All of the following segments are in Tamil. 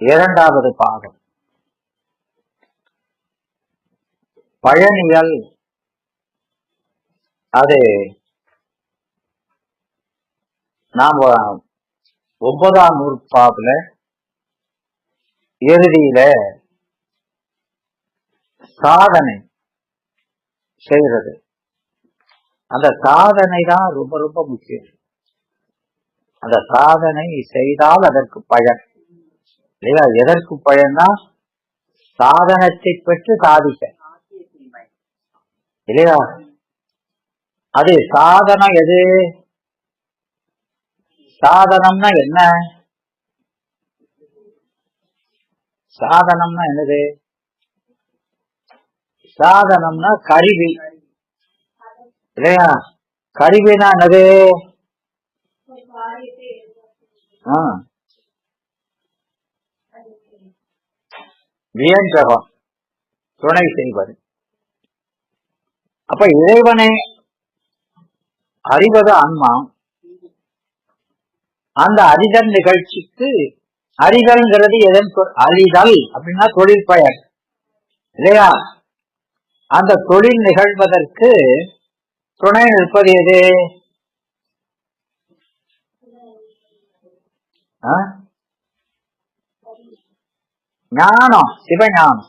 இரண்டாவது பாகம் பயணியல். அது நாம 9ஆம் நூற்பாவுல இறுதியில சாதனை செய்யறது. அந்த சாதனை தான் ரொம்ப ரொம்ப முக்கியம். அந்த சாதனை செய்தால் அதற்கு பயன் இல்லையா? எதற்கு பயன்னா சாதனத்தை பெற்று சாதிக்க இல்லையா? அது சாதனம். எது சாதனம்னா என்ன? சாதனம்னா என்னது? சாதனம்னா கருவி இல்லையா? கருவினா என்னது? வியஞ்சகம், துணை செய்வது. அப்ப இறைவனை அறிவது ஆன்மா. அந்த அறிதல் நிகழ்ச்சிக்கு அறிதல்ங்கிறது எதன் அறிதல் அப்படின்னா தொழில் பெயர் இல்லையா? அந்த தொழில் நிகழ்வதற்கு துணை நிற்பது எது? ஞானம், சிவஞானம்.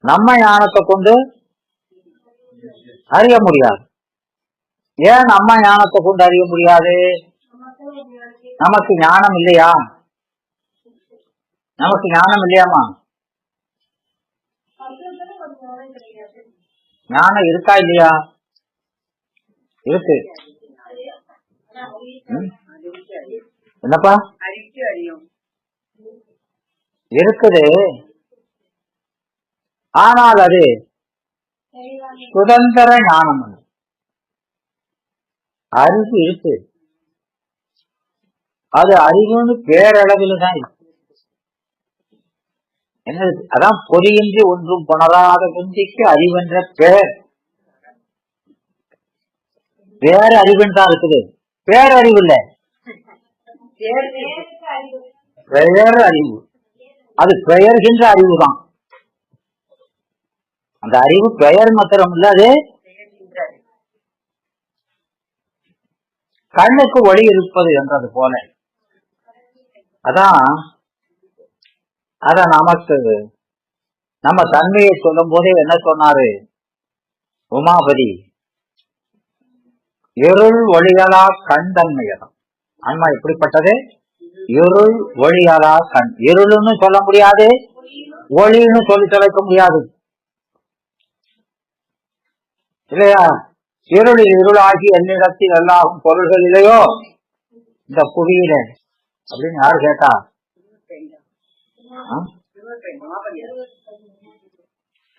நம்ம ஞானத்தை கொண்டு அறிய முடியாது. ஏன் நம்ம ஞானத்தை கொண்டு அறிய முடியாது? நமக்கு ஞானம் இல்லையா? நமக்கு ஞானம் இல்லையாமா? ஞானம் இருக்கா இல்லையா? இருக்கு. என்னப்பா இருக்குது. ஆனால் அது சுதந்திர ஞானம். அறிவு இருக்கு. அது அறிவுன்னு பேரளவில் தான் இருக்கு. என்ன? அதான் பொறியின்றி ஒன்றும் புணராத குந்திக்கு அறிவென்ற பேர். வேற அறிவுன்னு தான் இருக்குது. பேரறிவு இல்ல, பெயர் அறிவு. அது பெயர்கின்ற அறிவு தான். அந்த அறிவு பெயர் மாத்திரம் இல்ல, அது கண்ணுக்கு ஒளி இருப்பது என்றது போல. அதான் நமக்கு நம்ம தன்மையை சொல்லும் போதே என்ன சொன்னாரு உமாபதி? இருள் ஒளிகளா கண் தன்மையதான். ஆன்மா எப்படிப்பட்டது? இருள் ஒளியாலா கண். இருள்னு சொல்ல முடியாது, ஒளின்னு சொல்லி தொலைக்க முடியாது இல்லையா? இருளில் இருளாகி என்னிடத்தில் எல்லாரும் பொருள்கள் இல்லையோ இந்த புவியில அப்படின்னு யாரு கேட்டா?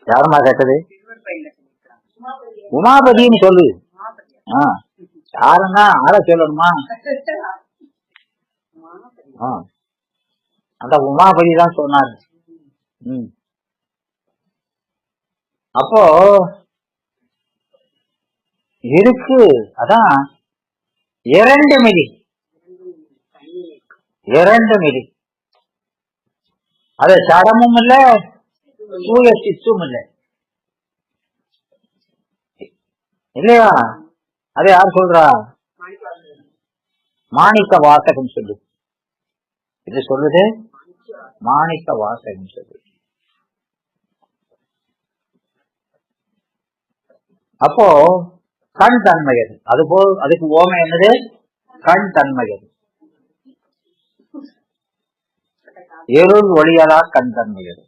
யாருமா கேட்டது? உமாபதினு சொல்லு. யாருன்னா ஆள சொல்லணுமா? அந்த உமாபதி தான் சொன்னாரு. அப்போ இருக்கு. அதான் 2 மிதி, 2 மிதி. அது சடமும் இல்ல, சூய சித்தும் இல்ல இல்லையா? அது யார் சொல்றா? மாணிக்க வாசகம் சொல்லு. இது சொல்லுது மாணிக்க வாசகம் சொல்லு. அப்போ கண் தன்மையது. அதுபோல் அதுக்கு ஓமை என்னது? கண் தன்மையது. இருள் ஒளியலா கண் தன்மையது.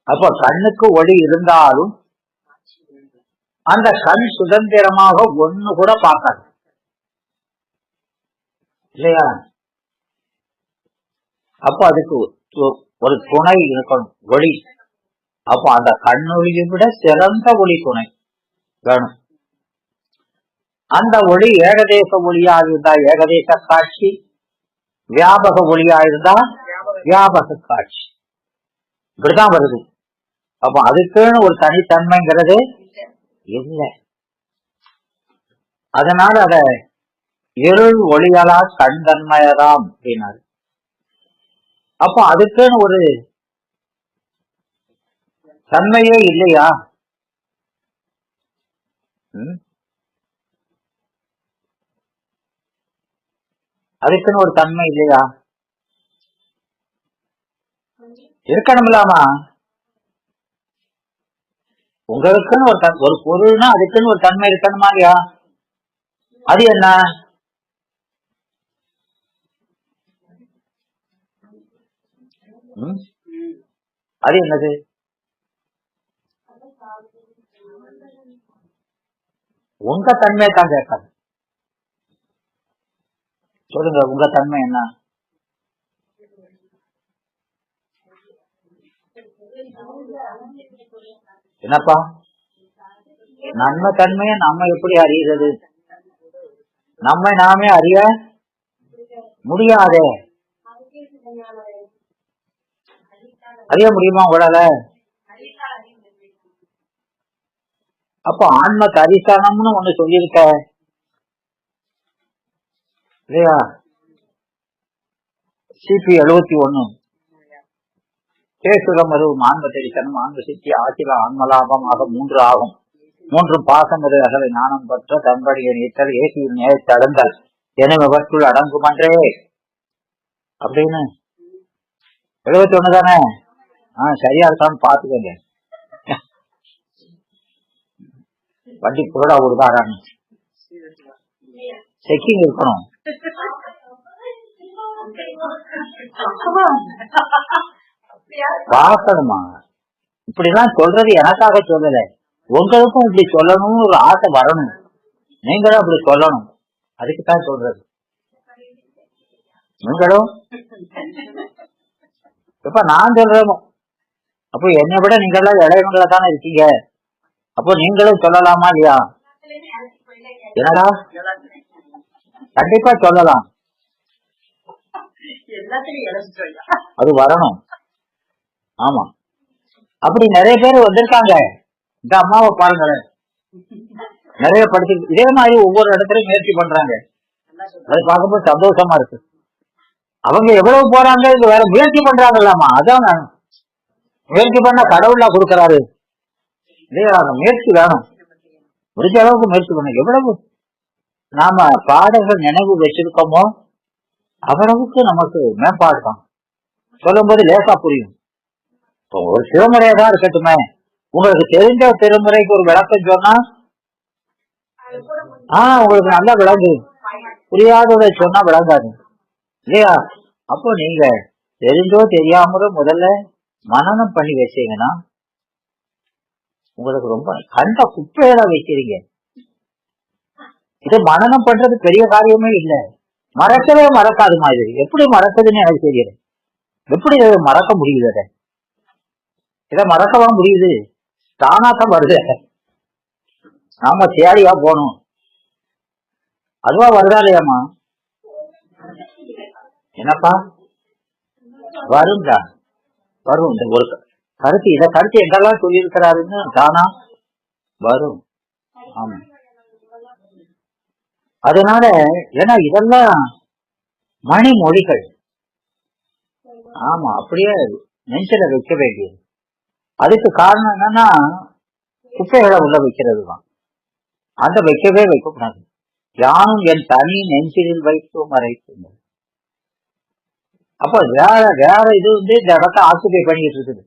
அப்போ கண்ணுக்கு ஒளி இருந்தாலும் அந்த கண் சுதந்திரமாக ஒண்ணு கூட பார்க்காது இல்லையா? அப்போ அதுக்கு ஒரு துணை இருக்கணும், ஒளி. அப்போ அந்த கண்ணொளியை விட சிறந்த ஒளி துணை வேணும். அந்த ஒளி ஏகதேச ஒளியா இருந்தா ஏகதேச காட்சி, வியாபக ஒளியா இருந்தா வியாபக காட்சி. இப்படிதான் வருது. அப்ப அதுக்குன்னு ஒரு தனித்தன்மைங்கிறது இல்லை. அதனால அத இருள் ஒளிகளா கண் தன்மையதாம் அப்படின்னாரு. அப்போ அதுக்குன்னு ஒரு தன்மையே இல்லையா? அதுக்குன்னு ஒரு தன்மை இல்லையா? இருக்கணும்லாமா? உங்களுக்குன்னு ஒரு பொருள்னா அதுக்குன்னு ஒரு தன்மை இருக்கணுமா இல்லையா? அது என்ன? அது என்னது? உங்க தன்மையை தான் கேட்காது. சொல்லுங்க, உங்க தன்மை என்ன? என்னப்பா நம்ம தன்மையை நம்ம எப்படி அறிகிறது? நம்மை நாமே அறிய முடியாதே. அறிய முடியுமா உங்களால? அப்போ ஆன்ம தரிசனம்னு ஒண்ணு சொல்லியிருக்க இல்லையா? சிபி 71 கேசுரம் அதுவும் ஆன்ம தரிசனம் ஆன்ம சித்தி ஆசில ஆன்மலாபமாக 3 ஆகும். 3 பாசம் அகலை ஞானம் பற்ற தன்படிய நீத்தல் ஏசியில் நேர்த்தடந்தல் எனவற்றுள் அடங்கும் அன்றே அப்படின்னு 71 தானே? சரியா இருக்கான்னு பாத்துக்கோங்க. வண்டி புரடா ஓடுதாரான்னு செக்கிங் இருக்கணும். பார்க்கணுமா? இப்படிதான் சொல்றது எனக்காக சொல்லல, உங்களுக்கும் இப்படி சொல்லணும்னு ஒரு ஆசை வரணும், நீங்களும் அப்படி சொல்லணும், அதுக்குத்தான் சொல்றது. நீங்களும் இப்ப நான் சொல்றேன், அப்போ என்னை விட நீங்களாம் இளையவங்கள தானே இருக்கீங்க, அப்போ நீங்களும் சொல்லலாமா இல்லையா? என்னடா? கண்டிப்பா சொல்லலாம், அது வரணும். ஆமா, அப்படி நிறைய பேர் வந்திருக்காங்க. இந்த அம்மாவை பாருங்களேன், நிறைய படிச்சு இதே மாதிரி ஒவ்வொரு இடத்துலயும் முயற்சி பண்றாங்க. அதை பார்க்கும்போது சந்தோஷமா இருக்கு. அவங்க எவ்வளவு போறாங்க, இது வேற முயற்சி பண்றாங்கல்லாமா, அதான் முயற்சி பண்ண கடவுளா கொடுக்கறாரு இல்லையா? முயற்சி வேணும், முடிஞ்ச அளவுக்கு முயற்சி பண்ண. எவ்வளவு நாம பாடல்கள் நினைவு வச்சிருக்கோமோ அவ்வளவுக்கு நமக்கு மேம்பாடு தான். சொல்லும் போது லேசா புரியும். ஒரு திருமுறையதான் இருக்கட்டுமே, உங்களுக்கு தெரிஞ்ச திருமுறைக்கு ஒரு விளக்கம் சொன்னா உங்களுக்கு நல்லா விளங்கு, புரியாததை சொன்னா விளங்காது இல்லையா? அப்போ நீங்க தெரிஞ்சோ தெரியாமலோ முதல்ல மனனம் பண்ணி வச்சீங்கன்னா உங்களுக்கு ரொம்ப கண்ட குப்பையில வைக்கிறீங்க. இது மனனம் பண்றது பெரிய காரியமே இல்லை, மறக்கவே மறக்காது மாதிரி. எப்படி மறக்குதுன்னு எனக்கு தெரியல, எப்படி மறக்க முடியுது? இதை மறக்கவா முடியுது? தானாத்தான் வருது, நாம தேடியா போனோம், அதுவா வருதா இல்லையாமா? என்னப்பா வரும்டா, வரும். இந்த ஒரு கருத்து, இத கருத்து எங்கெல்லாம் சொல்லி இருக்கிறாருன்னு தானா வரும். ஆமா, அதனால ஏன்னா இதெல்லாம் மணிமொழிகள். ஆமா, அப்படியே நெஞ்சில வைக்க வேண்டியது. அதுக்கு காரணம் என்னன்னா குப்பைகளை உள்ள வைக்கிறது தான். அந்த வைக்கவே வைக்கக்கூடாது. யானும் என் தனி நெஞ்சில் வைத்து மறைக்கும். அப்ப வேற வேற இது இந்த இடத்த ஆக்குபை பண்ணிட்டு இருக்குது,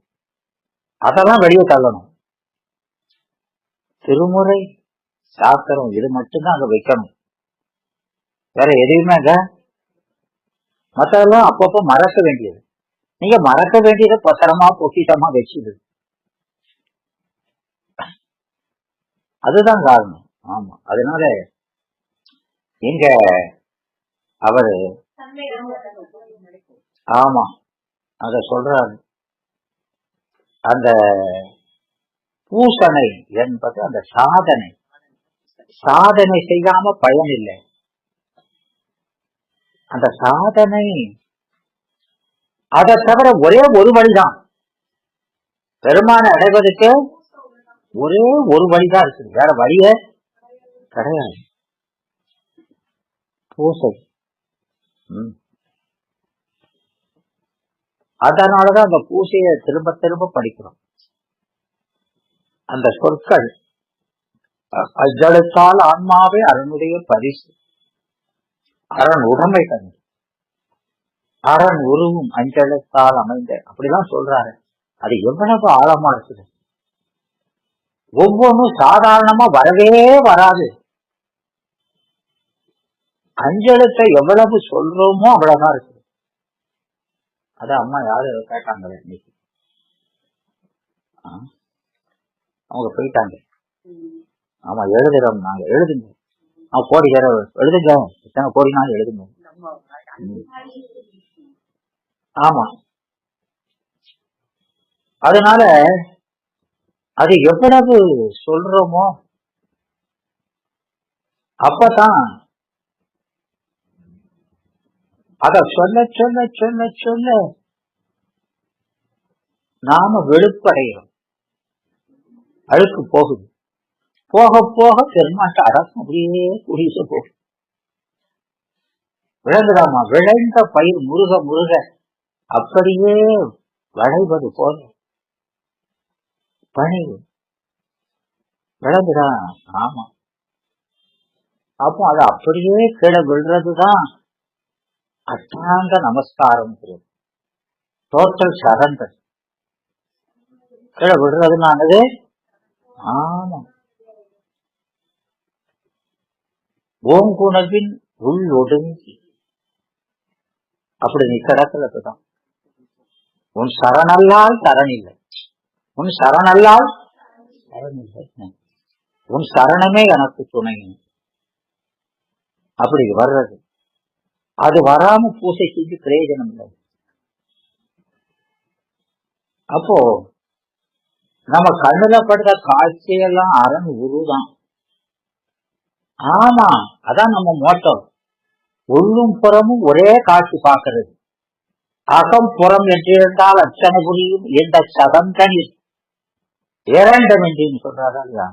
அதெல்லாம் வெளியே தள்ளணும். திருமுறை சாஸ்திரம் இது மட்டும்தான் அங்க வைக்கணும், வேற எதையுமே அங்க. மற்றதெல்லாம் அப்பப்போ மறக்க வேண்டியது. நீங்க மறக்க வேண்டியதை பத்திரமா பொக்கிட்டமா வச்சுது, அதுதான் காரணம். ஆமா, அதனால இங்க அவரு ஆமா அத சொல்றாரு. அந்த பூசனை என்பது அந்த சாதனை, சாதனை செய்யாம பயன் இல்லை. அந்த சாதனை அதை தவிர ஒரே ஒரு வழிதான், பெருமானை அடைவதற்கு ஒரே ஒரு வழிதான் இருக்குது, வேற வழியே கிடையாது. பூசை. அதனாலதான் அந்த பூசையை திரும்ப திரும்ப படிக்கிறோம். அந்த சொற்கள் அஞ்செழுத்தால் ஆன்மாவே அரணுடைய பரிசு, அரண் உடமை தந்து அரண் உருவும் அஞ்செழுத்தால் அமைந்த, அப்படிலாம் சொல்றாரு. அது எவ்வளவு ஆழமா இருக்குது. ஒவ்வொன்றும் சாதாரணமா வரவே வராது. அஞ்செழுத்தை எவ்வளவு சொல்றோமோ அவ்வளவுதான் இருக்குது. அதான் அம்மா யாரு கேட்டாங்களே இன்னைக்கு, அவங்க போயிட்டாங்க. ஆமா எழுதுறோம், நாங்க எழுதுங்க, கோடி எழுதுங்க, எத்தனை கோடினாலும் எழுதுங்க. ஆமா, அதனால அது எவ்வளவு சொல்றோமோ அப்பதான் அத சொல்ல சொல்ல சொல்ல சொல்ல நாம வெளுப்படைகிறோம். அழுக்கு போகுது, போக போக பெருமாட்ட அரசு அப்படியே குடிச போகும். விளங்குதாமா? விளைந்த பயிர் முருக முருக அப்படியே வளைவது போல பணிவு. விளங்குதா? ஆமா. அப்போ அது அப்படியே கீழே விழுறதுதான் அஷ்டாங்க நமஸ்காரம், டோட்டல் சரண்டர். கீழே விடுறதுனானது. ஆமா, ஓங்குணவின் உள் ஒடுங்கி அப்படி நீ கிடக்கிறதுதான். உன் சரணல்லால் சரண் இல்லை, உன் சரணல்லால் சரண் இல்லை, உன் சரணமே எனக்கு துணை. அப்படி வர்றது. அது வராம பூசை செஞ்சு பிரயோஜனம் இல்லை. அப்போ நம்ம கண்ணுல படுற காட்சியெல்லாம் அரண் உருதான். ஆமா, அதான் நம்ம மோட்டம். உள்ளும் புறமும் ஒரே காட்சி பார்க்கிறது. அகம் புறம் என்றிருந்தால் அச்சனை புரியும் என்ற சதந்தனில் இரண்டமின்றின்னு சொல்றாரா?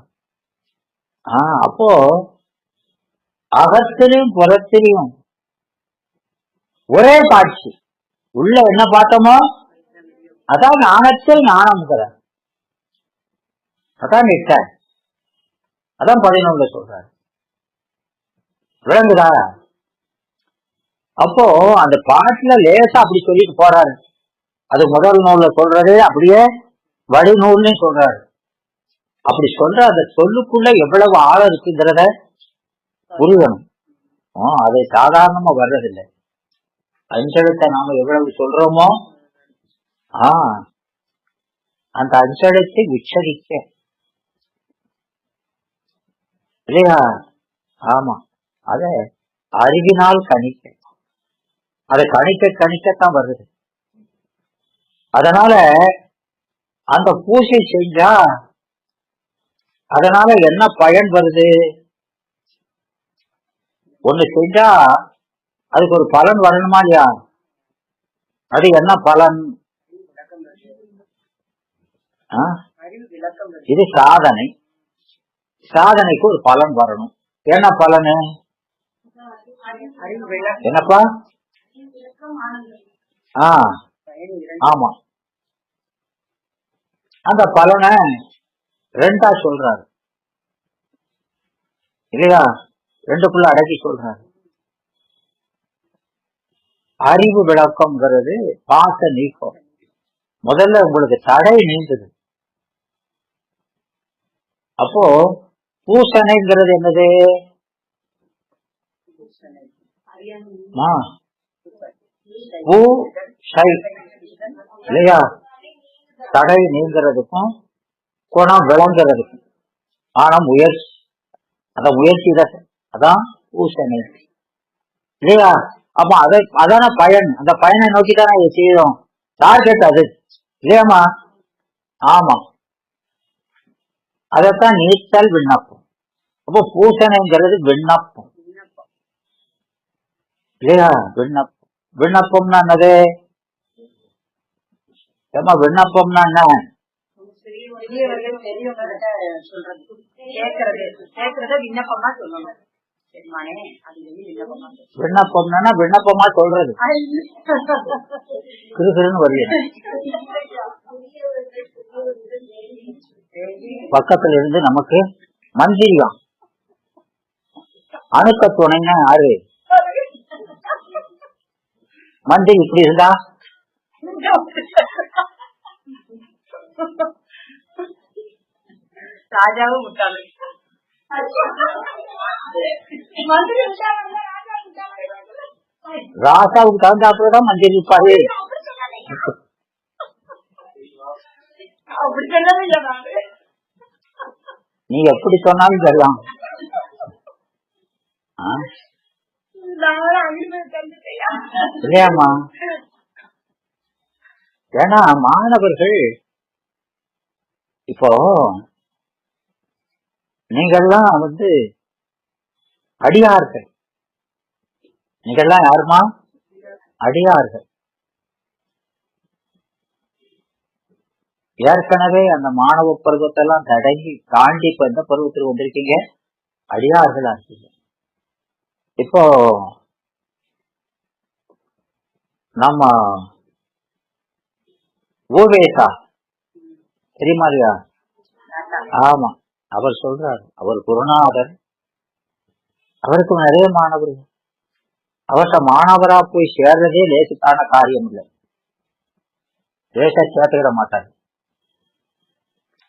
அப்போ அகத்திலையும் புறத்திலையும் ஒரே காட்சி. உள்ள என்ன பார்த்தோமோ அதான் ஞானத்தில் ஞானம்ங்கிற, அதான் நிட்ட, அதான் 11 சொல்றாரு. விளங்குதா? அப்போ அந்த பாட்டுல லேசா அப்படி சொல்லிட்டு போறாரு. அது முதல் நூல்ல சொல்றது அப்படியே வழி நூல்னு சொல்றாரு. அப்படி சொல்ற அந்த சொல்லுக்குள்ள எவ்வளவு ஆழம் இருக்குங்கிறத புரியணும். அது சாதாரணமா வர்றதில்லை. அஞ்செழுத்தை நாம எவ்வளவு சொல்றோமோ அந்த அஞ்செழுத்தை உச்சரிக்க இல்லையா? ஆமா, அத அறிவினால் கணிக்க, அதை கணிக்க கணிக்கத்தான் வருது. அதனால அந்த பூசை செஞ்சா அதனால என்ன பயன் வருது? ஒண்ணு செஞ்சா அதுக்கு ஒரு பலன் வரணுமா இல்லையா? அது என்ன பலன்? இது சாதனை. சாதனைக்கு ஒரு பலன் வரணும். என்ன பலனு? என்னப்பா? ஆமா, அந்த பலனை 2ஆ சொல்றாரு இல்லையா? 2க்குள்ள அடக்கி சொல்றாரு. அறிவு விளக்கம்ங்கிறது பாச நீக்கம். முதல்ல உங்களுக்கு தடை நீங்குது. அப்போ பூசணைங்கிறது என்னது? இல்லையா? தடை நீங்கிறதுக்கும் குணம் விளங்குறதுக்கும் ஆனா முயற்சி, அந்த முயற்சி அதான் பூசணை இல்லையா? அப்ப அதான பயன். அந்த பயனை நோக்கிதான் இதை செய்யறோம். டார்கெட் அது இல்லையாமா? ஆமா, அதத்தான் நீச்சல் விண்ணப்பம். அப்போ பூசணைங்கிறது விண்ணப்பம் இல்லையா? விண்ணப்பம். விண்ணப்பம்னா என்னது? ஏமா விண்ணப்பம்னா என்ன? விண்ணப்பம்னா விண்ணப்பமா சொல்றது கிருகிருன்னு வருது. பக்கத்துல இருந்து நமக்கு மந்திரியம் அணுக்க துணைன்னா யாரு? மந்திரி இப்படி இருந்தா ராஜாவும் முட்டாளு. ராசாவுக்கு தகுந்தாப்புலதான் மந்திரி இருப்பாரு. நீ எப்படி சொன்னாலும் சரிதான். இல்லையாமா? ஏன்னா மாணவர்கள் இப்போ நீங்கெல்லாம் அடியார்கள். நீங்கெல்லாம் யாருமா? அடியார்கள். ஏற்கனவே அந்த மாணவ பருவத்தை எல்லாம் தாண்டி இப்ப எந்த பருவத்தில் வந்திருக்கீங்க? அடியார்களா இருக்கீங்க. இப்போ நம்ம ஓவேசா தெரியுமா இல்லையா? ஆமா, அவர் சொல்றாரு, அவர் குருநாதர், அவருக்கு நிறைய மாணவர்கள். அவர்கிட்ட மாணவரா போய் சேர்றதே லேசுக்கான காரியம் இல்லை. லேச சேர்த்துக்கிட மாட்டாரு.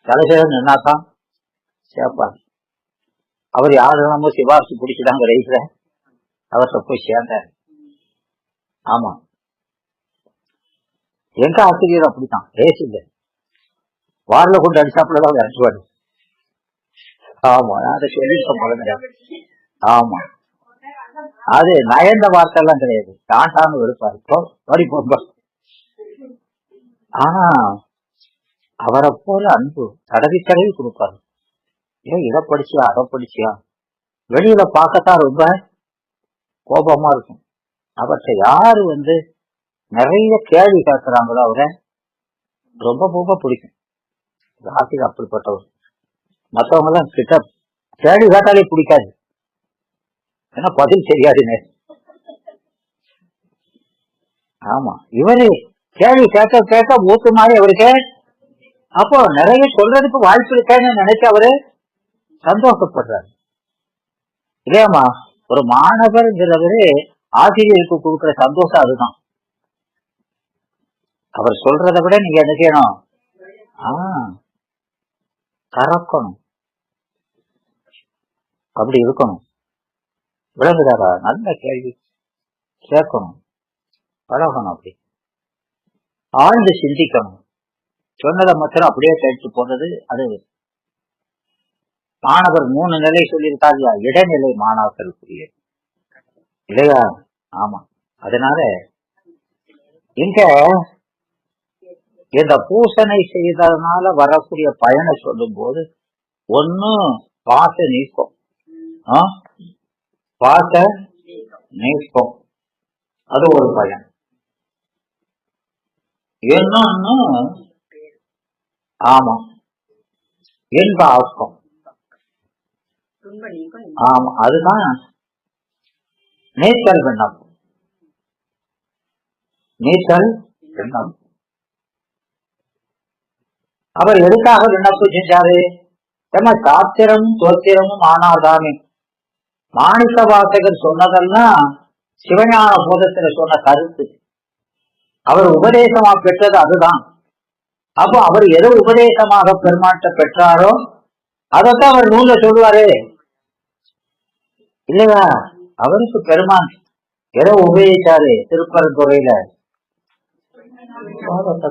தலைசேரம் நின்னாதான் சேர்ப்பாரு. அவர் யாரும் சிபாரிசு பிடிச்சுதாங்க ரைஸ்ல அவர்கிட்ட போய் சேர்ந்தார். ஆமா, எங்க ஆசிரியர் அப்படித்தான். லேசு இல்லை, வாரில கொண்டு அடிச்சாப்புலதான் இறச்சுவாரு. ஆமா, அதை சொல்லியிருக்க போல. ஆமா, அது நயந்த வார்த்தை எல்லாம் கிடையாது. டாண்டான்னு வெறுப்பாரு. போம்ப. ஆனா அவரை போல அன்பு தடவி தடவி கொடுப்பாரு. ஏன் இதை படிச்சியா அதை படிச்சியா? வெளியில பார்க்கத்தான் ரொம்ப கோபமா இருக்கும். அவற்றை யாரு நிறைய கேள்வி கேட்கிறாங்களோ அவரை ரொம்ப ரொம்ப பிடிக்கும். ராசிக்கு அப்படிப்பட்டவர். மற்றவங்க எல்லாம் கிட்ட கேள்வி கேட்டாலே பிடிக்காது. ஏன்னா பதில் தெரியாதுன்னு. ஆமா, இவரு கேள்வி கேட்க கேட்க மூத்து மாதிரி அவருக்கு அப்போ நிறைய சொல்றதுக்கு வாய்ப்பு இருக்கேன்னு நினைச்சு அவரு சந்தோஷப்படுறாரு. இல்லையாமா? ஒரு மாணவர்ங்கிறவரு ஆசிரியருக்கு கொடுக்குற சந்தோஷம் அதுதான். அவர் சொல்றதை விட நீங்க என்ன செய்யணும்? கறக்கணும், அப்படி இருக்கணும். விளங்குதாரா? நல்ல கேள்வி கேட்கணும், பழகணும், அப்படி ஆழ்ந்து சிந்திக்கணும். சொன்னதை மாத்திரம் அப்படியே கேட்டு போனது அது. மாணவர் 3 நிலை சொல்லியிருக்காரு. இடைநிலை மாணாக்கருக்குரிய இல்லையா? ஆமா, அதனால இங்க இந்த பூசணை செய்ததுனால வரக்கூடிய பயனை சொல்லும் போது ஒன்னு பாச நீக்கம், பாச நீக்கம், அது ஒரு பயன். இன்னொன்னு ஆமா இன்ப ஆக்கம். ஆமா, அதுதான் நீச்சல் விண்ணப்பம். நீச்சல் விண்ணப்பம் அவர் எதுக்காக விண்ணப்பம் செஞ்சாரு? ஏமா சாத்திரமும் தோத்திரமும் ஆனாதானே. மாணிக்க வாசகர் சொன்னதெல்லாம் சிவஞான போதத்துல சொன்ன கருத்து. அவர் உபதேசமா பெற்றது அதுதான். அப்போ அவர் எதை உபதேசமாக பெருமாட்ட பெற்றாரோ அதைத்தான் அவர் நூல்ல சொல்லுவாரு இல்லையா? அவருக்கு பெருமான் எதை உபயோகிச்சாரு? திருப்பரந்துறையில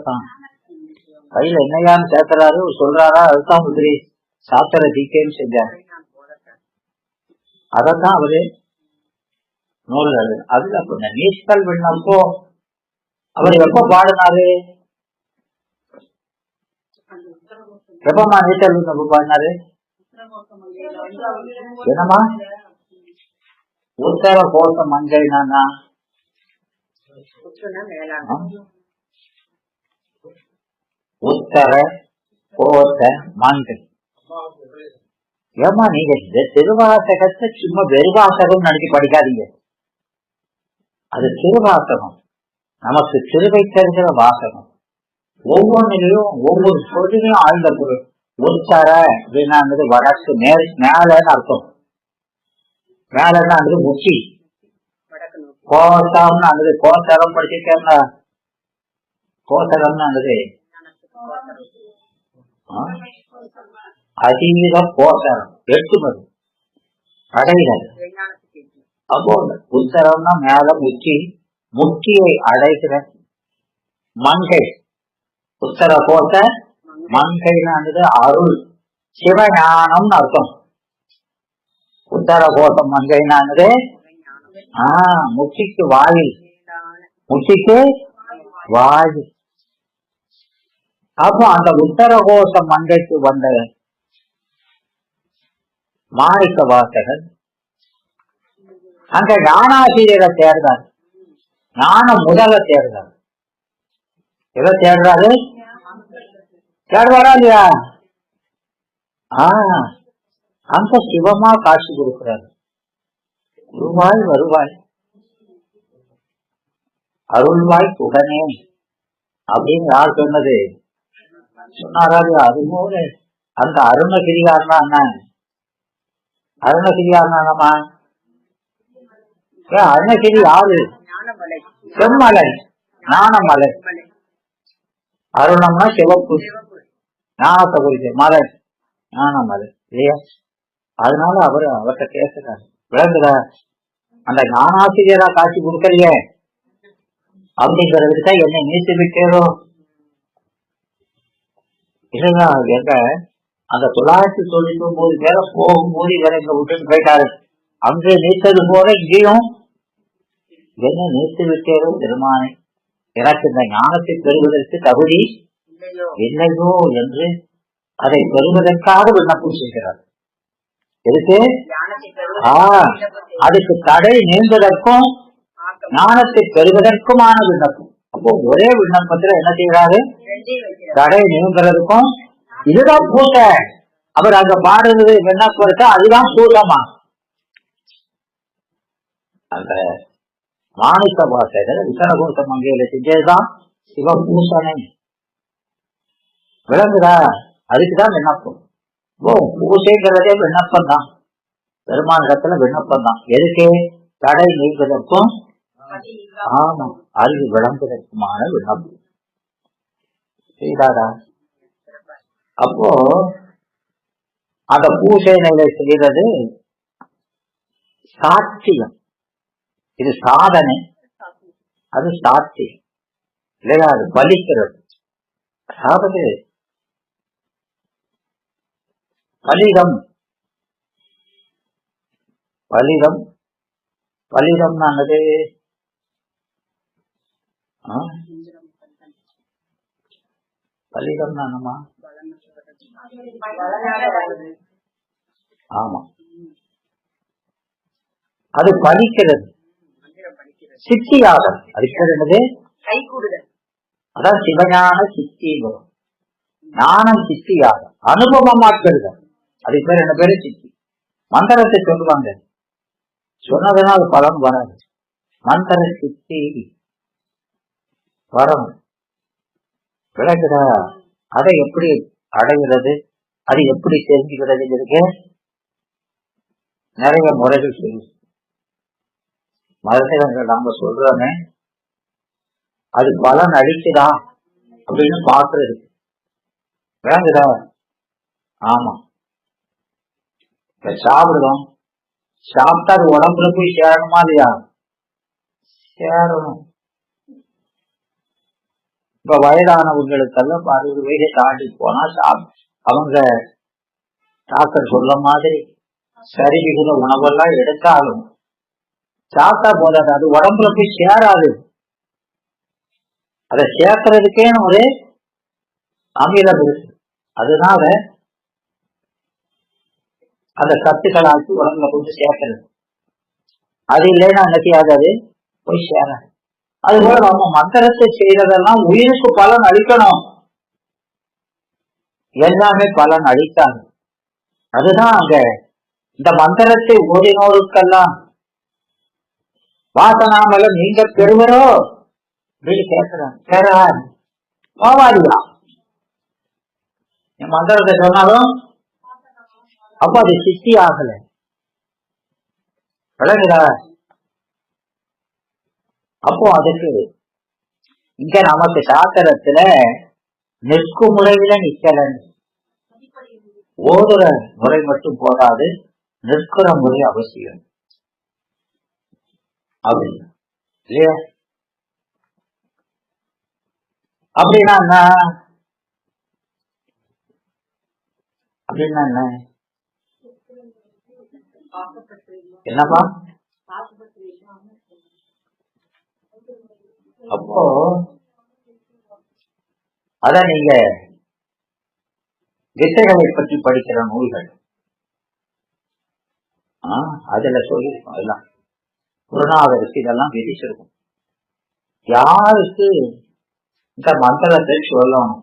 தான் கையில என்னையான்னு சேர்க்கிறாரு, சொல்றாரா, அதுதான் உதிரி சாத்திர தீக்கைன்னு செஞ்சாரு. அதத்தான் அவரு நூல்கள். அதுல கொஞ்சம் நீச்சல் விண்ணப்போ அவர் எப்ப பாடினாரு? எப்பமா நீச்சல் விண்ணப்பம் பாடினாரு? என்னமா உத்தர கோஷ மங்கைனா உத்தர கோஷ மங்கை ஏமா நீங்க இந்த திருவாசகத்தை சும்மா வெறுவாசகம் நினைச்சு படிக்காதீங்க. அது திருவாசகம், நமக்கு திருவை தருகிற வாசகம். ஒவ்வொன்றிலையும் ஒவ்வொரு சொல்லிலையும் ஆழ்ந்த பொருள். உத்தர அப்படின்னா வடக்கு, மேலன்னு அர்த்தம். மேலன்னா முச்சி. கோசம்னா கோசரம் படிச்சிருக்கா? கோசரம்னா அதீத கோசரம் 8 மது அடைதல். அப்போ உத்தரம்னா மேல முச்சி, முச்சியை அடைகிற மங்கை. உத்தர கோச மங்கைன்னு அருள் சிவஞானம்னு அர்த்தம். உத்தர கோசம் மங்கைனானது முச்சிக்கு வாயில், முச்சிக்கு வாயில். அப்போ அந்த உத்தர கோச மங்கைக்கு வந்த மாணிக்க வாசகன் அங்க ஞானாசிரியரை தேர்ந்தார். ஞான முதல தேர்ந்தார். எதை தேடுறாரு? தேடுவாரா இல்லையா? அங்க சிவமா காட்சி கொடுக்கிறாரு. வருவாய் வருவாய் அருள்வாய் உடனே அப்படின்னு யார் சொன்னது? சொன்னாராது. அதுபோல அந்த அருணகிரியார்னா என்ன? அருணகிரியார்னாமா அருணகிரி யாரு? செம்மலை, ஞானமலை. அருணம்னா சிவப்பு, ஞானத்தை குறித்த மலை, ஞானமலை இல்லையா? அதனால அவர்கிட்ட பேசுறாரு. விளங்குதா? அந்த ஞானாசிரியரா காட்சி கொடுக்கலையே அப்படிங்கிறதுக்கு தான் என்னை நீத்து விட்டேரோ இல்லையா? எங்க அந்த 999 பேரை போகும்போது இவரை இங்க விட்டுட்டு போயிட்டாரு. அங்கே நீத்தது போல இங்கேயும் என்ன நீத்து விட்டேரோ பெருமானை, எனக்கு இந்த ஞானத்தை பெறுவதற்கு தகுதி இல்லையோ என்று அதை பெறுவதற்காக விண்ணப்பம் செய்கிறார். எதுக்கு? அதுக்கு தடை நீங்குவதற்கும் ஞானத்தை பெறுவதற்குமான விண்ணப்பம். அப்போ ஒரே விண்ணப்பத்துல என்ன செய்யறாரு? தடை நீங்கிறதுக்கும். இதுதான் பூசை. அவர் அங்க பாடுறது விண்ணப்பம் இருக்கா? அதுதான் பூசமா. அந்த மாணிக்க வாசகர் விசனகோச மங்கையில செஞ்சதுதான் சிவபூசனை. விளங்குதா? அதுக்குதான் விண்ணப்பம். பூசைங்கிறதே விண்ணப்பம் தான், பெருமானிடத்துல விண்ணப்பம் தான். எதுக்கு? தடை நீக்குவதற்கும் ஆமா அறிவு விளங்குவதற்குமான விண்ணப்பம். செய்தாரா? அப்போ அந்த பூசை நிலை செய்கிறது சாட்சியம். இது சாதனை, அது சாட்சியம் இல்லையா? அது பலிக்கிறது. அதாவது பலிதம், பலிதம் பலிதம்னானது பலிதம்னா என்னமா? ஆமா, அது பலிக்கிறது, சித்தியாகும். அதுக்கு என்னது? அதான் சிவஞான சித்தி வரும். ஞானம் சித்தியாகும், அனுபவமாக்குறது. அதுக்கு பேர் என்ன? பேரு சித்தி. மந்திரத்தை சொல்லுவாங்க, சொன்னதுனால பலன் வராது. மந்திர சித்தி வரணும். விளக்குதா? அதை எப்படி அடைகிறது, அது எப்படி தெரிஞ்சுக்கிறதுங்கிறதுக்கு நிறைய முறைகள் செய்யும். மருத்துவர்கள் நாம சொல்றோமே, அது பலன் அளிக்குதா அப்படின்னு பாக்குறது. விளங்குதா? ஆமா. சாப்பிடுவோம், சாப்பிட்டா அது உடம்புல போய் சேரணுமா இல்லையா? சேரணும். இப்ப வயதானவங்களுக்கெல்லாம் 60 வயதை தாண்டி போனா அவங்க டாக்டர் சொல்ல மாதிரி சரிவிகித உணவெல்லாம் எடுத்தாலும் சாப்பிட்டா போதாது, அது உடம்புல போய் சேராது. அதை சேர்க்கறதுக்கே ஒரு அமிலம் இருக்கு. அதனால அந்த சத்துக்களாக்கி உடம்புல போட்டு சேர்க்கிறது. அது இல்லைன்னா என்ன ஆகாது, போய் சேராது. அதுபோல நம்ம மந்திரத்தை செய்யறதெல்லாம் உயிருக்கு பலன் அளிக்கணும். எல்லாமே பலன் அளித்தாங்க. அதுதான் அங்க இந்த மந்திரத்தை ஓதினோருக்கெல்லாம் வாசனாமலம் நீங்க பெறுவரோ அப்படின்னு கேட்கிறான். போவாதியா என் மந்திரத்தை சொன்னாலும் அப்ப அது சித்தி ஆகல. விளங்குதா? அப்போ அதுக்கு இங்க நமக்கு சாத்திரத்துல நிற்கும் முறையில நிக்கல. ஓதுற முறை மட்டும் போதாது, நிற்கிற முறை அவசியம். அப்படி இல்லையா? அப்படின்னா என்ன? அப்படின்னா என்ன? என்னப்பா? அப்போ அத நீங்க வித்தைகளை பற்றி படிக்கிற நூல்கள் அதுல சொல்லிருக்கோம். எல்லாம் குருநாதருக்கு இதெல்லாம் விதிச்சிருக்கும். யாருக்கு இந்த மந்திரத்தை சொல்லணும்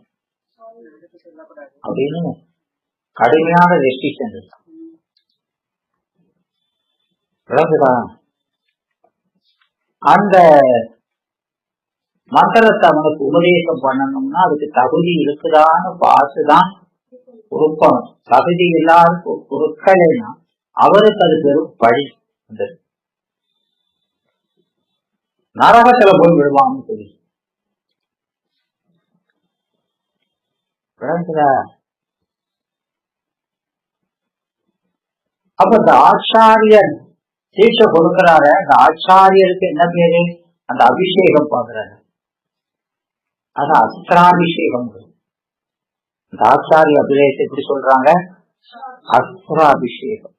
அப்படின்னு கடுமையான ரெஸ்ட்ரிக்ஷன் இருக்கு. அந்த மந்திரத்தை அவனுக்கு உபதேசம் பண்ணணும்னா அதுக்கு தகுதி இருக்குதான்னு பார்த்துதான் கொடுக்கணும். தகுதி இல்லாத கொடுக்கலைன்னா அவருக்கு அது பெரும் பழி. நரகத்துல போய் விடுவான்னு சொல்லி அப்ப இந்த ஆச்சாரியர் தீட்சை கொடுக்கிறாரு. அந்த ஆச்சாரியருக்கு என்ன பேரு? அந்த அபிஷேகம் பாக்குறாரு. அது அஸ்திராபிஷேகம். இந்த ஆச்சாரிய அபிஷேகத்தை எப்படி சொல்றாங்க? அஸ்திராபிஷேகம்.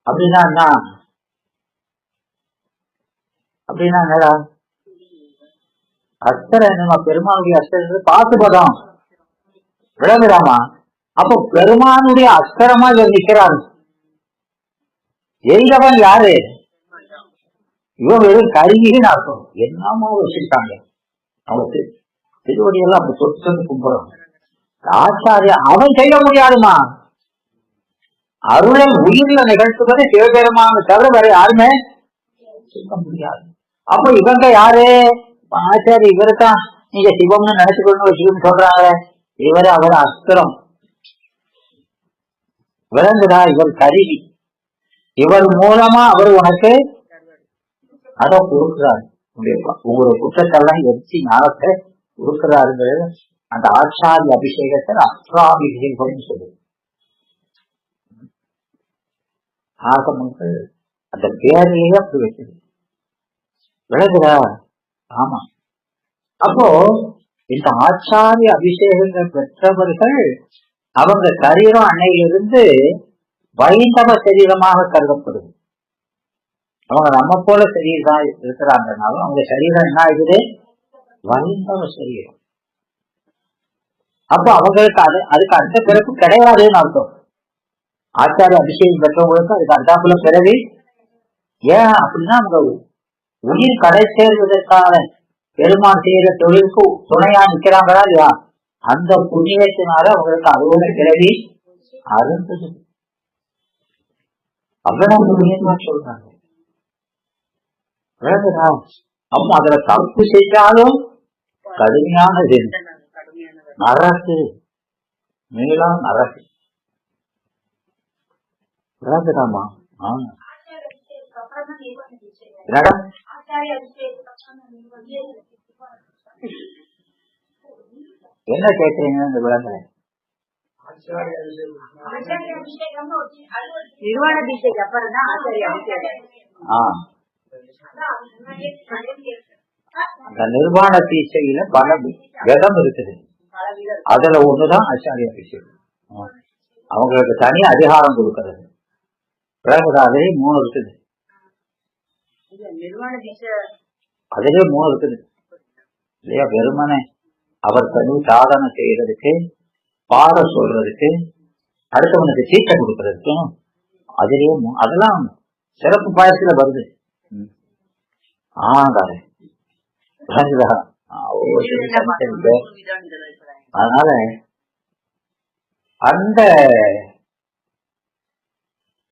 அப்படின்னா என்ன? அப்படின்னா என்னடா? அஸ்தர என்னமா? பெருமானுடைய அஸ்தர் பாசுபதம். விளங்குறாமா? அப்போ பெருமானுடைய அஸ்தரமா இவர் நிக்கிறாரு. எய்தவன் யாரு? இவன் வெறும் கருவின்னு அர்த்தம். என்னமோ வச்சுட்டாங்க அவனுக்கு. திருவடியெல்லாம் அப்படி சொத்து கும்பிடுறான். ஆச்சாரிய அவன் செய்ய முடியாதுமா. அருளை உயிர்ல நிகழ்த்துவதை சிவபெருமான தவிர வேற யாருமே செய்ய முடியாது. அப்ப இவங்க யாரு? ஆச்சாரிய இவருதான் நீங்க சிவம்னு நினைச்சுக்கொண்டு வச்சுக்கணும்னு சொல்றாங்க. இவரு அவர் அஸ்திரம். விளங்குதா? இவர் கருவி. இவர் மூலமா அவர் உனக்கு அதை கொடுக்கிறார். உங்களோட குற்றத்தெல்லாம் எரிச்சி ஞானத்தை கொடுக்கிறாருங்கிறது அந்த ஆச்சாரிய அபிஷேகத்தை அஸ்திராபிஷேகம் சொல்லுது. ஆகம் அந்த பேரையே அப்படி வச்சது. விளங்குதா? ஆமா. அப்போ இந்த ஆச்சாரிய அபிஷேகங்கள் பெற்றவர்கள் அவங்க சரீரம் அன்னையிலிருந்து வைந்தவ சரீரமாக கருதப்படுது. அவங்க நம்ம போல சரீரம் இருக்கிறாங்கனாலும் அவங்க சரீரம் என்ன ஆகுது? வைந்தவ சரீரம். அப்போ அவங்களுக்கு அதுக்கு அடுத்த பிறப்பு கிடையாதுன்னு அர்த்தம். ஆச்சாரிய அபிஷேகம் பெற்றவங்களுக்கு அதுக்கு அடுத்தாப்புல பிறவி. ஏன் அப்படின்னா அவங்க உயிர் கடை சேர்வதற்கான பெருமான் செய்யற தொழிலுக்கு துணையா நிக்கிறாங்களா இல்லையா? அந்த புண்ணியத்தினால அவங்களுக்கு அதோட பிறவி அருந்தது. அவ்வளவு புண்ணியமா சொல்றாங்க. அப்ப அதுல தப்பு செஞ்சாலும் கடுமையானது நரசு, மேலாம் நரசு. விளங்குதாமா? என்னடா என்ன கேட்கறீங்க? இந்த விளங்கல. அந்த நிர்வாண தீட்சையில பல விதம் இருக்குது. அதுல ஒண்ணுதான் ஆச்சாரிய அபிஷேகம். அவங்களுக்கு தனி அதிகாரம் கொடுக்கிறது. அதே 3 இருக்குது. அதிலே 3 இருக்குது இல்லையா? வெறுமனே அவர் தனி சாதனை செய்யறதுக்கு, பாட சொல்றதுக்கு, அடுத்தவனுக்கு தீட்சை கொடுக்கறதுக்கும் அதிலேயே அதெல்லாம் சிறப்பு பாயத்துல வருது. அதனால அந்த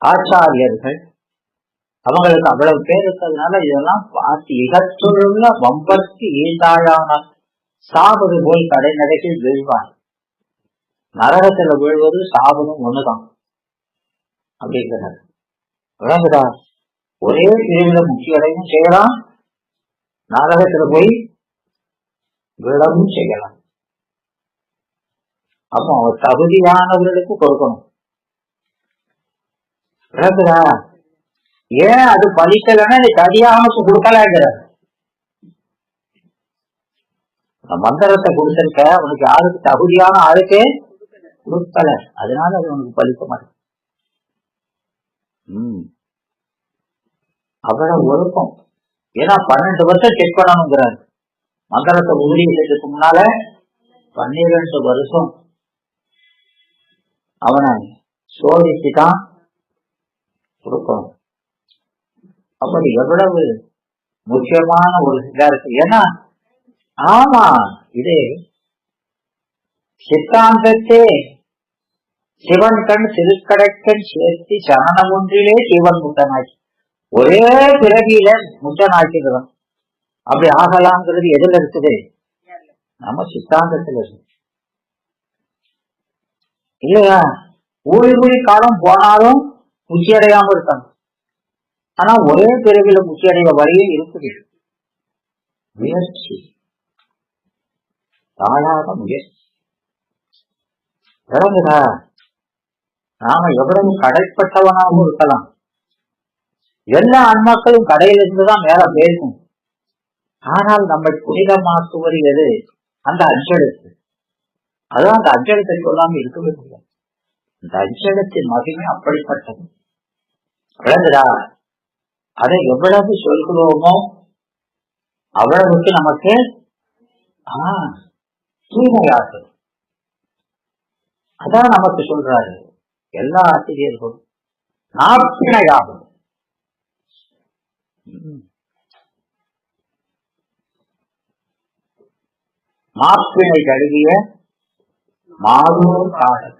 ஆச்சாரியர்கள் அவங்களுக்கு அவ்வளவு பேர் இருக்கிறதுனால இதெல்லாம் பார்த்து இகத்துள்ள வம்பற்கு ஈண்டாயான சாவது போல் கடை நடைகள் வீழ்வார். நரகத்துல வீழ்வது சாவதும் ஒண்ணுதான் அப்படிங்கிறார். விளங்குதா? ஒரே பிரிவுல முக்கியடையும் செய்யலாம், நரகத்துல போய் விழவும் செய்யலாம். அப்போ தகுதியானவர்களுக்கு கொடுக்கணும். விளங்குதா? ஏன் அது பலிக்கலன்னா நீ தகுதியானவனுக்கு கொடுக்கலாங்கிற மந்திரத்தை கொடுத்திருக்க, உனக்கு யாருக்கு தகுதியான ஆளுக்கே கொடுக்கல, அதனால அது உனக்கு பலிக்க மாட்டேன். அவ்வளவு ஒழுக்கம். ஏன்னா 12 வருஷம் செக் பண்ணணுங்கிறாரு. மந்திரத்தை உறுதி செய்யறதுக்கு முன்னால 12 வருஷம் அவனை சோதிச்சுதான் கொடுக்கணும். அப்படி எவ்வளவு முக்கியமான ஒரு இதா இருக்கு. ஏன்னா ஆமா, இது சித்தாந்தத்தே சிவன் கண் திருக்கடக்கன் சேர்த்து சரணம் ஒன்றிலே சிவன் முட்டனாக்கி, ஒரே பிறவியில முட்டனாக்கிடுறான். அப்படி ஆகலாங்கிறது எதுல இருக்குது? நம்ம சித்தாந்தத்துல இருக்கு இல்லையா? ஊழி காலம் போனாலும் முச்சி அடையாம இருக்காங்க. ஆனா ஒரே பிறவில முச்சி அடைய வழியே இருக்குது. முயற்சி, தாழாத முயற்சி. விளங்குதா? நாம எவ்வளவு கடைப்பட்டவனாகவும் இருக்கலாம். எல்லா ஆன்மாக்களும் கடையில இருந்துதான் மேல பேசும். ஆனால் நம்மை புனிதமாக்குவது எது? அந்த அஞ்செழுத்து. அதான் அந்த அஞ்செழுத்தை சொல்லாம இருக்கவே முடியாது. இந்த அஞ்செழுத்தின் மகிமை அப்படிப்பட்டது. விளங்குதா? அதை எவ்வளவு சொல்கிறோமோ அவ்வளவுக்கு நமக்கு தூய்மையாகும். அதான் நமக்கு சொல்றாரு எல்லா ஆசிரியர்களும் நாப்பிணையாகும். மாப்பிணை கழுவிய மாதூர் காதல்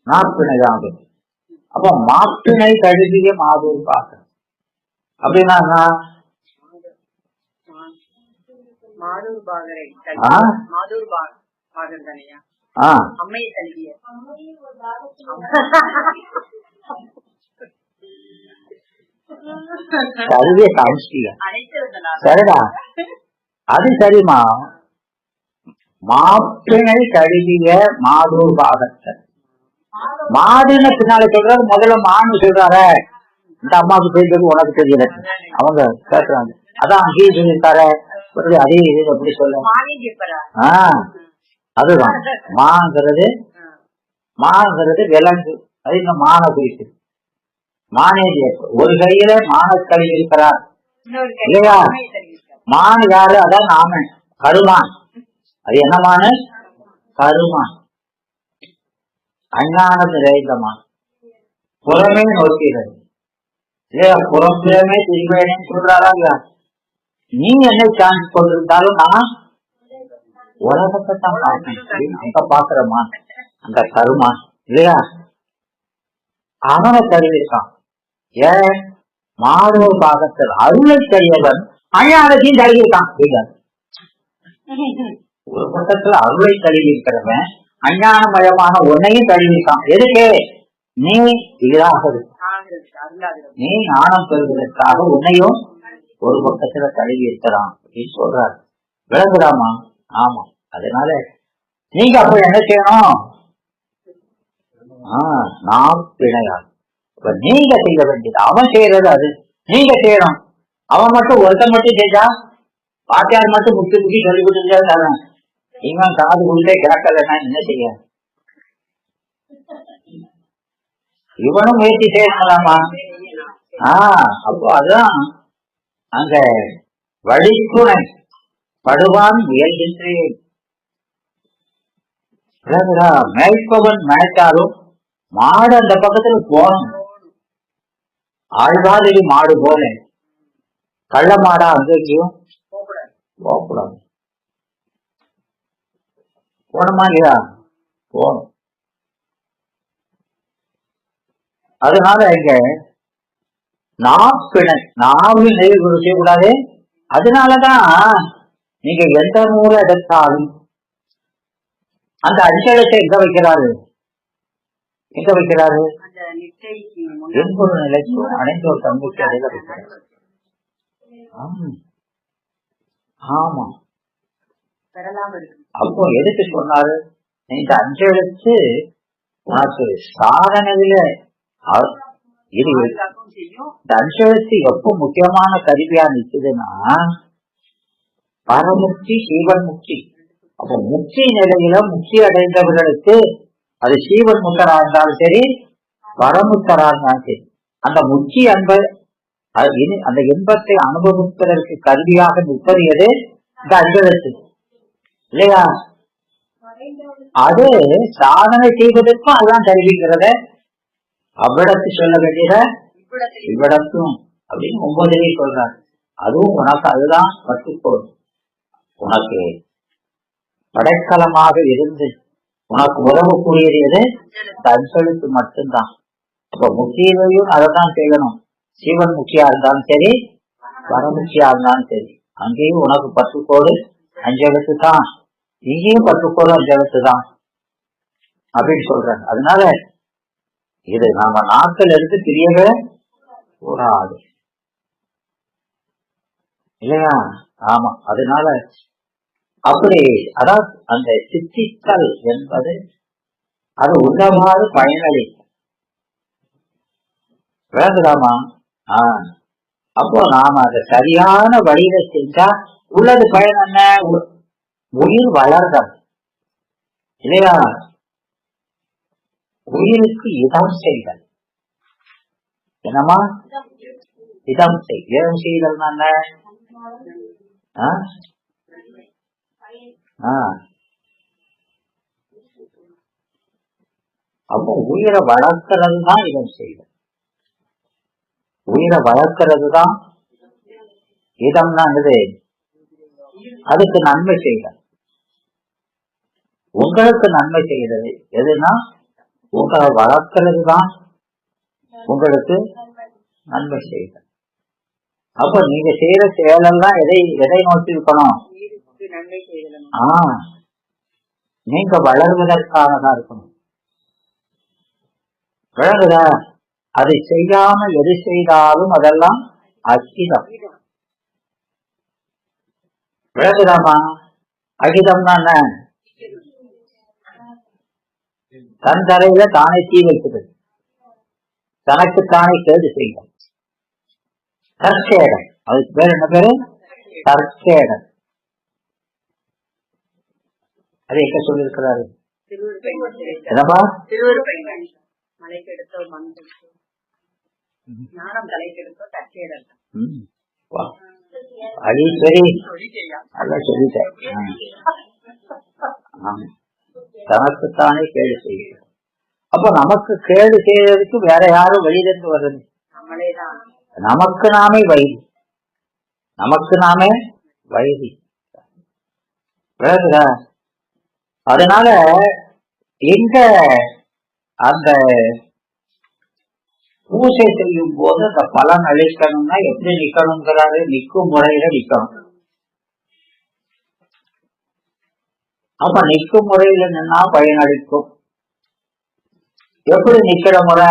நாப்பிணையாகும். அப்ப மாப்பிணை கழுவிய மாதூர் காதல் அப்படின்னா கழுவிய காமிச்சியா? சரிடா, அது சரிமா. மாப்பிணை கழுவிய மாதூர் பாகத்தை மாடுன்னு பின்னால சொல்றாரு. முதல்ல மான்னு சொல்றாரு. இந்த அம்மாவுக்கு தெரிஞ்சது உனக்கு தெரியல, அவங்க கேட்கறாங்க. அதான் அங்கேயும் சொல்லியிருக்காரு. அதே இது எப்படி சொல்ல? அதுதான் மாங்கிறது விலங்கு. அது இந்த மான குறிப்பு. மானேஜர் ஒரு கையில மான கழுவி இருக்கிறார் இல்லையா? மான் யாரு? அதான் நாம கருமான். அது என்ன மானு? கருமான். அஞ்ஞானம் நிறைந்தமான். புறமே நோக்கிறது இல்லையா? புறமே திரும்பேன்னு சொல்றாரா இல்லையா? நீ என்னை சான்ஸ் கொண்டிருந்தாலும் நான் உலகத்தை தான் பார்க்கணும். அங்க பாக்குறமான் அந்த கருமான் இல்லையா? அவனை தருவிருக்கான். ஏன்? மாதூர் பாகத்தில் அருளை தருவன் அஞ்ஞானத்தையும் தருவிருக்கான். ஒரு பக்கத்துல அருளை தழுவி இருக்கிறவன் அஞ்ஞானமயமான உன்னையும் தழுவிருக்கான். எதுக்கு? நீ இதாக நீ ஞானம் பெறுவதற்காக உன்னையும் ஒரு பக்கத்துல தழுவி இருக்கிறான் அப்படின்னு சொல்றாரு. விளங்குறாமா? ஆமா. அதனால நீங்க அப்ப என்ன செய்யணும்? நாம் பிணையாது. இப்ப நீங்க செய்ய வேண்டியது அவன் செய்யறது, அது நீங்க செய்யணும். அவன் மட்டும் ஒருத்தன் மட்டும் செஞ்சா, பாட்டியார் மட்டும் முட்டி முட்டி சொல்லி கொடுத்துருக்காரு. இவன் காது கொண்டே கேட்கலன்னா என்ன செய்ய? இவனும் முயற்சி செய்யலாமா? அப்போ அதுதான் அங்க வழித்துணை படுவான் முயல்கின்றேன். மேய்ப்பவன் மேய்ச்சாலும் மாடு அந்த பக்கத்துல போகணும். ஆழ்வாதிரி மாடு போல கள்ள மாடா அங்கேயும் போகக்கூடாது. போனோமா இல்லையா? போகணும். அதனால இங்க நாவில் நினைவு செய்யக்கூடாது. அதனாலதான் நீங்க எந்த நூலை எடுத்தாலும் அந்த அஞ்சலத்தை எங்க வைக்கிறாரு? என்பொரு நிலைக்கு அனைத்தோர் தம்பிக்கு அடையில வைக்கிறார். ஆமா. அப்போ எதுக்கு சொன்னாரு? இந்த அஞ்செழுத்து உனக்கு சாதனையில இது இந்த அஞ்செழுத்து எப்ப முக்கியமான கருவியா நிக்குதுன்னா பரமுக்தி, சீவன் முக்தி. அப்போ முக்தி நிலையில முக்தி அடைந்தவர்களுக்கு அது சீவன் முக்தரா இருந்தாலும் சரி, பரமுக்தரா இருந்தாலும் சரி, அந்த முக்தி அந்த இன்பத்தை அனுபவிப்பதற்கு கருவியாக நிற்பது இந்த அஞ்செழுத்து இல்லையா? அது சாதனை செய்வதற்கும் அதுதான் கருவிங்கிறத அவ்விடத்து சொல்ல வேண்டியத இவ்விடத்தும் அப்படின்னு 9 சொல்றாரு. அதுவும் உனக்கு அதுதான் கற்றுக்கோள். உனக்கு படைக்கலமாக இருந்து உனக்கு உதவக்கூடியது எது? இந்த அஞ்செழுத்து மட்டும்தான். அப்ப முக்கியிலையும் அதைதான் செய்யணும். சீவன் முக்கியா இருந்தாலும் சரி, பரமுக்கியா இருந்தாலும் சரி, அங்கேயும் உனக்கு பற்றுக்கோடு அஞ்செழுத்து தான், இங்கேயும் பற்றுக்கோடு அஞ்செழுத்து தான் அப்படின்னு சொல்றாங்க. அதனால இது நாம நாட்கள் எடுத்து பிரியவே கூடாது இல்லையா? ஆமா. அதனால அப்படி அதாவது அந்த சித்தித்தல் என்பது அது உள்ளவாறு பயனளி விளங்குதாமா? அப்போ நாம அதை சரியான வழியில செஞ்சா உள்ளது பயன் என்ன? உயிர் வளர்தல் இல்லையா? உயிருக்கு இதம் செய்தல். என்னமா இதம் இதம் செய்தல் என்ன? அப்போ உயிரை வளர்க்கிறது தான் இதம் செய்தல். உயிரை வளர்க்கிறது தான் இதம்னா அதுக்கு நன்மை செய்தல். உங்களுக்கு நன்மை செய்கிறது எதுனா உங்களை வளர்க்கிறது தான் உங்களுக்கு நன்மை செய்தல். அப்ப நீங்க செய்யற செயலெல்லாம் எதை நோக்கி இருக்கணும்? நீங்க வளர்வதற்கானதா இருக்கணும். விளங்குதா? அதை செய்யாம எது செய்தாலும் அதெல்லாம் அகிதம். விளங்குதாமா? அகிதம்னா என்ன? தன் தலையில தானே தீ வைக்கிறது, தனக்குத்தானே கேடு செய்யும். தற்கேடன். அதுக்கு பேர் என்ன பேரு? தற்கேடன். அது எங்க சொல்லியிருக்கிறாரு? என்னப்பா? அது சரி, அதான் சொல்லிட்டேன். தனக்குத்தானே கேடு செய்யும். அப்ப நமக்கு கேடு செய்யறதுக்கு வேற யாரும் வெளியிலிருந்து வர்றது? நமக்கு நாமே வைதி. நமக்கு நாமே வைதி. அதனால எங்க அந்த பூஜை செய்யும் போது அந்த பலன் அளிக்கணும்னா எப்படி நிக்கணுங்கிறாரு? நிற்கும் முறையில நிக்கணும். அப்ப நிற்கும் முறையில நின்னா பயனளிக்கும். எப்படி நிக்கிற முறை?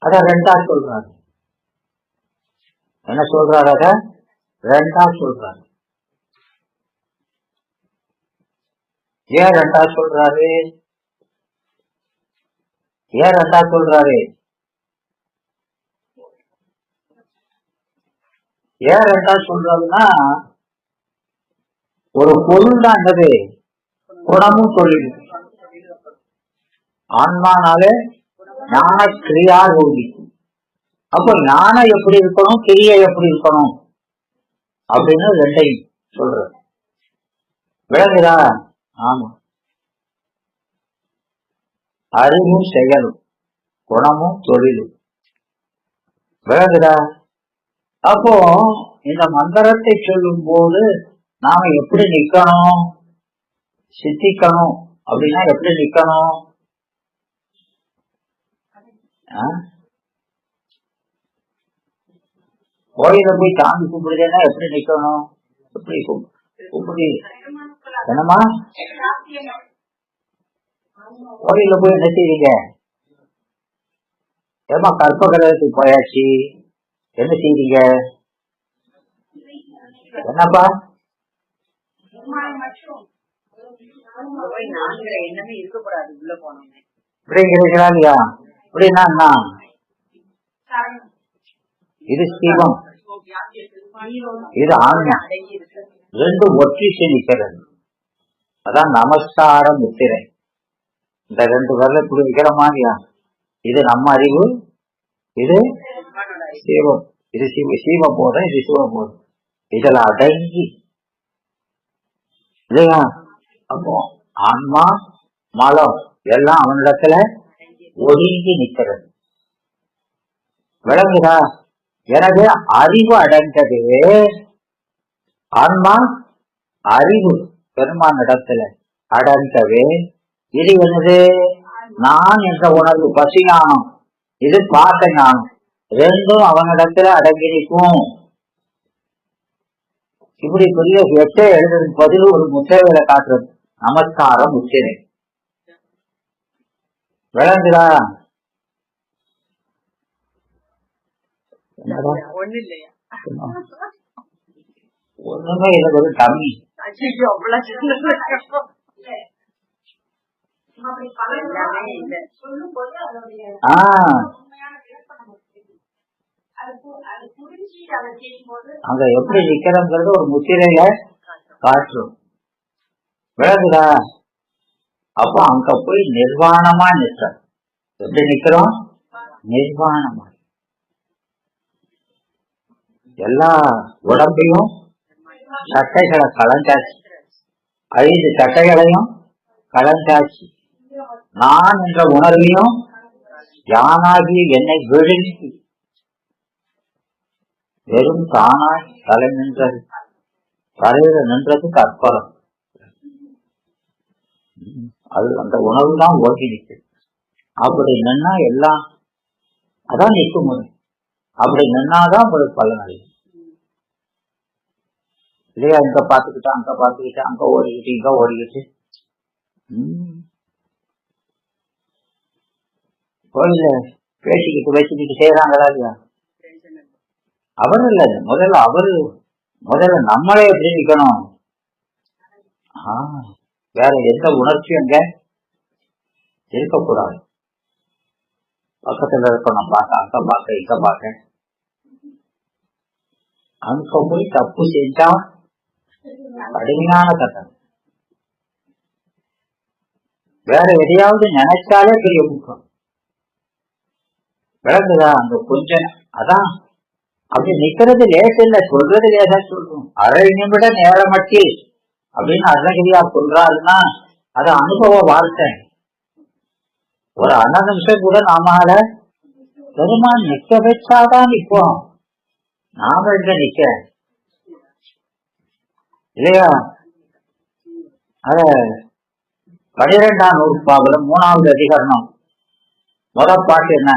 அத ரெண்டா சொல்றாரு. என்ன சொல்றாரு? அத ரெண்டா சொல்றாரு. ஏன் ரெண்டா சொல்றாரு? ஏன் ரெண்டா சொல்றாரு? ஏன் ரெண்டா சொல்றாருன்னா, ஒரு பொருள் தான் என்னது? குணமும் தொழில். ஆன்மானாலே ஞான கிரியா யோகி. அப்போ ஞானம் எப்படி இருக்கணும், கிரியை எப்படி இருக்கணும் அப்படின்னு ரெண்டையும் சொல்ற. விளங்குதா? ஆமா. அறிவும் செயலும் குணமும் தொழிலும். விளங்குதா? அப்போ இந்த மந்திரத்தை சொல்லும் போது நாம எப்படி நிக்கணும், சித்திக்கணும் அப்படின்னா எப்படி நிக்கணும்? கோயில போய் சாமி கும்பிடுறதுன்னா எப்படி நிக்கணும்? எப்படி கும்பிடு என்னமா? கோயில போய் என்ன செய்வீங்க? ஏமா கற்ப கிரகத்துக்கு போயாச்சு, என்ன செய்வீங்க? என்னப்பா இப்படிங்கிறீங்களா இல்லையா? இப்படின்னா என்ன? இது சிவம், இது ஆன்மா, ரெண்டு ஒற்றி நிற்கிறது. அதான் நமஸ்கார முத்திரை. இந்த ரெண்டு பேர்ல இப்படி வைக்கிற மாதிரியா? இது நம்ம அறிவு, இது சிவம், இது சிவ போதும், இது சிவ போதும். இதுல அடங்கி இல்லையா? அப்போ ஆன்மா மலம் எல்லாம் அவனிடத்துல ஒதுங்கி நிற்கிறது. விளங்குதா? எனவே அறிவு அடைந்தது. ஆன்மா அறிவு பெருமான் இடத்துல அடைந்தது. இது என்னது? நான் என்ற உணர்வு, பசி ஞானம், இது பாச ஞானம், ரெண்டும் அவனிடத்துல அடங்கி நிற்கும். இப்படி பெரிய எட்டை எழுதுறது பதில் ஒரு முத்திரைகளை காட்டுறது நமஸ்கார முத்திரை. விளங்குதா? ஒண்ணுமே இல்லை, ஒரு கம்மி. அங்க எப்படி நிக்கிறோங்கிறது ஒரு முத்திரையில காட்டுறோம். விளங்குதா? அப்போ அங்க போய் நிர்வாணமா நிற்கிறோம். எப்படி நிக்கிறோம்? நிர்வாணமா. எல்லா உடம்பையும் சட்டைகளை கலந்தாச்சு, 5 சட்டைகளையும் கலந்தாச்சு. நான் என்ற உணர்வையும் யானாகி என்னை விழுங்கி வெறும் தானாய் தலை நின்றது. தலையில நின்றது கற்பரம். அது அந்த உணர்வு தான் ஓகி நிற்குது. அப்படி நின்னா எல்லாம் அதான் நிற்க முடியும். அப்படி நின்னாதான் உங்களுக்கு பலன் அடையும் இல்லையா? இங்க பாத்துக்கிட்டா அங்க பாத்துக்கிட்டு, அங்க ஓடிக்கிட்டு இங்க ஓடிக்கிட்டு. கோயில பேசிக்கிட்டு வச்சுக்கிட்டு செய்யறாங்களா இல்லையா? அவர் இல்ல, முதல்ல நம்மளே எப்படி நிக்கணும்? வேற எந்த உணர்ச்சியும் அங்க இருக்கக்கூடாது. பக்கத்துல இருக்கணும், பார்க்க அங்க பார்க்க இங்க பார்க்க. அங்க போய் தப்பு செஞ்சா கடுமையான கட்டம். வேற எதையாவது நினைச்சாலே பெரிய முக்கம். விளங்குதா? அந்த கொஞ்சம் அதான் அப்படி நிக்கிறது லேச இல்ல, சொல்றது லேசா சொல்றோம். அரை நிமிட நேரமட்டில் அப்படின்னு அருணகிரியா சொல்றாருன்னா அது அனுபவ வார்த்தை. ஒரு 1 நிமிஷம் கூட நாமால பெருமான் நிக்க வச்சாதான் நிற்போம். நாம இங்க நிக்க இல்லையா? அத 12ஆம் நூற்பாவுல 3வது அதிகரணம் முதல் பாட்டு என்ன?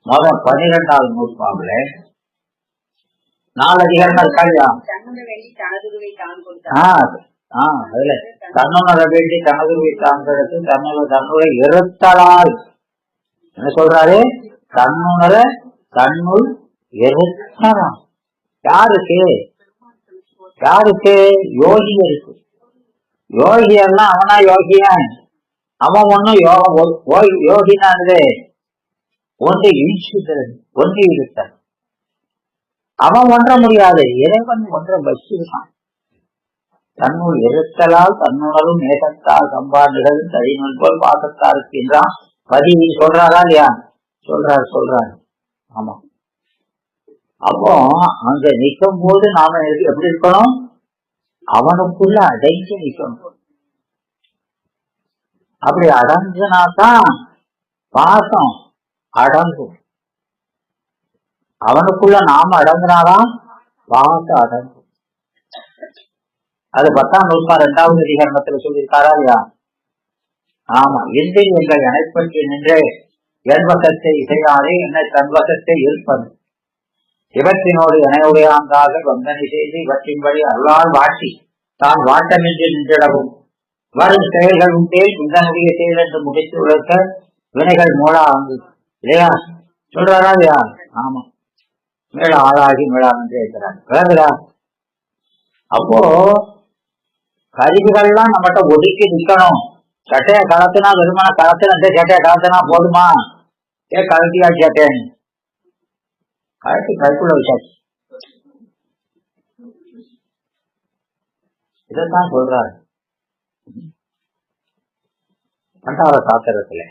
முதல் 12ஆவது நூற்பாவுல 4 அதிகரணம் இருக்கா இல்லையா? அதுல தன்னுணர வேண்டி தனதுருவை தாங்கிறது தன்னுடைய இருத்தலால் என்ன சொல்றாரு? தன்னுணர தன்னுள் இருத்தலாம். யாருக்கு? யோகியருக்கு. யோகியெல்லாம் அவனா யோகியான்? அவன் ஒன்னும் யோகினானது ஒன்று இழிச்சுகிறது, ஒன்று இருத்த. அவன் ஒன்ற முடியாது, இறைவன் ஒன்ற வச்சிருக்கான். தன்னுள் இருத்தலால் தன்னுணரும் நேசத்தால் சம்பாடுகள் தழிநுள் போல் பாசத்தால் இருக்கின்றான். பதிவு சொல்றாரா இல்லையா? சொல்றாரு. ஆமா. அப்போ அங்க நிற்கும் போது நாம எப்படி இருக்கணும்? அவனுக்குள்ள அடைஞ்சு நிற்கணும். அப்படி அடங்குனாதான் பாசம் அடங்கும். அவனுக்குள்ள நாம அடங்குனாதான் பாசம் அடங்கும். அது 10ஆம் நூற்பார் 2வது அதிகரணத்துல சொல்லியிருக்காரா இல்லையா? ஆமா, இந்திரியங்கள் இணைப்பற்றி நின்றே எண்பகத்தை இசையாதே என்னை தன்வகத்தை இருப்பது இவற்றினோடு இணையுடையாங்காக வந்தனை செய்து இவற்றின்படி அருளால் வாட்டி தான் வாட்டமின்றி நின்றிடவும் வரும் செயல்கள் உண்டே இதனுடைய செயல் என்று முடித்து உழைக்க வினைகள் மூலா அங்கு இல்லையா சொல்றாரா இல்லையா? ஆமா, மேல ஆளாகி மேலான்னு இருக்கிறார். விளங்குதா? அப்போ கருவிகள்லாம் நம்மகிட்ட ஒதுக்கி நிக்கணும். சட்டையை கலத்தினா வெறுமன கலத்தின இந்த சட்டையை கலத்தினா போதுமா? கலத்தியா சட்டைன்னு கழட்டி கைக்குள்ள வச்சாச்சு. இதைத்தான் சொல்றாரு 2வது சாத்திரத்துல.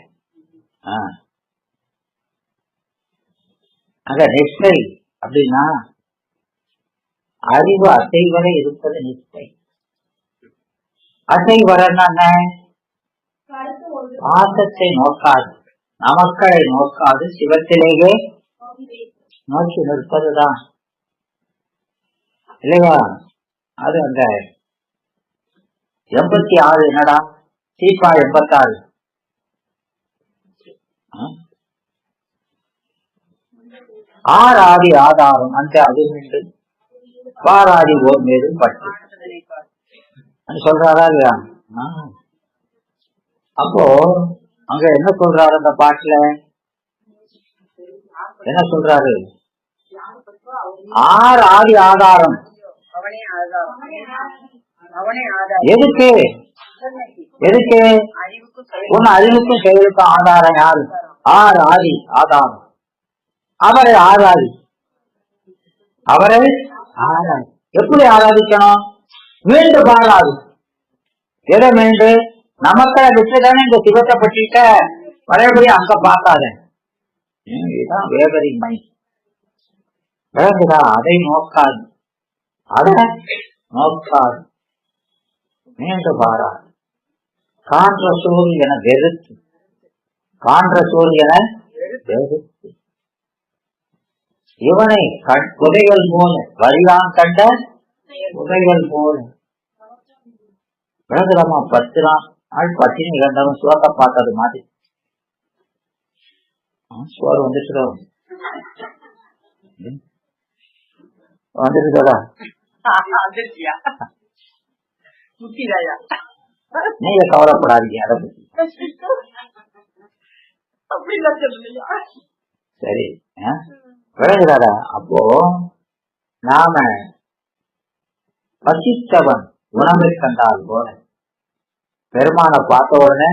அங்க நிஷ்டை அப்படின்னா அறிவு அசைவரை இருப்பது நிஷ்டை. அசைவரன்னா என்ன? பாசத்தை நோக்காது, நமக்களை நோக்காது, சிவத்திலேயே நோக்கி நிற்பதுதான் இல்லையா? அது அந்த 86 என்னடா சீப்பா 86 ஆறாதி ஆதாரம் அந்த அது மீண்டு பாராதி ஓர் மீதும் பட்டு சொல்றாரா இல்லையா? அப்போ அங்க என்ன சொல்றாரு அந்த பாட்டுல? என்ன சொல்றாரு? ஆறு ஆதி ஆதாரம். எதுக்கு எதுக்கு? உன் அறிவுக்கும் செயலுக்கும் ஆதாரம் யாரு? ஆறு ஆதி ஆதாரம். அவரை ஆராதி, அவரை ஆராதி. எப்படி ஆராதிக்கணும்? மீண்டு பாராது. எதை மீண்டு? நமக்களை விட்டுதானே இந்த சிவத்தை பற்றிட்ட பழையபடி அங்க பார்க்காத. இதுதான் வேகரிமை. விளங்குதா? அதை நோக்காது, அதை நோக்காது, மீண்டு பாராது. காண்ற சோறு என வெறுத்து, காண்ற சோறு என வெறுத்து இவனை புதைகள் போல வரியான் கண்ட புதைகள் போல. விளங்குதாமா? 10 நாள் பட்டினி இழந்தவன் சோத்தை பார்த்தது மாதிரி. சோறு வந்துச்சுடா, வந்துருக்கா? நீங்க கவலைப்படாதீங்க அதை பத்தி. சரி, விளங்குதாடா? அப்போ நாம பசித்தவன் உணவை கண்டால் போல பெருமானை பார்த்த உடனே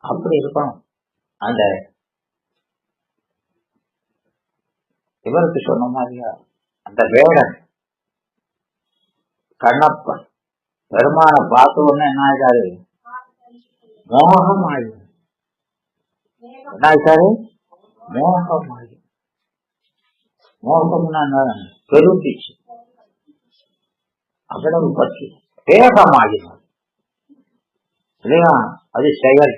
அப்படி இருக்கணும். அந்த இவருக்கு சொன்ன மாதிரியா அந்த வேடன் கண்ணப்பன் பெருமானை பார்த்த உடனே என்ன ஆயிட்டாரு? மோகம் ஆயிடும். என்ன ஆயிட்டாரு? மோகம் ஆயிடும். மோகம்னா பெரும்பிச்சு, அவ்வளவு பற்றி வேகமாகினார் இல்லையா? அது செயல்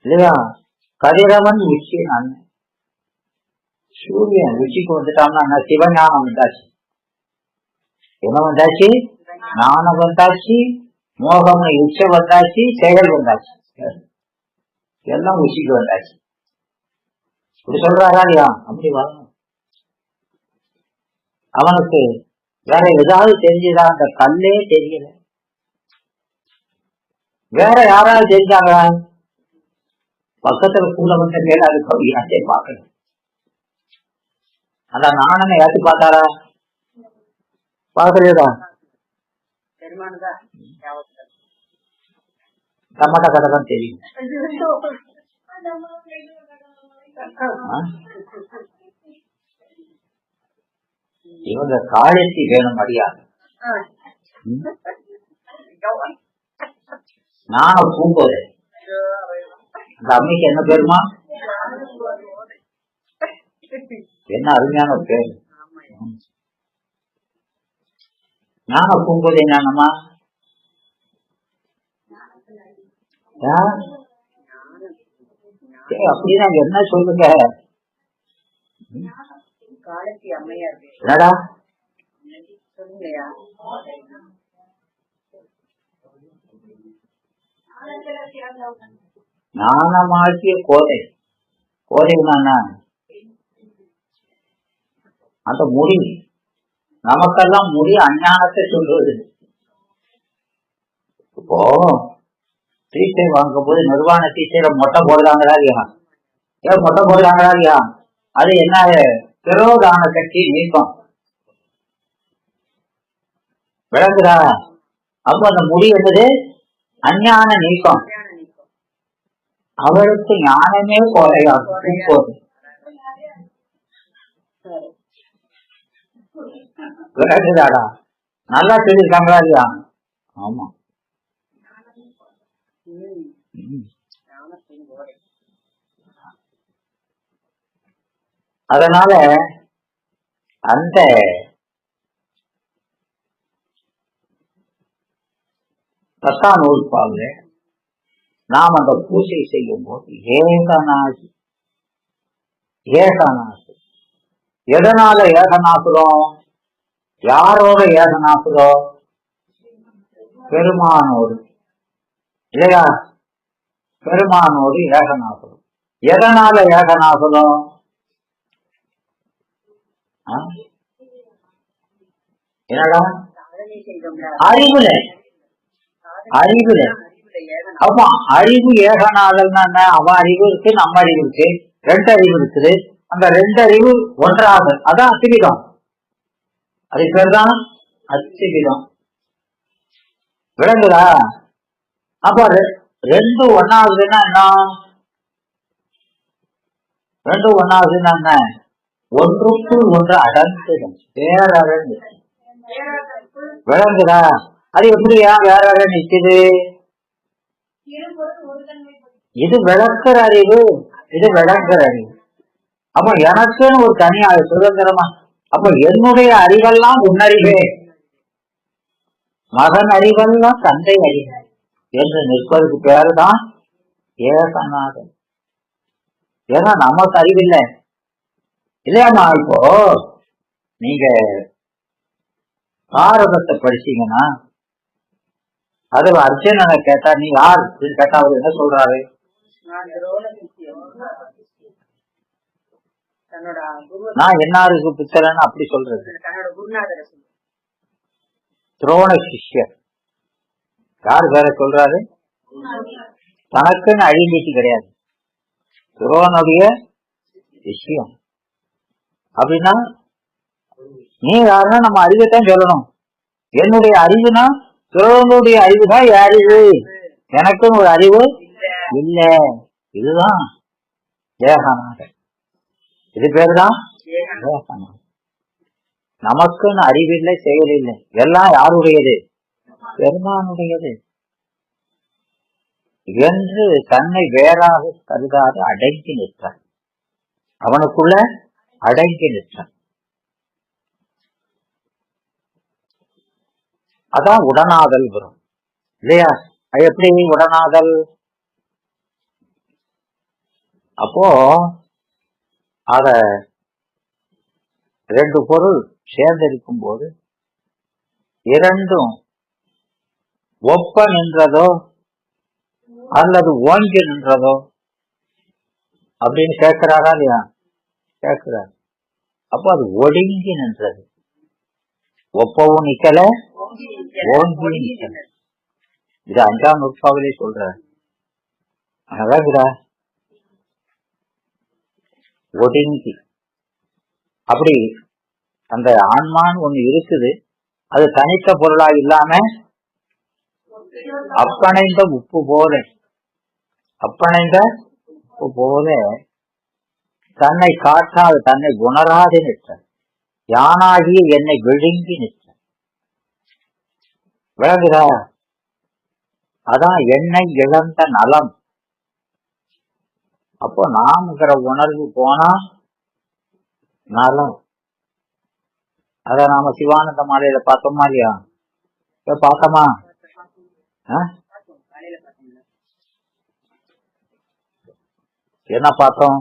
இல்லையா? கதிரவன் உச்சி நான் சூரியன் உச்சிக்கு வந்துட்டான்னா சிவஞானம் வந்தாச்சு. என்ன வந்தாச்சு? ஞானம் வந்தாச்சு, மோகம் உச்ச வந்தாச்சு, செயல் வந்தாச்சு, எல்லாம் உச்சிக்கு வந்தாச்சு. இப்படி சொல்றாரா இல்லையா? அப்படி வரணும். அவனுக்கு வேற ஏதாவது தெரிஞ்சதா? அந்த கல்லே தெரியல. வேற யாராவது தெரிஞ்சாங்க? பக்கத்துல கூட வந்த மேல அது கவியாச்சே பார்க்கல. அந்த நானனை ஏற்றி பார்த்தாரா? பார்க்கலையதா? டமாட்டா கதை தான் தெரியும். இவங்க காலத்தி வேணும் அடியாது. நானும் பூங்கோதை. அந்த அம்மைக்கு என்ன பேருமா? என்ன அருமையான ஒரு பேரு. ஞான பூங்கோதை ஞானமா? அப்படின்னா என்ன சொல்லுங்க? என்னடா ஞானமாகிய கோதை. கோதைன்னா அந்த முடி, நமக்கெல்லாம் முடி அஞ்ஞானத்தை சொல்றது. இப்போ டீச்சர் வாங்கும் போது நிர்வாண டீச்சரை மொட்டை போடுறாங்களா இல்லையா? ஏன் மொட்டை போடுறாங்களா இல்லையா? அது என்ன? திரோதான சக்தி நீக்கம். விளங்குதா? அப்ப அந்த முடி என்பது அஞ்ஞான நீக்கம். அவருக்கு ஞானமே கோதையாகும். விளங்குதாடா? நல்லா சொல்லியிருக்காங்களா இல்லையா? ஆமா. அதனால அந்த பத்தாம் நூற்பாவில் நாம் அந்த பூஜை செய்யும் போது ஏகநாசி எதனால ஏகநாசுறோம்? யாரோட ஏகநாசுறோம்? பெருமானோடு இல்லையா? பெருமானோடு ஏகநாசுறோம். எதனால ஏகநாசுறோம்? என்னடா? அறிவுல. அப்ப அறிவு ஏகநாதல்னா என்ன? அவன் அறிவு இருக்கு, நம்ம அறிவு இருக்கு, ரெண்டு அறிவு இருக்குது. அந்த ரெண்டு அறிவு ஒன்றாக, அதான் அத்திவிதம். அது பேர் தான் அத்திவிதம். விளங்குதா? அப்ப ரெண்டு ஒன்னாகுதுன்னா என்ன? ரெண்டு ஒன்னாகுதுன்னா என்ன? ஒன்றுக்குள் ஒன்று அடங்குதல், வேற அடங்கு. விளங்குதா? அது எப்படியா வேற நிக்குது? இது விளக்குற அறிவு, இது விளக்குற அறிவு. அப்ப எனக்குன்னு ஒரு தனியா சுதந்திரமா, அப்ப என்னுடைய அறிவெல்லாம் உன்னறிவே, மகன் அறிவெல்லாம் தந்தை அறிவு என்று நிற்பதற்கு பேருதான் ஏகநாதன். ஏன்னா நமக்கு அறிவில்லை இல்லையாமா? இப்போ நீங்க பாரதத்தை படிச்சீங்கன்னா அதுல அர்ஜுனனை கேட்டா நீ யார் அப்படின்னு கேட்டா அவர் என்ன சொல்றாரு? நான் என்னாருக்கு புத்தரன்னு அப்படி சொல்றது. துரோண சிஷ்யர். யார் வேற சொல்றாரு? தனக்குன்னு ஐடென்டிட்டி கிடையாது, துரோனுடைய விஷயம். அப்படின்னா நீ யாருன்னா நம்ம அறிவைத்தான் சொல்லணும். என்னுடைய அறிவுனா துரோனுடைய அறிவுதான் அறிவு, எனக்குன்னு ஒரு அறிவு இல்ல. இதுதான் ஏகநாதன். இது பேருதான் ஏகநாதன். நமக்குன்னு அறிவில்லை, செயல் இல்லை, எல்லாம் யாருடையது? பெருமானுடையது என்று தன்னை வேறாக கருதாது அடங்கி நிற்றான். அவனுக்குள்ள அடங்கி நிற்றான். அதான் உடனாதல் வரும் இல்லையா? எப்படி உடனாதல்? அப்போ அத ரெண்டு பொருள் சேர்ந்திருக்கும் போது இரண்டும் ஒப்ப நின்றதோ அல்லது ஓங்கி நின்றதோ அப்படின்னு கேட்கிறாரா இல்லையா? கேட்கிறார். அப்போ அது ஒடுங்கி நின்றது. ஒப்பவும் நிக்கல, ஓங்கி நிக்கல. இது 5ஆம் நூற்பாவிலே சொல்ற. அழகுடா, ஒடுங்கி. அப்படி அந்த ஆன்மான்னு ஒண்ணு இருக்குது, அது தனித்த பொருளா இல்லாம அப்பணைந்த உப்பு போல, அப்பணைந்த உப்பு போல தன்னை காட்டாது, தன்னை உணராது நிற்ற, யானாகிய என்னை விழுங்கி நிற்ற. விளங்குதா? அதான் என்னை இழந்த நலம். அப்போ நாம்ங்கிற உணர்வு போனா நலம். அத நாம சிவானந்த மாலையில பார்த்தோமா இல்லையா? பார்த்தோமா? என்ன பார்த்தோம்?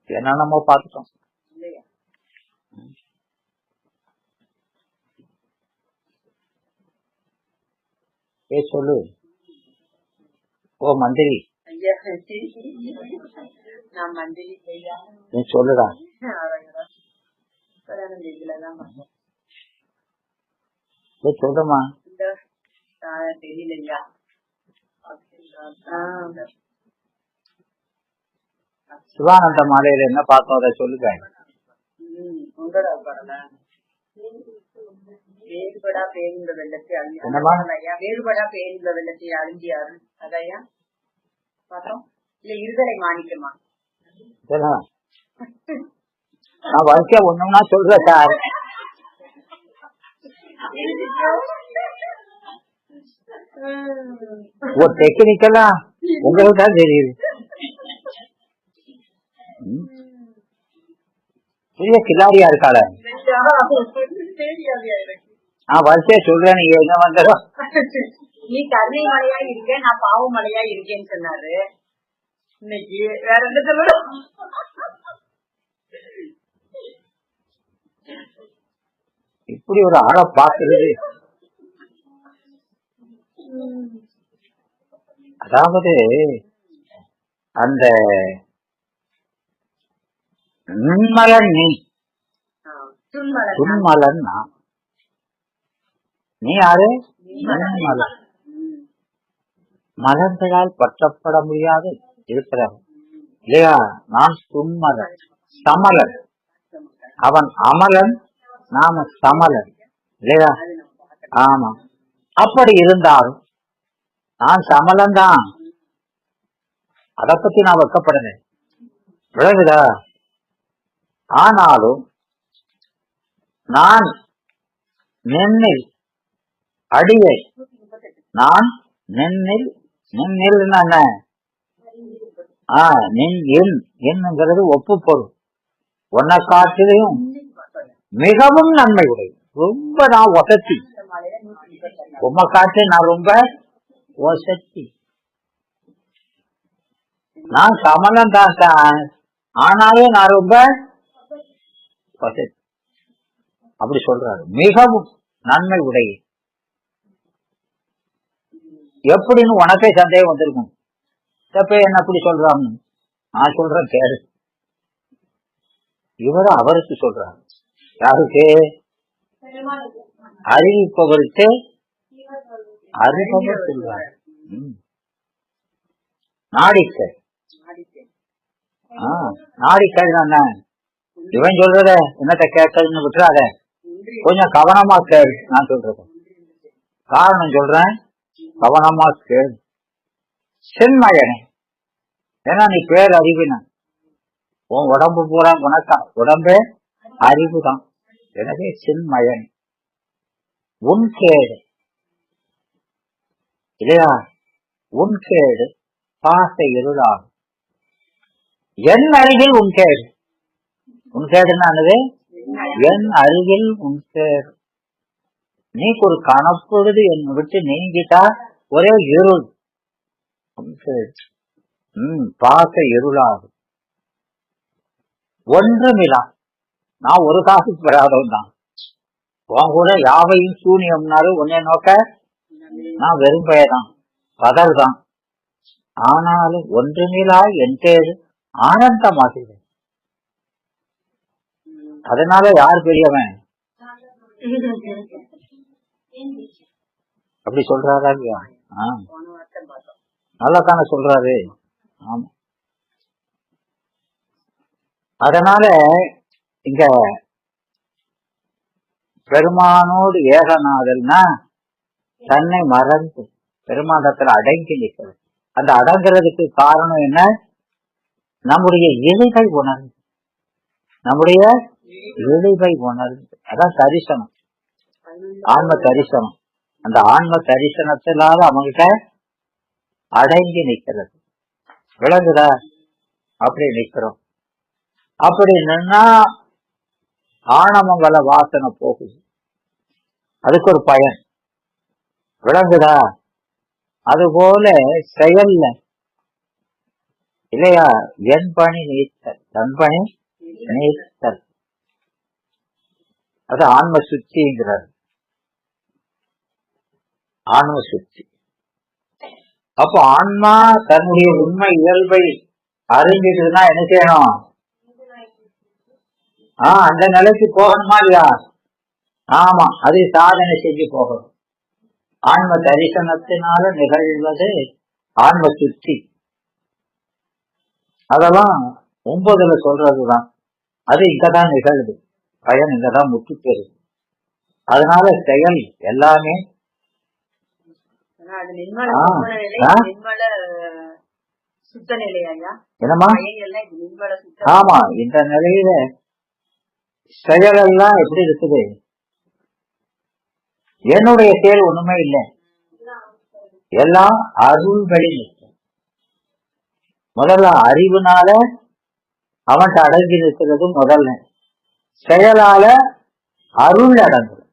என்ன நம்ம பார்த்துட்டோம்? சொல்லு. ஓ மந்திரி, நீ சொல்லுடா. சொல்லுமா. சிவானந்த மாலையில என்ன பார்த்தோம் அதை சொல்லுங்க. வேறுபடா பேருந்த வெள்ளத்தை வேறுபடா பேருந்த வெள்ளத்தை அழிஞ்சியாரு அதையா பார்த்தோம். இல்ல இருதலை மாணிக்கமா? நான் வரிசையா ஒண்ணுன்னா சொல்றேன் சார். ஒரு டெக்னிக்கலா உங்களுக்கு தான் தெரியுது. பெரிய கிளாரியா இருக்காள. நான் வரிசையா சொல்றேன், நீங்க என்ன வந்துடும். நீ கருணை மலையா இருக்க, நான் பாவ மலையா இருக்கேன்னு சொன்னாரு. இன்னைக்கு வேற என்ன சொல்லணும்? இப்படி ஒரு ஆளை பாக்குறது. அதாவது அந்த நுண்மலன் நீ, துன்மலன் நான். நீ யாரு? நுண்மலன். மலர்களால் பற்றப்பட முடியாது இருக்கிறார் இல்லையா? நான் துன்மலன், சமலன். அவன் அமலன், நாம சமலன் இல்லையா? ஆமா. அப்படி இருந்தாலும் நான் சமலன் தான். அதை பத்தி நான் வெட்கப்படுறேன், விளங்குதா? ஆனாலும் நான் நெண்ணில் அடியை, நான் நெண்ணில், நெண்ணில் என்ன? என்னங்கிறது ஒப்பு பொருள். ஒன்ன காட்டிலையும் மிகவும் நன்மை உடைய. ரொம்ப நான் வசதி, உம்ம காட்டு நான் ரொம்ப வசதி. நான் சமலம் தான், ஆனாலும் நான் ரொம்ப வசதி. அப்படி சொல்றாரு. மிகவும் நன்மை உடைய. எப்படின்னு உனக்கே சந்தேகம் வந்திருக்கும். தப்ப என்ன அப்படி சொல்றாங்க? நான் சொல்றேன் கேடு. இவரு அவருக்கு சொல்றாரு. யாருக்கு? அறிவிப்பவருக்கு அறிபவர் சொல்றாரு. நாடிக்கை. நாடிக்கை என்ன? இவன் சொல்றத என்னத்த கேட்கறதுன்னு விட்டுறாத, கொஞ்சம் கவனமா கேளு. நான் சொல்றது காரணம் சொல்றேன், கவனமா கேளு. சென்மயனே, ஏன்னா நீ பேர் அறிவின. உன் உடம்பு பூரா வணக்கம், உடம்பே அறிவுதான். எனவே சென்மயன் உன் கேடு இல்லையா? உன் கேடு பாச இருளாகும். என் அருகில் உன் கேடு. உன் கேடுன்னு என் அருகில் உன் கேடு. நீக்கு ஒரு கணப்பொழுது என்னை விட்டு நீங்கிட்டா ஒரே இருள். பாச இருளாகும். ஒன்றுமில்லா. நான் ஒரு காசு பெறாதவன் தான். உன் கூட யாவையும் சூனியம்னாரு உன்னை நோக்க நான் வெறும்பயதான், பதல் தான். ஆனாலும் ஒன்றுமில்லா என் கேடு ஆனந்தமாகிறது. அதனால யார் பெரியவன்? அப்படி சொல்றாரா இல்லையா? நல்லதான சொல்றாரு. ஆமா. அதனால இங்க பெருமானோடு ஏகநாதல்னா தன்னை மறந்து பெருமானத்துல அடங்கி நிற்கிறது. அந்த அடங்குறதுக்கு காரணம் என்ன? நம்முடைய இழிவை உணர்ந்து, நம்முடைய இழிவை உணர்ந்து. அதான் தரிசனம், ஆன்ம தரிசனம். அந்த ஆன்ம தரிசனத்தினால அவங்கிட்ட அடங்கி நிற்கிறது. விளங்குதா? அப்படி நிற்கிறோம். அப்படி நின்னா ஆணவங்கள வாசனை போகுது. அதுக்கு ஒரு பயன். விளங்குதா? அதுபோல செயல்ல இல்லையா? என் பணி நீத்தல், தன் பணி நீத்தல், அது ஆன்ம சுத்திங்கிறார். ஆன்ம சுத்தி. அப்போ ஆன்மா தன்னுடைய உண்மை இயல்பை அறிஞ்சிட்டுனா என்ன செய்யணும்? அந்த நிலைக்கு போகணுமா இல்லையா? ஆமா, அது சாதனை செஞ்சு போகணும். ஆன்ம தரிசனத்தினால நிகழ்வது ஆன்ம சுத்தி. அதெல்லாம் 9ல சொல்றதுதான். அது இங்கதான் நிகழ்வு, பயன் இங்கதான் முற்று பெறுது. அதனால செயல் எல்லாமே என்னமா? ஆமா, இந்த நிலையில செயல் எல்லாம் எப்படி இருக்குது? என்னுடைய செயல் ஒண்ணுமே இல்லை, எல்லாம் அருள் வழி. முதல்ல அறிவுனால அவன்கிட்ட அடங்கி இருக்கிறது முதல்ல, செயலால அருள் அடங்குதல்.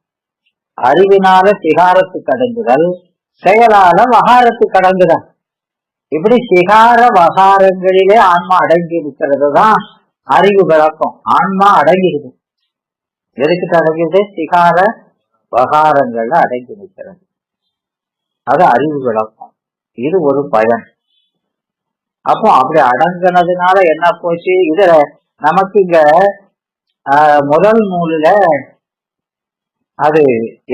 அறிவினால சிகாரத்துக்கு அடங்குதல், செயலால வகாரத்துக்கு அடங்குதல். இப்படி சிகார வகாரங்களிலே ஆன்மா அடங்கி இருக்கிறது தான் அறிவு விளக்கம். ஆன்மா அடங்கிடுது. எதுக்கு அடங்கிது? சிகார வகாரங்கள்ல அடங்கி நிற்கிறது. அது அறிவு விளக்கம். இது ஒரு பயன். அப்போ அப்படி அடங்கினதுனால என்ன போச்சு? இதுல நமக்கு இங்க முதல் நூலுல அது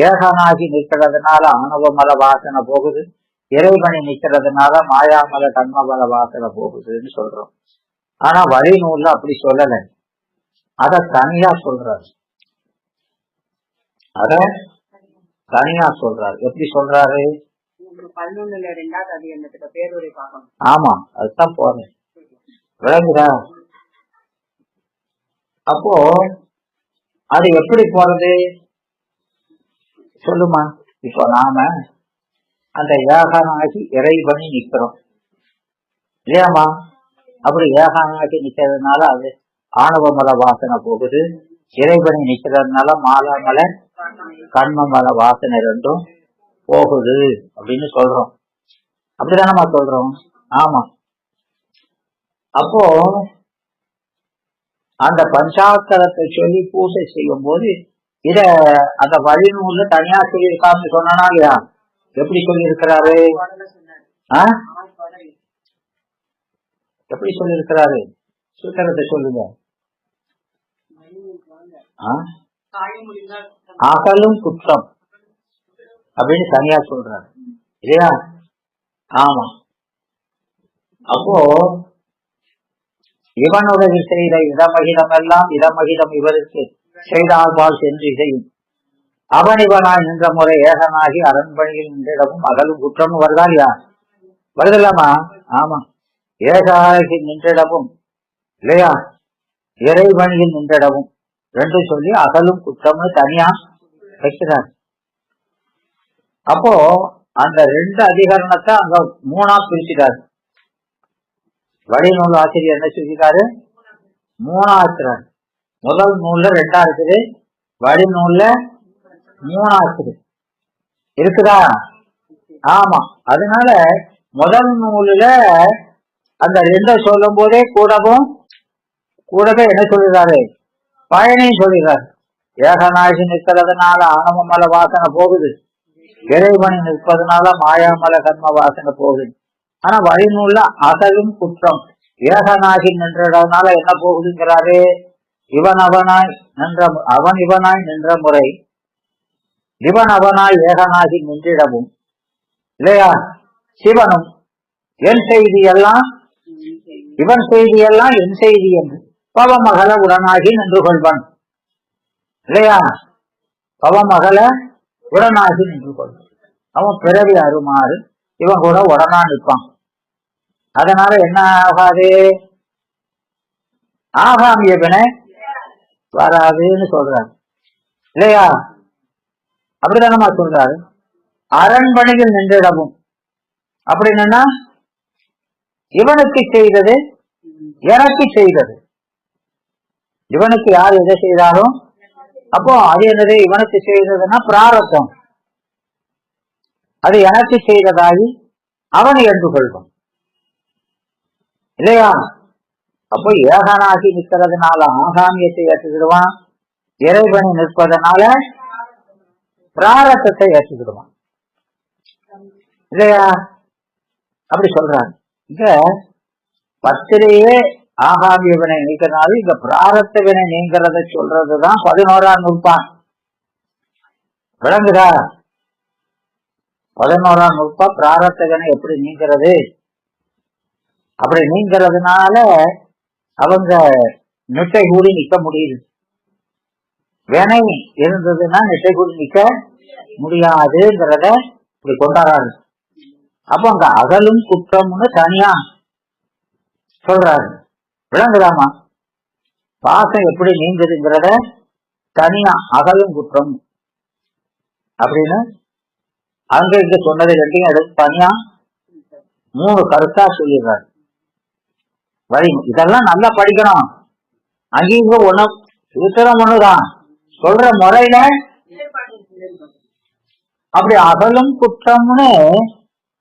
ஏகனாகி நிற்கிறதுனால ஆணவமல வாசனை போகுது, இறைவனை நிற்கிறதுனால மாயாமல கண்மமல வாசனை போகுதுன்னு சொல்றோம். ஆனா வழி நூல்ல அப்படி சொல்லலை, அத தனியா சொல்றாரு. அத தனியா சொல்றாரு. எப்படி சொல்றாரு? ஆமா, அதுதான் போறேன், விளங்குதா? அப்போ அது எப்படி போறது சொல்லுமா? இப்போ நாம அந்த ஏகனாகி இறைவனி நிக்கிறோம் இல்லையாமா? அப்படி ஏகனாகி நிக்கிறதுனால அது ஆணவமல வாசனை போகுது, இறைவனி நிக்கிறதுனால மாலாமல கண்மமல வாசனை ரெண்டும் போகுது அப்படின்னு சொல்றோம். அப்படிதானமா சொல்றோம்? ஆமா. அப்போ அந்த பஞ்சாக்கரத்தை சொல்லி பூஜை செய்யும் போது இத அந்த வழிநூல்ல தனியா சொல்லியிருக்காருன்னு சொன்னா இல்லையா? எப்படி சொல்லியிருக்கிறாரு? எப்படி சொல்லியிருக்கிறாரு? சூத்திரத்தை சொல்லுங்க. அகலும் குற்றம் அப்படின்னு தனியா சொல்றாரு இல்லையா? ஆமா. அப்போ இவனுடைய செய்த இடமகிதம் எல்லாம் இடமகிதம் இவருக்கு செய்தால்பால் சென்று செய்யும். அவன் இவனாய் நின்ற முறை ஏகனாகி அரண்மனையில் நின்றிடமும் அகலும் குற்றமும் வருதா இல்லையா? வருதில்லாமா? ஆமா. ஏகாகி நின்றிடமும் இல்லையா, இறைவனியில் நின்றிடமும் ரெண்டும் சொல்லி அகலும் குற்றம்னு தனியா வைக்கிறார். அப்போ அந்த 2 அதிகரணத்தை அங்க 3ஆ பிரிச்சுட்டாரு. வழிநூல் ஆசிரியர் என்ன சொல்லிருக்காரு? 3ஆ இருக்கிறார். முதல் நூல்ல 2ஆ இருக்குது, வழிநூல்ல 3ஆ இருக்குது. இருக்குதா? ஆமா. அதனால முதல் நூலுல அந்த 2 சொல்லும் போதே கூடவே என்ன சொல்லிடுறாரு? பயனையும் சொல்லிடுறாரு. ஏகநாயகி நிற்கிறதுனால ஆணவமல வாசனை போகுது, இறைவனை நிற்பதனால மாயாமல கர்ம வாசனை போகுது. ஆனா வழிநூல்ல அகலும் குற்றம், ஏகனாகி நின்றதுனால என்ன போகுதுங்கிறாரு? அவன் இவனாய் நின்ற முறை, இவன் அவனாய் ஏகனாகி நின்றிடவும் இல்லையா? சிவனும் என் செய்தி எல்லாம் இவன் செய்தி எல்லாம் என் செய்தி என்று பவமகள உடனாகி நின்று கொள்வான் இல்லையா? பவமகள உடனாகி நின்று கொள்வான். அவன் பிறவி அருமாறு இவன் கூட உடனா நிற்பான். அதனால என்ன ஆகாது? ஆகாமிய வினை வராதுன்னு சொல்றாரு இல்லையா? அப்படிதானமா சொல்றாரு. அரண்மனையில் நின்றிடவும் அப்படின்னா இவனுக்கு செய்தது எனக்கு செய்தது. இவனுக்கு யார் எதை செய்தாலும் அப்போ அது என்னது? இவனுக்கு செய்ததுன்னா பிராரத்தம். அது எனக்கு செய்ததாகி அவனை எடுத்து கொள்வோம் இல்லையா? அப்போ ஏகனாகி நிற்கிறதுனால ஆகாமியத்தை ஏற்றுக்கிடுவான், இறைவனை நிற்பதனால பிராரத்தத்தை ஏற்றுக்கிடுவான். இல்லையா? அப்படி சொல்றாங்க. இங்க பத்திலேயே ஆகாமிய வினை நீக்கிறதுனால இங்க பிராரத்த வினை நீங்கிறத சொல்றதுதான் 11ஆம் நூற்பான். விளங்குதா? 11ஆம் நூற்பா பிராரத்த வினை எப்படி நீங்கிறது, அப்படி நீங்கிறதுனால அவங்க நெட்டை கூடி நிக்க முடியுது. வினை இருந்ததுன்னா நெட்டை கூடி நிக்க முடியாதுங்கிறத இப்படி கொண்டாடுறாரு. அப்ப அங்க அகலும் குற்றம்னு தனியா சொல்றாரு. விளங்குதாமா? பாசம் எப்படி நீங்குதுங்கிறத தனியா அகலும் குற்றம் அப்படின்னு அங்க இங்க சொன்னதை ரெண்டையும் எடுத்து தனியா 3 கருத்தா சொல்லிடுறாரு. வரி இதெல்லாம் நல்லா படிக்கணும். அங்கேயும் ஒண்ணு சூத்திரம் ஒண்ணுதான், சொல்ற முறையில அப்படி அகலும் குற்றம்னு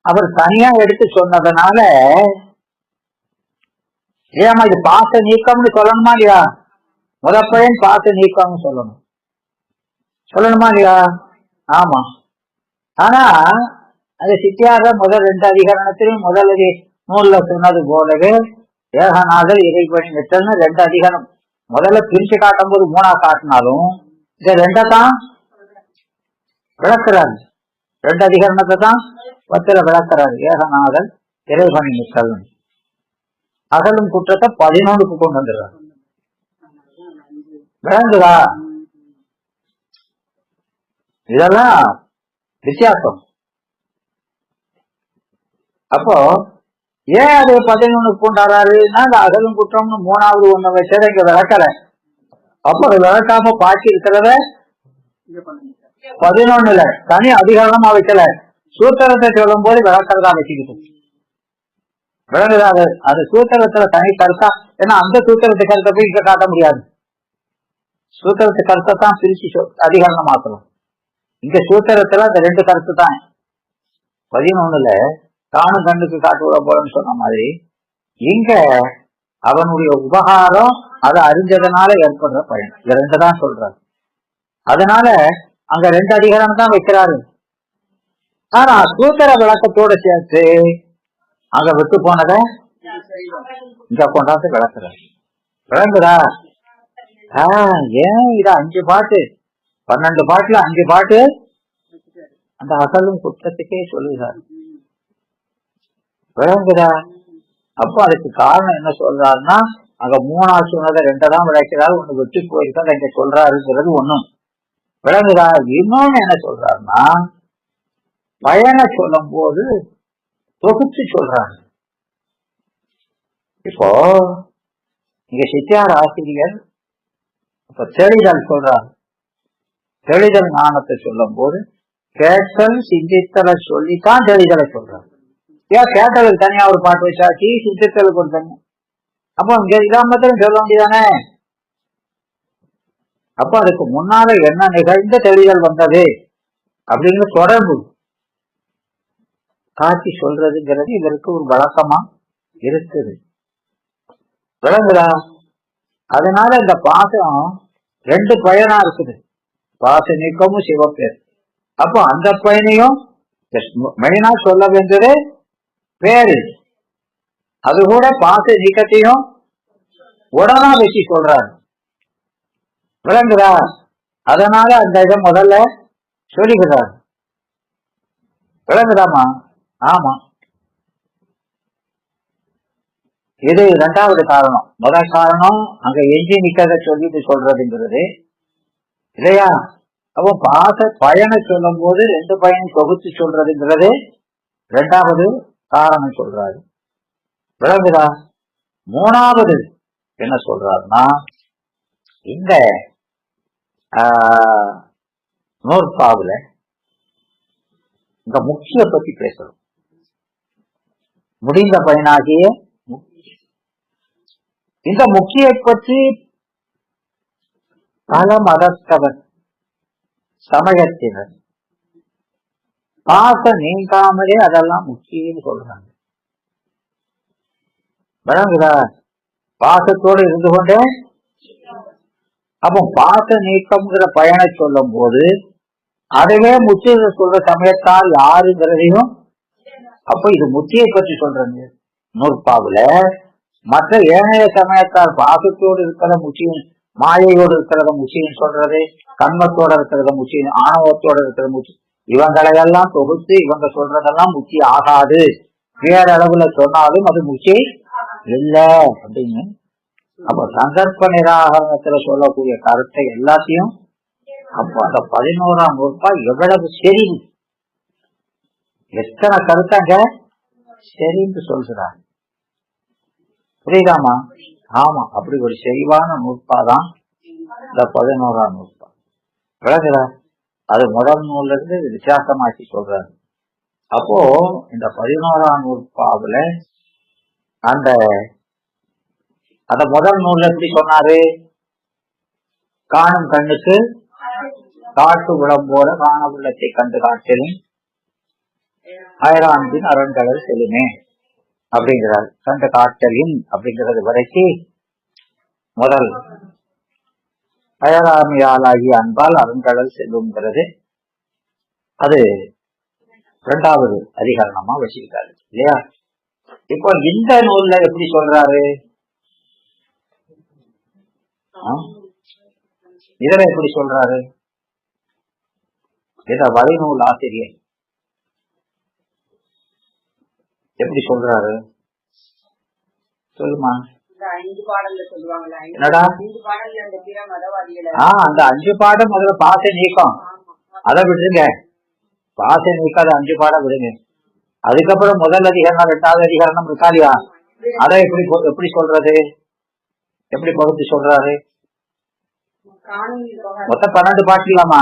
அவர் தனியா எடுத்து சொன்னதுனால ஏமா இது பாச நீக்கம்னு சொல்லணுமா இல்லையா? முதற்பயன் பாச நீக்கம்னு சொல்லணுமா இல்லையா? ஆமா. ஆனா அது சித்தியாக முதல் 2 அதிகரணத்திலும் முதல் நூல்ல சொன்னது போலவே ஏகநாதல் இறைவனி நிற்றல்னு 2 அதிகாரம் முதல்ல பிரிச்சு காட்டும் போது 3ஆ காட்டினாலும் இந்த 2 விளக்குறாரு. 2 அதிகரணத்தை தான் 10 விளக்குறாரு. ஏகநாதல் இறைவனி நிற்றல் அகலும் குற்றத்தை 11க்கு கொண்டு வந்துடுறாரு. விளங்குதா? இதெல்லாம் வித்தியாசம். அப்போ ஏன் அது 11க்கு கொண்டாடுறாருன்னா அந்த அகலும் குற்றம்னு 3ஆவது ஒண்ணு வச்சதை இங்க விளக்கல. அப்போ அது விளக்காம பாக்கி இருக்கிறத 11ல தனி அதிகாரமா வைக்கல, சூத்திரத்தை சொல்லும் போது விளக்கறதா வச்சுக்கிட்டு. விளங்குதா? அது சூத்திரத்துல தனி கருத்தா, ஏன்னா அந்த சூத்திரத்தை கருத்தை போய் இங்க காட்ட முடியாது. சூத்திரத்து கருத்தை தான் பிரிச்சு அதிகாரம் மாத்தணும். இங்க சூத்திரத்துல அந்த 2 கருத்து தான். 11ல தானும் கண்ணுக்கு காட்டுவத போலன்னு சொன்ன மாதிரி இங்க அவனுடைய உபகாரம் அதை அறிஞ்சதுனால ஏற்படுற பயன், இது 2 தான் சொல்றாரு. அதனால அங்க 2 அதிகாரம் தான் வைக்கிறாரு. ஆனா சூத்திர விளக்கத்தோட சேர்த்து அங்க விட்டு போனத இங்க கொண்டாந்து விளக்குறாரு. விளங்குதா? ஏன் இத 5 பாட்டு 12 பாட்டுல 5 பாட்டு அந்த அகலும் குற்றத்துக்கே சொல்லுகிறார். விளங்குதா? அப்போ அதுக்கு காரணம் என்ன சொல்றாருன்னா அங்க 3ஆவது சொன்னதை 2 தான் விளக்கிறாரு, 1 விட்டு போயிருக்கா இங்க சொல்றாருங்கிறது ஒண்ணும். விளங்குதா? இன்னொன்னு என்ன சொல்றாருன்னா பயனை சொல்லும் போது தொகுத்து சொல்றாங்க. இப்போ இங்க சித்தியார் ஆசிரியர் இப்ப தெளிதல் சொல்றாரு. தெளிதல் ஞானத்தை சொல்லும் போது கேட்டல் சிந்தித்தலை சொல்லித்தான் தெளிதலை சொல்றாரு. ஏன் கேட்டலுக்கு தனியா ஒரு பாட்டு வச்சாச்சு, சிந்தித்தலுக்கு ஒரு தனியா. அப்போ இங்க இதாமத்திலும் சொல்ல முடியாதானே? அப்ப அதுக்கு முன்னால என்ன நிகழ்ந்த தெளிதல் வந்தது அப்படிங்கிற தொடர்பு காட்சி சொல்றதுங்கிறது இதற்கு ஒரு வழக்கமா இருக்குது. விளங்குதா? அதனால இந்த பாசம் 2 பயனா இருக்குது, பாச நீக்கமும் சிவப்பேர். அப்போ அந்த பயனையும் மெயினா சொல்ல வேண்டியது பேரு, அது கூட பாச நீக்கத்தையும் உடனா வச்சு சொல்றாரு. விளங்குதா? அதனால அந்த இதை முதல்ல சொல்லிக்கிறார். விளங்குதாமா? ஆமா. இது 2வது காரணம். முதல் காரணம் அங்க எஞ்சி நிக்கிறத சொல்லிட்டு சொல்றதுங்கிறது இல்லையா? அப்போ பாச பயனை சொல்லும் போது 2 பயனை தொகுத்து சொல்றதுங்கிறது 2வது காரணம் சொல்றாரு. விளங்குதா? 3வது என்ன சொல்றாருன்னா இந்த நூற்பாவுல இந்த முக்கிய பத்தி பேசணும். முடிந்த பயனாகிய இந்த முக்கிய பற்றி பல மதத்தவர் சமயத்தினர் பாச நீங்காமலே அதெல்லாம் முக்கியன்னு சொல்றாங்க. விளங்குதா? பாசத்தோடு இருந்து கொண்டே. அப்போ பாச நீக்கம்ங்கிற பயனை சொல்லும் போது அதுவே முத்தி சொல்ற சமயத்தால் யாருங்கிறதையும், அப்ப இது முத்தியை பற்றி சொல்றது நூற்பாவுல. மற்ற ஏனைய சமயத்தால் பாசத்தோடு இருக்கிறத முச்சியும், மாயையோடு இருக்கிறத முச்சியும் சொல்றது, கண்மத்தோட இருக்கிறத முச்சியும், ஆணவத்தோட இருக்கிற முச்சி, இவங்களையெல்லாம் தொகுத்து இவங்க சொல்றதெல்லாம் முச்சி ஆகாது, பேரளவுல சொன்னாலும் அது முச்சி இல்ல அப்படின்னு. அப்ப சந்தர்ப்ப நிராகரணத்துல சொல்லக்கூடிய கருத்தை எல்லாத்தையும், அப்போ அந்த 11ஆம் நூற்பா எவ்வளவு சரி, எத்தனை கருத்தாங்க சரின்னு சொல்கிறார். புரியுதாமா? ஆமா, அப்படி ஒரு செறிவான நூற்பாதான் இந்த 11ஆம் நூற்பா. விளங்குதா? அது முதல் நூல்ல இருந்து வித்தியாசமாக்கி சொல்றாரு. அப்போ இந்த 11ஆம் நூற்பாவுல அந்த முதல் நூல்ல எப்படி சொன்னாரு? காணும் கண்ணுக்கு காட்டு விளம்போட காண உள்ளத்தை கண்டு காட்டலும் அயரான்பின் அரண்கடல் செல்லுமே அப்படிங்கிறார். கண்டு காட்டலின் அப்படிங்கிறது வரைக்கும் முதல் அயராமியாலாகிய அன்பால் அரண்கடல் செல்லுங்கிறது அது 2வது அதிகரணமா வச்சிருக்காரு இல்லையா? இப்போ இந்த நூல்ல எப்படி சொல்றாரு? இதுல எப்படி சொல்றாரு? இந்த வழிநூல் ஆசிரியர் எப்படி சொல்றாரு சொல்லுமா? என்னடா அந்த 5 பாடம் முதல்ல பாச நீக்கம், அதை விடுங்க. பாச நீக்காத 5 பாடம் விடுங்க. அதுக்கப்புறம் முதல் அதிகரணம் 2வது அதிகரணம் இருக்காதியா, அதை எப்படி சொல்றது? எப்படி பகுத்து சொல்றாரு? மொத்தம் 12 பாட்டு இல்லாமா,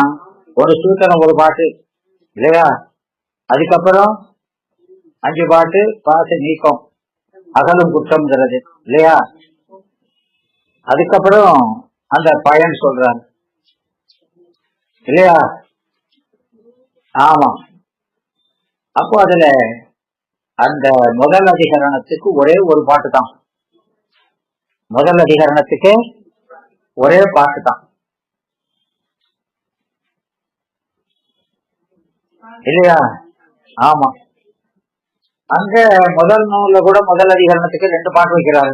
ஒரு சூத்திரம் ஒரு பாட்டு இல்லையா? அதுக்கப்புறம் 5 பாட்டு பாச நீக்கம் அகலும் குற்றம்ங்கிறது இல்லையா? அதுக்கப்புறம் அந்த பயன் சொல்றாரு இல்லையா? ஆமா. அப்போ அதுல அந்த முதல் அதிகரணத்துக்கு ஒரே ஒரு பாட்டு தான், முதல் அதிகரணத்துக்கு ஒரே பாட்டு தான் இல்லையா? ஆமா. அங்க முதல் நூல்ல கூட முதல் அதிகரணத்துக்கு 2 பாட்டு வைக்கிறாரு.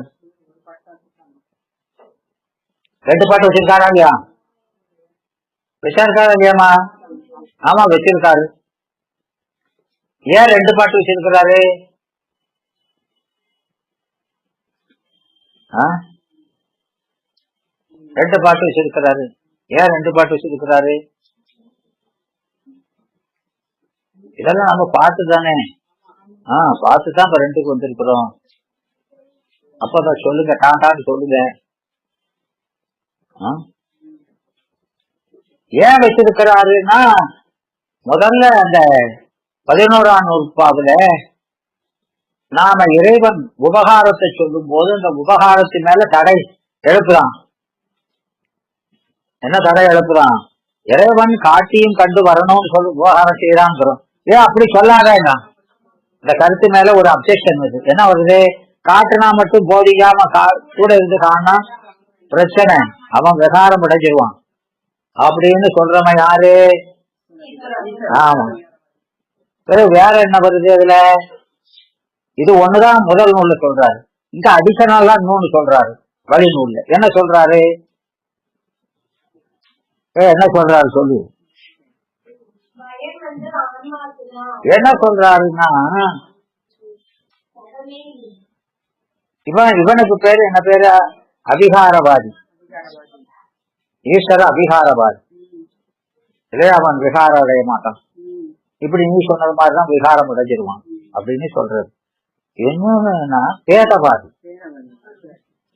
2 பாட்டு வச்சிருக்காரா இல்லையா? வச்சிருக்காரா இல்லையாமா? ஆமா வச்சிருக்காரு. ஏன் 2 பாட்டு வச்சிருக்கிறாரு? 2 பாட்டு வச்சிருக்கிறாரு. ஏன் 2 பாட்டு வச்சிருக்கிறாரு? இதெல்லாம் நம்ம பார்த்து தானே, பார்த்துதான் இப்ப 2க்கு வந்திருக்கிறோம். அப்பதான் சொல்லுங்க, டாண்டான்னு சொல்லுங்க. ஏன் வச்சிருக்கிறாருன்னா, முதல்ல அந்த 11ஆம் நூற்பாவுல நாம இறைவன் உபகாரத்தை சொல்லும் போது அந்த உபகாரத்தின் மேல தடை எழுப்புறான். என்ன தடை எழுப்புறான்? இறைவன் காட்டியும் கண்டு வரணும்னு சொல்லி உபகாரம் செய்யறாங்கிறோம். ஏன் அப்படி சொல்லாத? இந்த கருத்து மேல ஒரு அப்செக்ஷன் வருது. என்ன வருது? காட்டுனா மட்டும் போதிக்காம கூட இருந்து காணா பிரச்சனை, அவன் விகாரம் அடைஞ்சிருவான் அப்படின்னு சொல்றவன் யாரு? ஆமா. வேற என்ன வருது அதுல? இது ஒண்ணுதான் முதல் நூல்ல சொல்றாரு. இங்க அடிஷனலா இன்னொன்னு சொல்றாரு வழி நூல்ல. என்ன சொல்றாரு? என்ன சொல்றாரு சொல்லு. என்ன சொல்றாருன்னா, இவனுக்கு பேரு என்ன பேரு? அபிகாரவாதி. ஈஸ்வர அபிகாரவாதி இல்லையா? அவன் விகாரம் அடைய மாட்டான். இப்படி நீ சொன்னது மாதிரிதான் விகாரம் அடைஞ்சிருவான் அப்படின்னு சொல்றது. என்னன்னா பேதவாதி.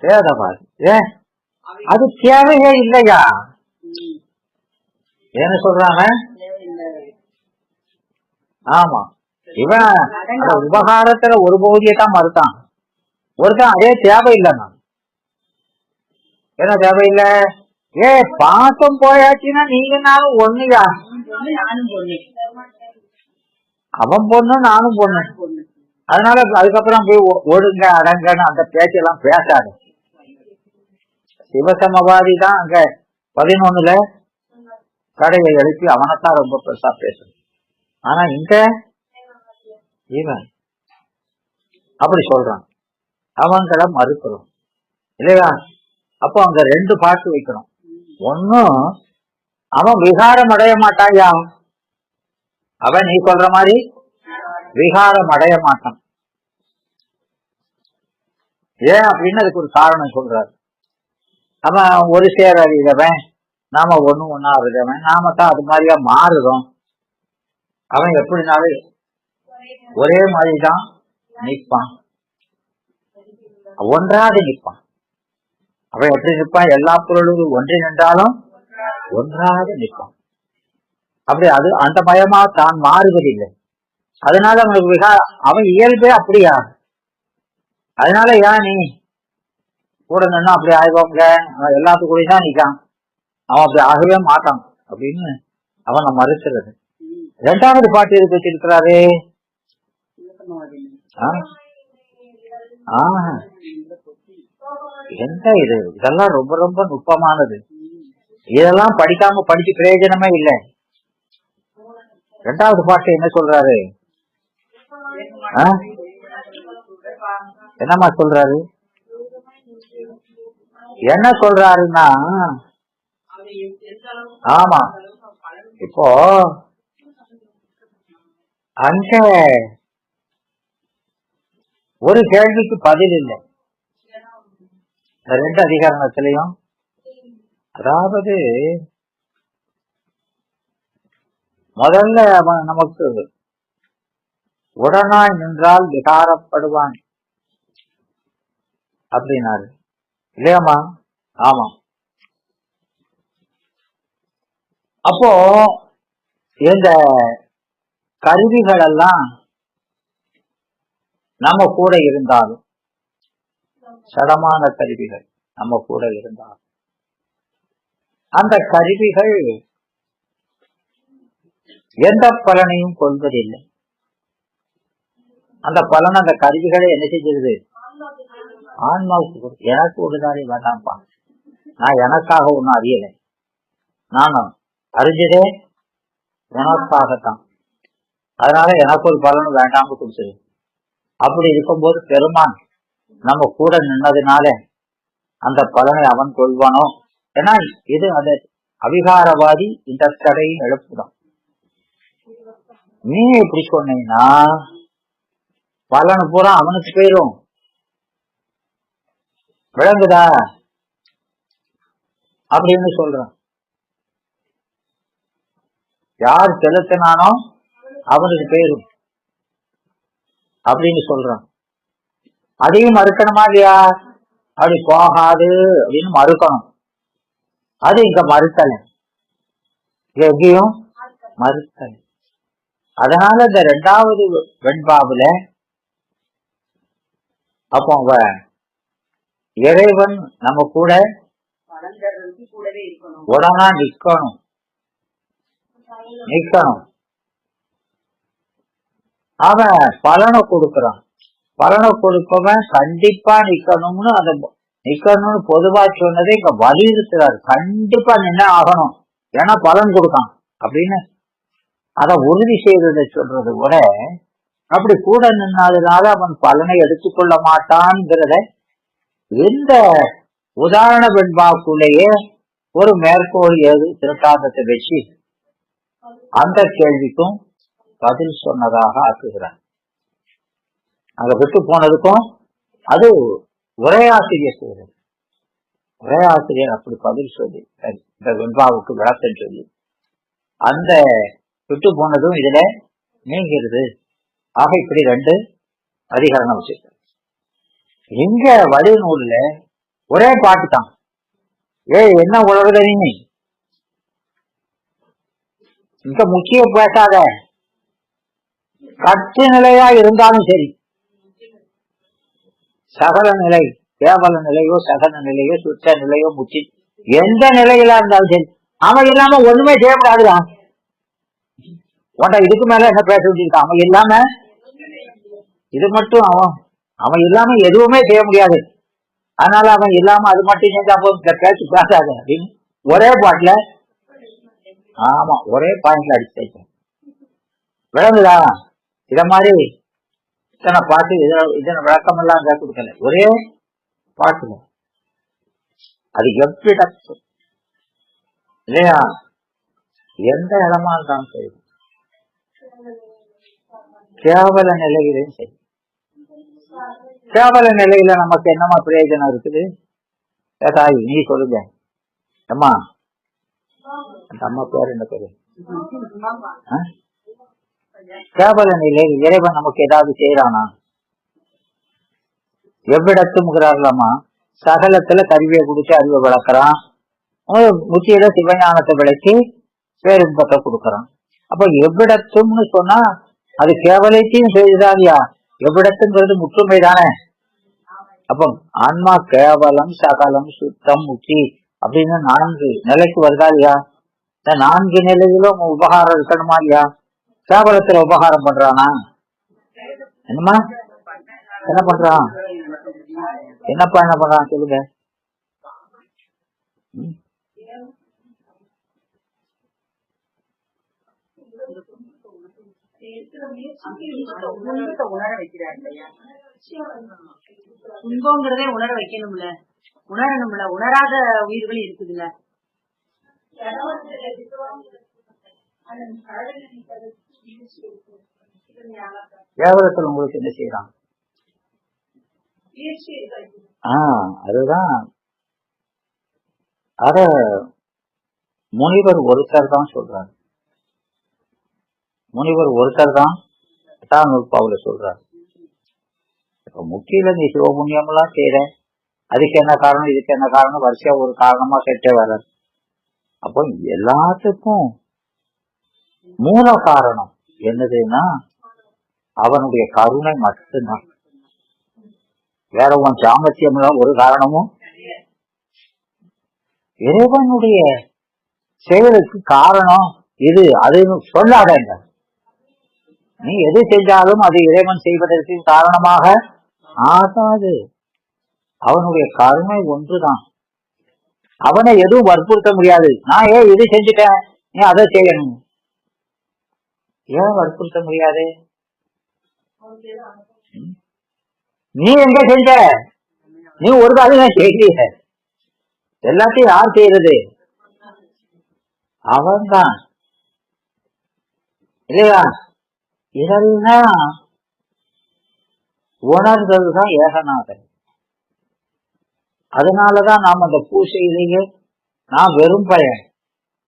பேதவாதி ஏன் அது தேவையே இல்லையா? என்ன சொல்றாங்க? ஆமா, இவன் உபகாரத்துல ஒரு பகுதியை தான் மறுத்தான். ஒருத்தான் அதே தேவையில்லை. நான் என்ன தேவையில்லை? பாசம் போயாச்சுன்னா நீங்க நானும் ஒண்ணுயா, அவன் பொண்ணு நானும் பொண்ணு. அதனால அதுக்கப்புறம் போய் ஒழுங்க அடங்கன்னு அந்த பேச்செல்லாம் பேசாது. சிவசமவாதி தான் அங்க 11 கடையை எழுப்பி அவனைத்தான் ரொம்ப பெருசா பேசணும். ஆனா இங்க இவன் அப்படி சொல்றான், அவங்களை மறுக்கிறோம் இல்லையா? அப்போ அங்க 2 பாட்டு வைக்கணும். ஒன்னும் அவன் விகாரம் அடைய மாட்டாயா, அவன் நீ சொல்ற மாதிரி விகாரம் அடைய மாட்டான். ஏன் அப்படின்னு அதுக்கு ஒரு காரணம் சொல்றாரு. அவன் ஒரு சேர அறிதவன், நாம ஒன்னா அறிதவன், நாம தான் அது மாதிரியா மாறுறோம். அவன் எப்படினாலும் ஒரே மாதிரிதான் நிற்பான், ஒன்றாது நிற்பான். அவன் எப்படி நிற்பான்? எல்லா பொருளும் ஒன்றி நின்றாலும் ஒன்றாக நிற்பான். அப்படி அது அந்த மயமா தான் மாறுவதில்லை. அதனால அவனுக்கு அவன் இயல்பே அப்படியா. அதனால ஏன் நீ கூட நின்னா அப்படி ஆயிடுவாங்க, எல்லாத்துக்கூடயும் தான் நிற்கான், அவன் அப்படி ஆகவே மாட்டான் அப்படின்னு அவனை மறுக்கிறது. 2வது பாட்டு எதுக்கு வச்சிருக்கிறாரு? எந்த இது இதெல்லாம் ரொம்ப ரொம்ப நுட்பமானது. இதெல்லாம் படிச்சு பிரயோஜனமே இல்லை. 2வது பாட்டு என்ன சொல்றாரு? என்னமா சொல்றாரு? என்ன சொல்றாருன்னா, ஆமா இப்போ அங்க ஒரு கேள்விக்கு பதில் இல்லை 2 அதிகாரத்திலையும். அதாவது முதல்ல அவன் நமக்கு உடனாய் நின்றால் விகாரப்படுவான் அப்படின்னாரு இல்லையாமா? ஆமா. அப்போ இந்த கருவிகள் எல்லாம் நம்ம கூட இருந்தாலும், சடமான கருவிகள் நம்ம கூட இருந்தாலும், அந்த கருவிகள் எந்த பலனையும் கொள்வதில்லை. அந்த பலன் அந்த கருவிகளை என்ன செஞ்சிருது? ஆன்மாவுக்கு. எனக்கு ஒருதாரி வேண்டாம்ப்பா, நான் எனக்காக ஒன்னும் அறியலை, நானும் அறிஞ்சதே எனக்காகத்தான், அதனால எனக்கு ஒரு பலனும் வேண்டாம்னு கொடுத்துரு. அப்படி இருக்கும்போது பெருமான் நம்ம கூட நின்னதுனால அந்த பலனை அவன் கொள்வானோ? ஏன்னா இது அந்த அவிகாரவாதி இந்த தடையும் எழுப்புதான். நீ எப்படி சொன்னீங்கன்னா பலனை பூரா அவனுக்கு போயிரும், விளங்குதா அப்படின்னு சொல்றான். யார் செலுத்தினானோ அவனுக்கு போயிரும் அப்படின்னு சொல்றான். அதையும் மறுக்கணுமா இல்லையா? அப்படி போகாது அப்படின்னு மறுக்கணும். அது இங்க மறுத்தலை, எங்கேயும் மறுத்தலை. அதனால இந்த 2வது வெண்பாவுல அப்போ இறைவன் நம்ம கூட உடனா நிக்கணும். அவன் பலனை கொடுக்கறான். பலனை கொடுப்பவன் கண்டிப்பா நிக்கணும்னு அதை நிக்கணும்னு பொதுவா சொன்னதை இங்க வலியுறுத்துறாரு. கண்டிப்பா நின்ன ஆகணும், ஏன்னா பலன் கொடுக்கான் அப்படின்னு அதை உறுதி செய்வதை சொல்றது கூட, அப்படி கூட நின்னதுனால அவன் பலனை எடுத்துக்கொள்ள மாட்டான்ங்கிறத இந்த உதாரண வெண்பாக்குள்ளேயே ஒரு மேற்கோள் ஏது திருட்டாந்தத்தை வச்சு அந்த கேள்விக்கும் பதில் சொன்னதாக ஆக்குகிறான். அங்க விட்டு போனதுக்கும் அது உரையாசிரியர் செய்யறது. உரையாசிரியர் அப்படி பதில் சொல்லி இந்த வெண்பாவுக்கு விளக்கம் சொல்லி அந்த விட்டு போனதும் இதுல நீங்கிறது. ஆக இப்படி 2 அதிகாரம் வச்சிருக்க. இங்க வழி நூல்ல ஒரே பாட்டு தான். என்ன உலகுல நீ இங்க முக்கிய பேசாத, கட்டு நிலையா இருந்தாலும் சரி, சகல நிலை, கேவல நிலையோ சகல நிலையோ சுற்ற நிலையோ முச்சி எந்த நிலையில இருந்தாலும் சரி, அவன் இல்லாம ஒண்ணுமே செய்யப்படாதுதான். உன்ட இதுக்கு மேல என்ன பேச வேண்டியிருக்கான்? அவன் இல்லாம இது மட்டும் அவன் அவன் இல்லாம எதுவுமே செய்ய முடியாது. அதனால அவன் இல்லாம அது மட்டும் செஞ்சா பேச்சு பேசாது அப்படின்னு ஒரே பாட்டுல, ஆமா, ஒரே பாயிண்ட்ல அடிச்சு விளங்குதா? இத மாதிரி இத்தனை பாட்டு இதன விளக்கம் எல்லாம் கேட்டு கொடுக்கல, ஒரே பாட்டுல அது எப்படி இல்லையா? எந்த இடமா இருந்தாலும் சரி, கேவல நிலையிலும் சரி. கேவல நிலையில நமக்கு என்னமா பிரயோஜனம் இருக்குது? தாய் நீ சொல்லுங்க. அம்மா, அந்த அம்மா பேர் என்ன பேரு? கேவல நிலையில் இறைவன் நமக்கு ஏதாவது செய்யறானா? எவ்விடத்தும்ங்கிறார்களாமா, சகலத்துல கருவியை குடிச்சு அறிவை வளர்க்கறான், முச்சியில சிவஞானத்தை விளக்கி பேரின்பத்தை கொடுக்கறான். அப்ப எவ்விடத்தும்னு சொன்னா அது கேவலத்தையும் செய்தாதியா? எவ்விடத்துங்கிறது முற்றுமை தானே. அப்ப ஆன்மா கேவலம், சகலம், சுத்தம், முச்சி அப்படின்னு 4 நிலைக்கு வருதாதியா? இந்த 4 நிலையிலும் உபகாரம் இருக்கணுமா இல்லையா? கேவலத்துல உபகாரம் பண்றானா? என்னமா என்ன பண்றான்? என்னப்பா என்ன பண்றான் சொல்லுங்க. உணர வைக்கிறார் இல்லையா? துன்பங்கிறதே உணர வைக்கணும்ல, உணரணும்ல. உணராத உயிர்கள் இருக்குதுல்ல. கேவலத்தில் உங்களுக்கு என்ன செய்யறான்? அதுதான். அத முனிவர் ஒருத்தர் தான் சொல்றாரு. முனிவர் ஒருத்தர் தான் நூற்பாவுல சொல்றாரு. இப்ப முக்கியில நீ சிவபுண்ணியம் எல்லாம் செய்யற, அதுக்கு என்ன காரணம், இதுக்கு என்ன காரணம், வரிசையா ஒரு காரணமா கேட்டே வர்றாரு. அப்போ எல்லாத்துக்கும் மூல காரணம் என்னதுன்னா அவனுடைய கருணை மட்டும்தான். வேற உன் சாமர்த்தியம் எல்லாம் ஒரு காரணமும். இறைவனுடைய செயலுக்கு காரணம் இது அதுன்னு சொல்லாதங்க. நீ எது செஞ்சாலும் அது இறைவன் செய்வதற்கு காரணமாக ஆகாது. அவனுடைய கருணை ஒன்றுதான். அவனை எதுவும் வற்புறுத்த முடியாது. நான் ஏன் இது செஞ்சுட்டேன், நீ அதை செய்யணும், ஏன் வற்புறுத்த முடியாது? நீ எங்க செஞ்ச? நீ ஒரு காலம் செய்யல. எல்லாத்தையும் யார் செய்யறது? அவன்தான் இல்லையா? இதெல்லாம் உணர்ந்ததுதான் ஏகநாதன். அதனாலதான் நாம் அந்த பூசையிலேயே நான் வெறும் பயன்,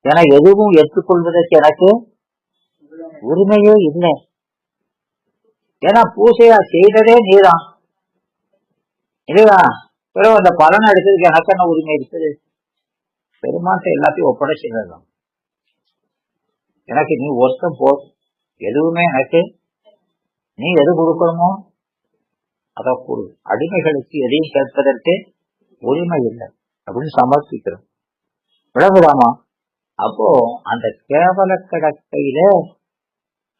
என எதுவும் ஏற்றுக்கொள்வதற்கு எனக்கு உரிமையே இல்லை. ஏன்னா பூசையா செய்ததே நீதான் இல்லையா? பிறகு அந்த பலன் எடுத்ததுக்கு எனக்கு என்ன உரிமை இருக்குது? பெருமாட்ட எல்லாத்தையும் ஒப்படைச்சிடலாம். எனக்கு நீ ஒருத்தம் போ, எதுவுமே எனக்கு நீ எது கொடுக்கணுமோ அதை கொடு. அடிமைகளுக்கு எதையும் கேட்பதற்கு உரிமை இல்லை அப்படின்னு சமர்ப்பிக்கிறோம். விளங்குதாமா? அப்போ அந்த கேவல கிடக்கையில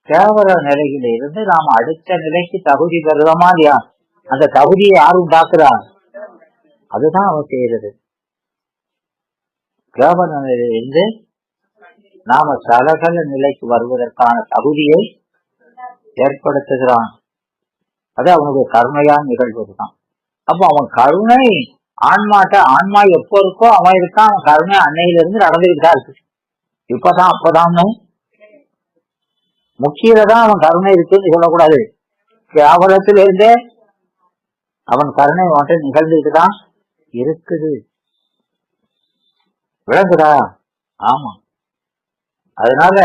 கேவல நிலையில இருந்து நாம அடுத்த நிலைக்கு தகுதி பெறுதமா இல்லையா? அந்த தகுதியை யார் உண்டாக்குறா? அதுதான் அவன் செய்யறது. கேவல நிலையிலிருந்து நாம சலகல நிலைக்கு வருவதற்கான தகுதியை ஏற்படுத்துகிறான். அது அவனுடைய கருணையான் நிகழ்வதுதான். அப்போ அவன் கருணை ஆன்மாட்ட, ஆன்மா எப்போ இருக்கோ அவன் இருக்கான். அவன் கருணை அன்னையிலிருந்து நடந்துகிட்டு தான் இருக்கு. இப்பதான் அப்பதான் முக்கியதான் அவன் கருணை இருக்குன்னு சொல்லக்கூடாது. கேவலத்திலிருந்தே அவன் கருணை மட்டும் நிகழ்ந்துட்டு தான் இருக்குது. விளங்குதா? ஆமா. அதனால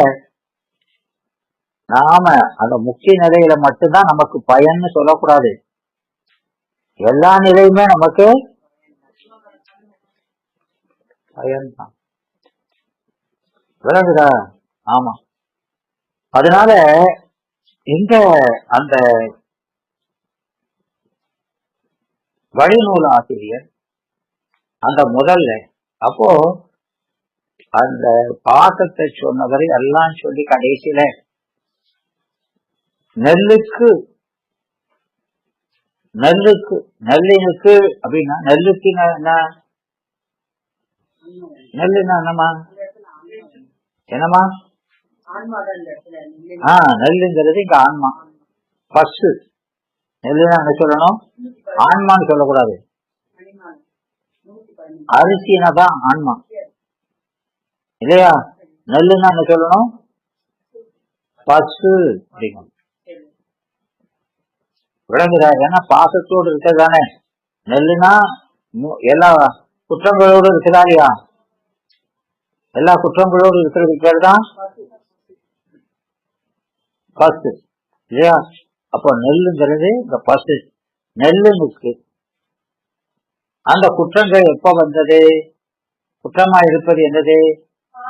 நாம அந்த முக்கிய நிலையில மட்டும்தான் நமக்கு பயன்னு சொல்லக்கூடாது. எல்லா நிலையுமே நமக்கு பயன்தான். விளங்குதா? ஆமா. அதனால எங்க அந்த வழிநூல் ஆசிரியர் அந்த முதல்ல அப்போ அந்த பாசத்தை சொன்னவரை எல்லாம் சொல்லி கடைசியில நெல்லுக்கு நெல்லுக்கு நெல்லினுக்கு அப்படின்னா நெல்லுக்கு என்ன? நெல்லுன்னா என்னமா? என்னமா? நெல்லுங்கிறது இங்க ஆன்மா. பசு நெல்லுன்னா என்ன சொல்லணும்? ஆன்மான்னு சொல்லக்கூடாது. அரிசினா தான் ஆன்மா இல்லையா? நெல்லுன்னா என்ன சொல்லணும்? பசு அப்படிங்க. விளங்குதா? ஏன்னா பாசத்தோடு இருக்கிறதானே. நெல்லுனா எல்லா குற்றங்களோடு இருக்குதா இல்லையா? எல்லா குற்றங்களோடு இருக்கிறது பேர் தான் பசு இல்லையா? அப்போ நெல்லுங்கிறது இந்த பசு. நெல்லுனுக்கு அந்த குற்றங்கள் எப்ப வந்தது? குற்றமா இருப்பது என்னது?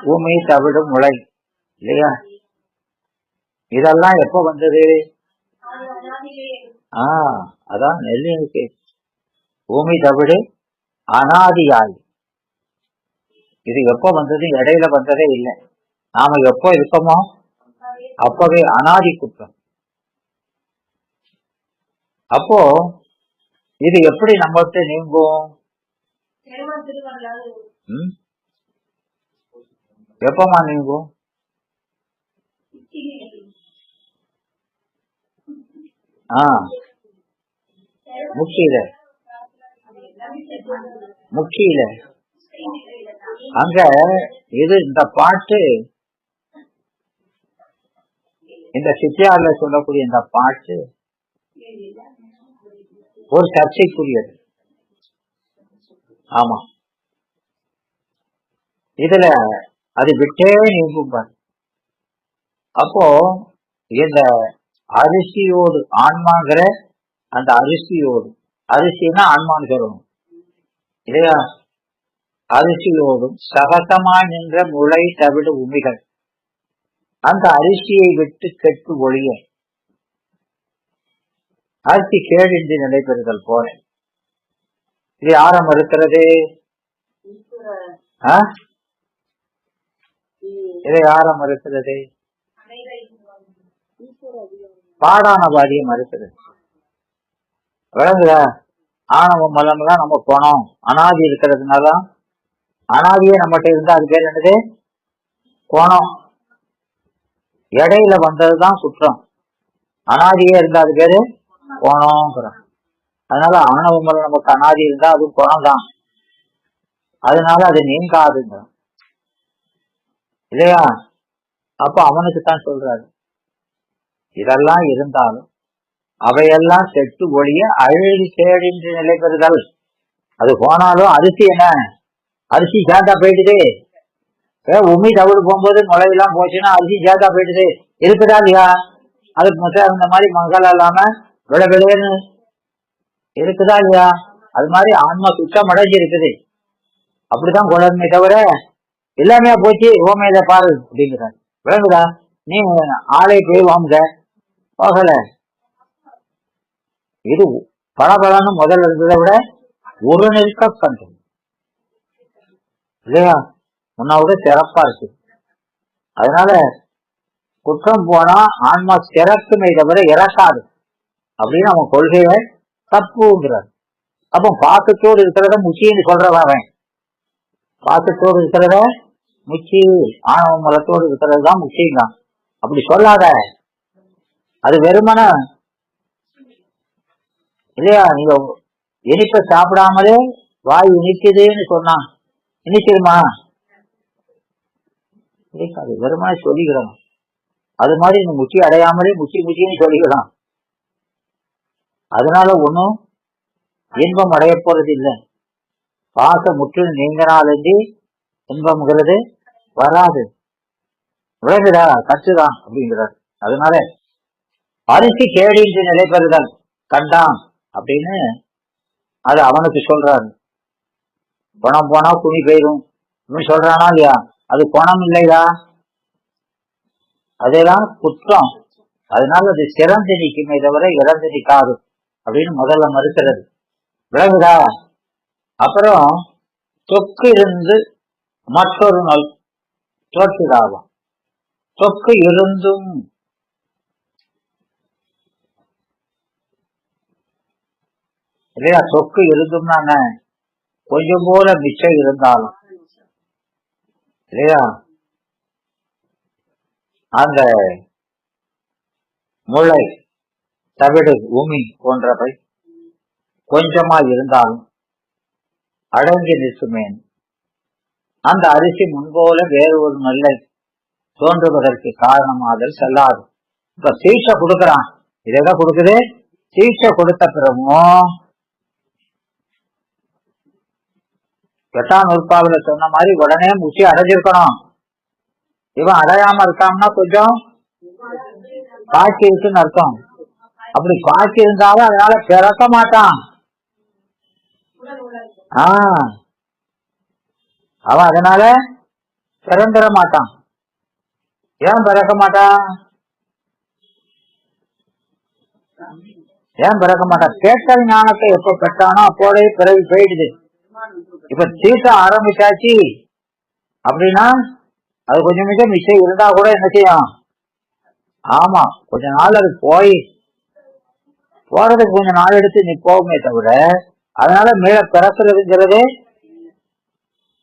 பூமி தவிடும் முளை இல்லையா? இதெல்லாம் எப்ப வந்தது? அதான் நெல்லுனுக்கு. பூமி தவிடு அனாதியாய். இது எப்ப வந்தது? இடையில வந்ததே இல்லை. நாம எப்போ இருக்கோமோ அப்பவே அனாதி குற்றம். அப்போ இது எப்படி நம்மகிட்ட நீங்கும்? எப்பமா நீங்கும்? முக்கியில முக்கியில அங்க இது இந்த பாட்டு, இந்த சித்தியார்ல சொல்லக்கூடிய இந்த பாட்டு ஒரு சர்ச்சைக்குரியது. ஆமா, இதுல அது விட்டே நீங்கும்பார். அப்போ இந்த அரிசியோடு ஆன்மாங்கிற அந்த அரிசியோடு, அரிசினா ஆன்மான்னு சொல்லணும் இல்லையா? அரிசியோடும் சகசமாய் நின்ற முளை தவிடு உமிகள் அந்த அரிசியை விட்டு கெட்டு ஒழிய அரிசி கேடின்றி நிலை பெறுதல் போல. இது யார மறுக்கிறது? இதை யார மறுக்கிறது? பாடானவாதியை மறுக்கிறது. விளங்குதா? ஆணவம் மலம்லாம் நம்ம போனோம். அனாதி இருக்கிறதுனால அனாதியே நம்மகிட்ட இருந்தா அது பேர் என்னது? கோணம். இடையில வந்ததுதான் குற்றம். அனாதியே இருந்தா அது பேரு கோணம். அதனால ஆணவ மலம் நமக்கு அனாதி இருந்தா அது கோணம் தான். அதனால அது நீங்காதுங்க இல்லையா? அப்ப அவனுக்கு தான் சொல்றாரு, இதெல்லாம் இருந்தாலும் அவையெல்லாம் செட்டு ஒழிய அழுகி கேடின்றி நிலை பெறுதல். அது போனாலும் அரிசி என்ன? அரிசி சேதா போயிடுது. உமி தவிடு போகும்போது முளையெல்லாம் போச்சுன்னா அரிசி சேதா போயிடுது. இருக்குதா இல்லையா? அதுக்கு மொத்தம் அந்த மாதிரி மங்களம் இல்லாம விளைவிளையன்னு இருக்குதா இல்லையா? அது மாதிரி ஆன்மா சுத்தம் அடைஞ்சு இருக்குது. அப்படிதான் குழந்தை தவிர எல்லாமே போச்சு ஓமையில பாரு அப்படிங்கிறார். விளங்குதா? நீ ஆளை போய் வாங்க போகல. இது பலபலன்னு முதல்ல இருந்ததை விட ஒரு நிற்க கண்டு இல்லையா? முன்னாவோட சிறப்பா இருக்கு. அதனால குற்றம் போனா ஆன்மா சிறக்குமே தவிர இறக்காது அப்படின்னு அவன் கொள்கையை தப்புங்கிறார். அப்போ பாசத்தோடு இருக்கிறத முக்கியன்னு சொல்றவன், பாசத்தோடு இருக்கிறத முக்கிய, ஆணவ மலத்தோடு இருக்கிறது தான் முக்கியம் தான். அப்படி சொல்லாத, அது வெறுமன இல்லையா? நீங்க இனிப்ப சாப்பிடாமலே வாய் இனிக்குதுன்னு சொன்னா இனிக்குதுமா? இனிக்காது, வெறுமன சொல்லிக்கிறோம். அது மாதிரி இந்த முச்சி அடையாமலே முச்சின்னு சொல்லிக்கலாம். அதனால ஒன்னும் இன்பம் அடைய போறது இல்லை. பாச முற்றிலும் நீங்கினாலே இன்பம்ங்கிறது வராது. விளைவுடா கற்றுதான் அப்படிங்கிறார். அதனால அரிசி கேடின்றி நிலை பெறுதல் கண்டான் அப்படின்னு அது அவனுக்கு சொல்றாரு. பணம் போனா துணி போயிடும் அப்படின்னு சொல்றானா இல்லையா? அது பணம் இல்லையா? அதேதான் குற்றம். அதனால அது சிறந்து நிற்குமே தவிர இறந்து நிற்காது அப்படின்னு முதல்ல மறுக்கிறது. விளங்குதா? அப்புறம் தொக்கு இருந்து மற்றொரு நாள் தோற்றுதாகும். தொக்கு இருந்தும் இல்லையா? சொக்கு இருந்தும்னா என்ன? கொஞ்சம் போல மிச்சம் இருந்தாலும் இல்லையா, அந்த முளை, தவிடு, உமி போன்றவை கொஞ்சமா இருந்தாலும் அடங்கி நிற்குமேன் அந்த அரிசி முன்போல வேறு ஒரு நெல்லை தோன்றுவதற்கு காரணமாதல் செல்லாது. இப்ப சீட்சை கொடுக்கறான், இதான் கொடுக்குது. சீட்சை கொடுத்த பிறகும் 8ஆம் நூற்பாவில சொன்ன மாதிரி உடனே முச்சி அடைஞ்சிருக்கணும். இவன் அடையாம இருக்கான்னா கொஞ்சம் காட்சி இருக்குன்னு அர்த்தம். அப்படி காட்சி இருந்தாலும் அதனால பிறக்க மாட்டான். அவன் அதனால பிறந்துட மாட்டான். ஏன் பிறக்க மாட்டான்? ஏன் பிறக்க மாட்டான்? கேட்ட ஞானத்தை எப்ப பெற்றானோ அப்போதே பிறகு போயிடுது. இப்ப தீட்ட ஆரம்பிச்சாச்சு அப்படின்னா அது கொஞ்சம் மிச்சம் இருந்தா கூட என்ன செய்யும்? ஆமா, கொஞ்ச நாள் அது போறதுக்கு கொஞ்சம் நாள் எடுத்து நீ போகுமே தவிர அதனால மேல பிறக்கிறதுங்கிறது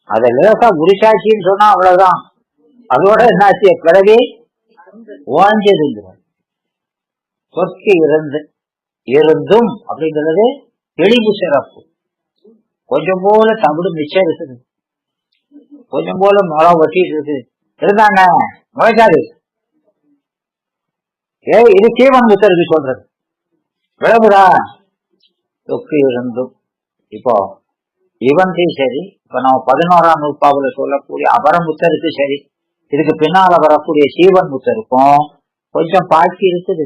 அதை லேசா உரிசாட்சின்னு சொன்னா அவ்வளவுதான். அதோட என்னாச்சு? பிறகு ஓஞ்சது. சொற்கு இருந்தும் அப்படிங்கிறது தெளிவு சிறப்பு. கொஞ்சம் போல தவிடு மிச்சம் இருக்குது, கொஞ்சம் போல மரம் ஒட்டிட்டு இருக்குது, இருந்தாங்க முளைக்காது. இது சீவன் புத்தருக்கு சொல்றது விளங்குதா? சொக்கு இருந்தும். இப்போ இவன்றையும் சரி, இப்ப நம்ம 11ஆம் நூற்பாவுல சொல்லக்கூடிய அபரமுத்தருக்கு சரி, இதுக்கு பின்னால வரக்கூடிய சீவன் புத்தருக்கும் கொஞ்சம் பாக்கி இருக்குது.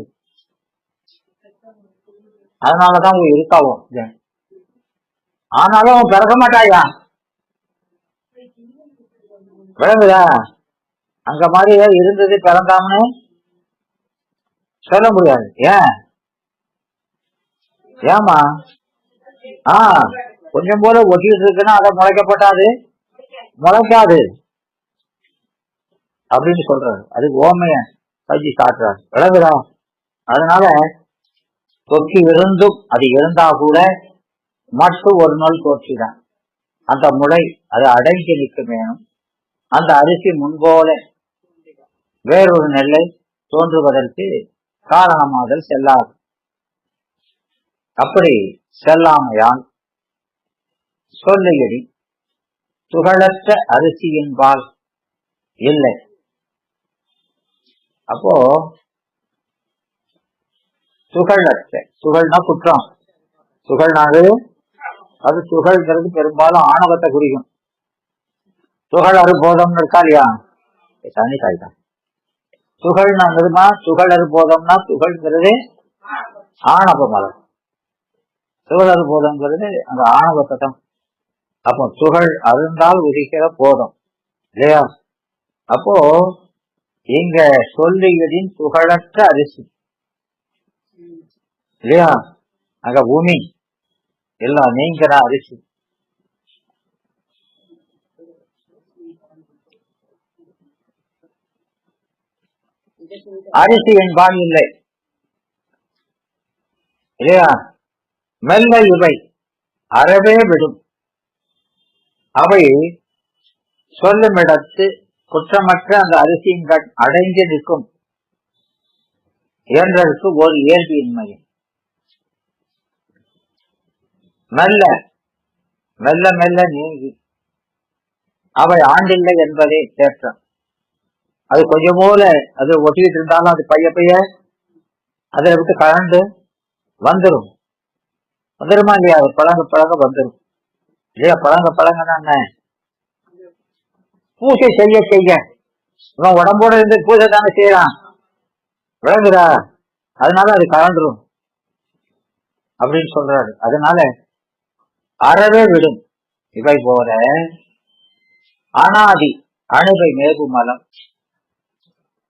அதனாலதான் இருக்காவும். ஆனாலும் அவன் பிறக்க மாட்டாயா? விளங்குதா? அங்க மாதிரி இருந்தது பிறந்தாமனு சொல்ல முடியாது. ஏமா கொஞ்சம் போல ஒட்டிட்டு இருக்குன்னா அதை முளைக்கப்பட்டாது, முளைக்காது அப்படின்னு சொல்றாரு. அதுக்கு ஓமைய பஜி காட்டுறாரு. விளங்குதா? அதனால தொக்கி இருந்தும் அது இருந்தா கூட மட்டும் ஒரு நாள் தோற்றிதான் அந்த முளை அது அடங்கி நிற்க வேணும். அந்த அரிசி முன்போல வேறொரு நெல்லை தோன்றுவதற்கு காரணமாதல் செல்லாது. அப்படி செல்லாமையால் சொல்லையடி துகளற்ற அரிசியின்பால் இல்லை. அப்போ துகளற்ற, துகள்னா குற்றம், துகள்னாது அது துகள்ங்கிறது பெரும்பாலும் ஆணவத்தை குறிக்கும். துகள் அறுபோதம்னு இருக்கா இல்லையா? தனி காய்தான். துகள்னா துகள் அறுபோதம்னா துகள்ங்கிறது ஆணவ மலம், துகள் அறுபோதம்ங்கிறது அந்த ஆணவத்தை தான். அப்போ துகள் அருந்தால் உதிக்கிற போதம் இல்லையா? அப்போ இங்க சொல்லியதின் துகளற்ற அரிசி இல்லையா? அங்க பூமி எல்லாம் நீங்கிற அரிசி. அரிசி என்பான் இல்லை இல்லையா? மெல்ல இவை அறவே விடும். அவை சொல்லுமிடத்து குற்றமற்ற அந்த அரிசியின் கண் அடைந்து நிற்கும் என்றதற்கு ஒரு இயல்பின்மை. மெல்ல மெல்ல மெல்ல நீங்கி அவை ஆண்டில்லை என்பதே தேற்றம். அது கொஞ்சம் போல அது ஒட்டிக்கிட்டு இருந்தாலும் அது பைய அதை விட்டு கலந்து வந்துருமா இல்லையா? அது பழங்க வந்துடும் இல்லையா? பழங்கன்னா என்ன? பூஜை செய்ய இவன் உடம்போட இருந்து பூஜை தானே செய்யறான். விளங்குதா? அதனால அது கலந்துரும் அப்படின்னு சொல்றாரு. அதனால அறவே விடும். இவை போல அனாதி அணுவை மேகு மலம்,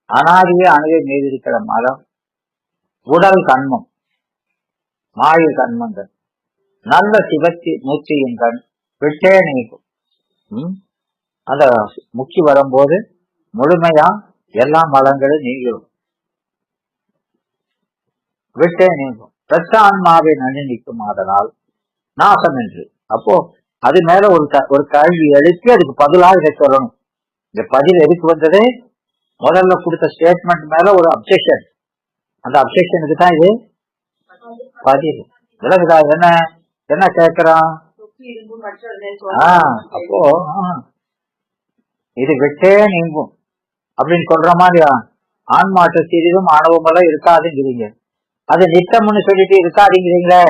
அனாதியே அணுவை மேதிருக்கிற மலம், உடல் கண்மம், மாயு கண்மங்கள், நல்ல சிவத்தி மூச்சியின் கண் விட்டே நீக்கும். அந்த முக்கி வரும்போது முழுமையா எல்லா மலங்களும் நீங்கிடும், விட்டே நீங்கும். பெற்ற ஆன்மாவை நன்றி நிற்கும். அதனால் நாசம் என்று. அப்போ அது மேல ஒரு கேள்வி எழுப்பி அதுக்கு பதிலா இதை சொல்லணும். இந்த பதில் எதுக்கு வந்தது? முதல்ல கொடுத்த ஸ்டேட்மெண்ட் மேல ஒரு அப்செக்ஷன், அந்த அப்செக்ஷனுக்கு தான் இது பதில். விளக்குதா? என்ன என்ன கேட்கிறான்? அப்போ இது விட்டே நீங்கும் அப்படின்னு சொல்ற மாதிரியா? ஆன்மாட்ட சிறிதும் ஆணவம் எல்லாம் இருக்காதுங்கிறீங்க, அது நித்தம்னு சொல்லிட்டு இருக்காதுங்கிறீங்களே.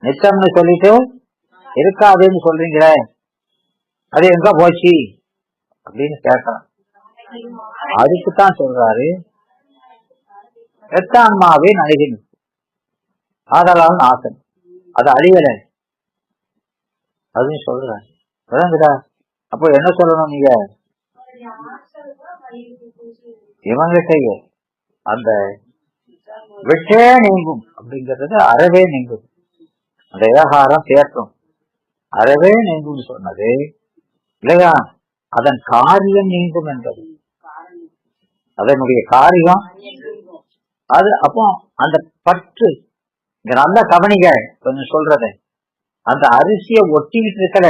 நித்தம்னு சொல்லிட்டு இருக்காதுன்னு சொல்றீங்களே, அது எங்க போச்சு அப்படின்னு கேட்கலாம். அதுக்குத்தான் சொல்றாரு எத்தான்மாவே அணுகி ஆதலால் நாசம், அது அழியல அப்படின்னு சொல்றாரு. விளங்குதா? அப்போ என்ன சொல்லணும் நீங்க? இவங்கிட்ட அந்த விட்டே நீங்கும் அப்படிங்கிறது அறவே நீங்கும், அந்த விவகாரம் சேர்க்கும் அறவே நீங்கும் சொன்னது இல்லையா? அதன் காரியம் நீங்கும் என்பது, அதனுடைய காரியம் அது. அப்போ அந்த பற்று இங்க நல்ல கவனிங்க கொஞ்சம் சொல்றத, அந்த அரிசியை ஒட்டிக்கிட்டு இருக்கல,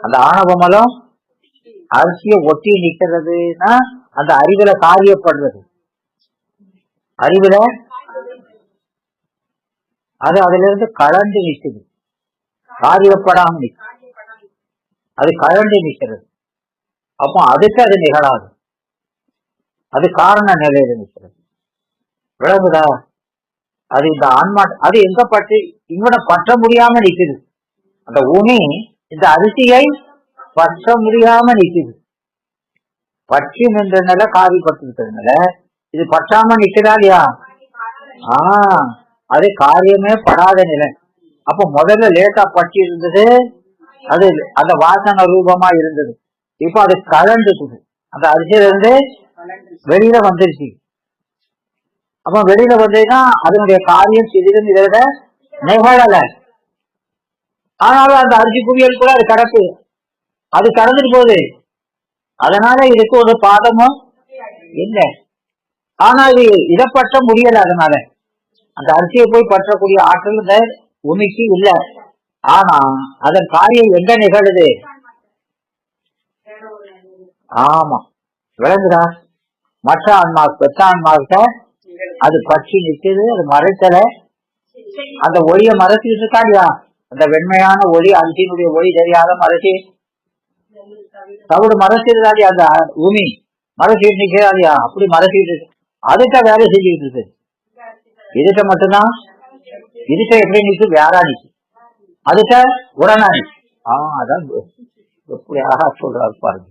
அந்த ஆணவமலம் அரிசியை ஒட்டி நிக்கிறதுனா அந்த அறிவுல காரியப்படுறது, அறிவுல அது அதுல இருந்து கலந்து நிற்குது, காரியப்படாம நிற்குது, அது கலந்து நிற்கிறது. அப்போ அதுக்கு அது நிகழாது, அது காரண நிலையில நிற்கிறது. விளங்குதா? அது இந்த ஆன்மா அது எங்க பற்றி இவனை பற்ற முடியாம நிற்குது. அந்த உமி இந்த அரிசியை பற்ற முடியாம நிற்குது, பற்றி நின்ற நிலை காரியப்பட்டிருக்கிறதுனால இது பற்றாம நிற்கிறா இல்லையா? அது காரியமே படாத நிலை. அப்ப முதல்ல லேட்டா பற்றி இருந்தது, அது அந்த வாசன ரூபமா இருந்தது. இப்ப அது கலந்துக்குது, அந்த அரிசியில இருந்து வெளியில வந்துருச்சு. அப்ப வெளியில வந்ததுன்னா அதனுடைய காரியம் சிறிதும் இதை விட நிகழல. ஆனாலும் அந்த அரிசி குவியல் கூட அது கடக்கு, அது கடந்துட்டு போகுது. அதனால இதுக்கு ஒரு பாதமும் இல்லை. ஆனா இது இதை பற்ற முடியல, அதனால அந்த அரிசியை போய் பற்றக்கூடிய ஆற்றல் இந்த உமிக்கு இல்லை. ஆனா அதன் காரியம் எங்க நிகழுது? ஆமா, விளங்குதா? மற்ற ஆன்மா பெற்ற ஆன்மாக்கிட்ட அது பற்றி நிற்குது, அது மறைச்சல, அந்த ஒளியை மறைச்சிட்டு இருக்கா இல்லையா? அந்த வெண்மையான ஒளி, அரிசியினுடைய ஒளி தெரியாத மறைச்சி தவிடு மறைச்சிருந்தாலியா? அந்த பூமி மறைச்சிட்டு நிற்கிறாதியா? அப்படி மறைச்சிட்டு அதுக்க வேலை செஞ்சுக்கிட்டு இருக்கு. இதுக்க மட்டும்தான், இதுக்க எப்படி நிற்கு? வேறா நிற்கு, அதுக்க உடனே நிற்கு. அதான் எப்படி அழகா சொல்றாரு பாருங்க.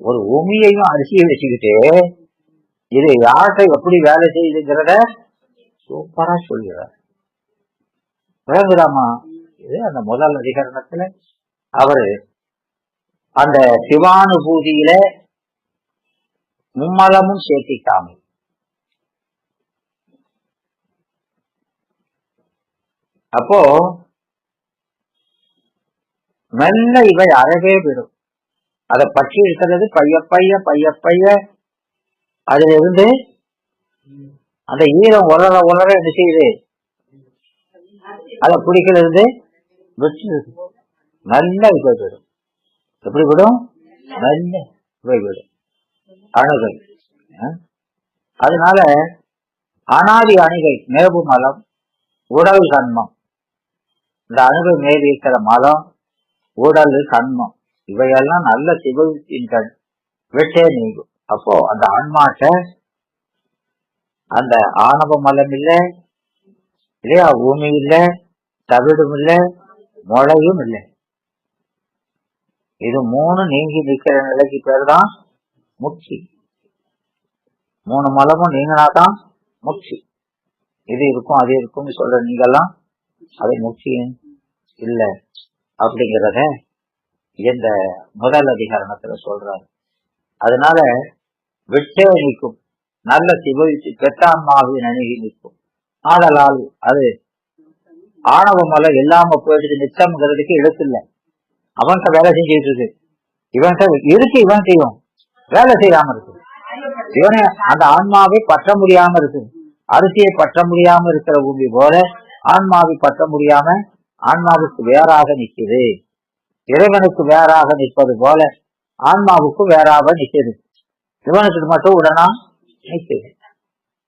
ஒரு பூமியையும் அரிசியை வச்சுக்கிட்டு இது யார்கிட்ட எப்படி வேலை செய்யுதுங்கிறத சூப்பரா சொல்கிறார். விளங்குதாமா? இது அந்த முதல் அதிகரணத்துல அவரு அந்த சிவானுபூதியில மும்மலமும் சேர்த்திக்காம, அப்போ மெல்ல இவை அறவே விடும். அதை பற்றி இருக்கிறது பைய பைய பைய பைய அதுல இருந்து அந்த ஈரம் உலர உலர என்ன செய்யுது? அதை பிடிக்கிறது விட்டுருது. நல்ல இவை விடும். எப்படி விடும்? நல்ல இவை விடும் அணுகை. அதனால அனாதி அணுகை மேபு மலம் உடல் கண்மம், இந்த அணுகை மேல் இருக்கிற மலம் உடல் கண்மம் இவையெல்லாம் நல்ல சிவத்தின் கண் விட்டே நீங்கும். அப்போ அந்த ஆன்மாட்ட அந்த ஆணவ மலம் இல்லை இல்லையா? பூமி இல்லை, தவிடும் இல்லை, முளையும் இல்லை. இது மூணு நீங்கி நிற்கிற நிலைக்கு பேர் தான் முக்தி. மூணு மலமும் நீங்கினாதான் முக்தி. இது இருக்கும் அது இருக்கும்னு சொல்ற நீங்கெல்லாம் அது முக்தி இல்லை அப்படிங்கிறத இந்த முதல் அதிகரணத்துல சொல்றாரு. அதனால விட்டே நிற்கும், நல்ல சிவவிச்சு பெற்றான்மாவின் அணுகி நிற்கும். ஆதலால் அது ஆணவ மலை இல்லாம போயிட்டு நிச்சயம்ங்கிறதுக்கு எழுத்து இல்லை. அவன்கிட்ட வேலை செஞ்சுட்டு இருக்கு, இவன்கிட்ட இருக்கு, இவன் செய்யும் வேலை செய்யாம இருக்கு. இவனே அந்த ஆன்மாவை பற்ற முடியாம இருக்கு. அரிசியை பற்ற முடியாம இருக்கிற பூமி போல ஆன்மாவை பற்ற முடியாம ஆன்மாவுக்கு வேறாக நிற்குது. இறைவனுக்கு வேறாக நிற்பது போல ஆன்மாவுக்கு வேறாக நிற்குது. இவனுக்கு மட்டும் உடனா நிற்குது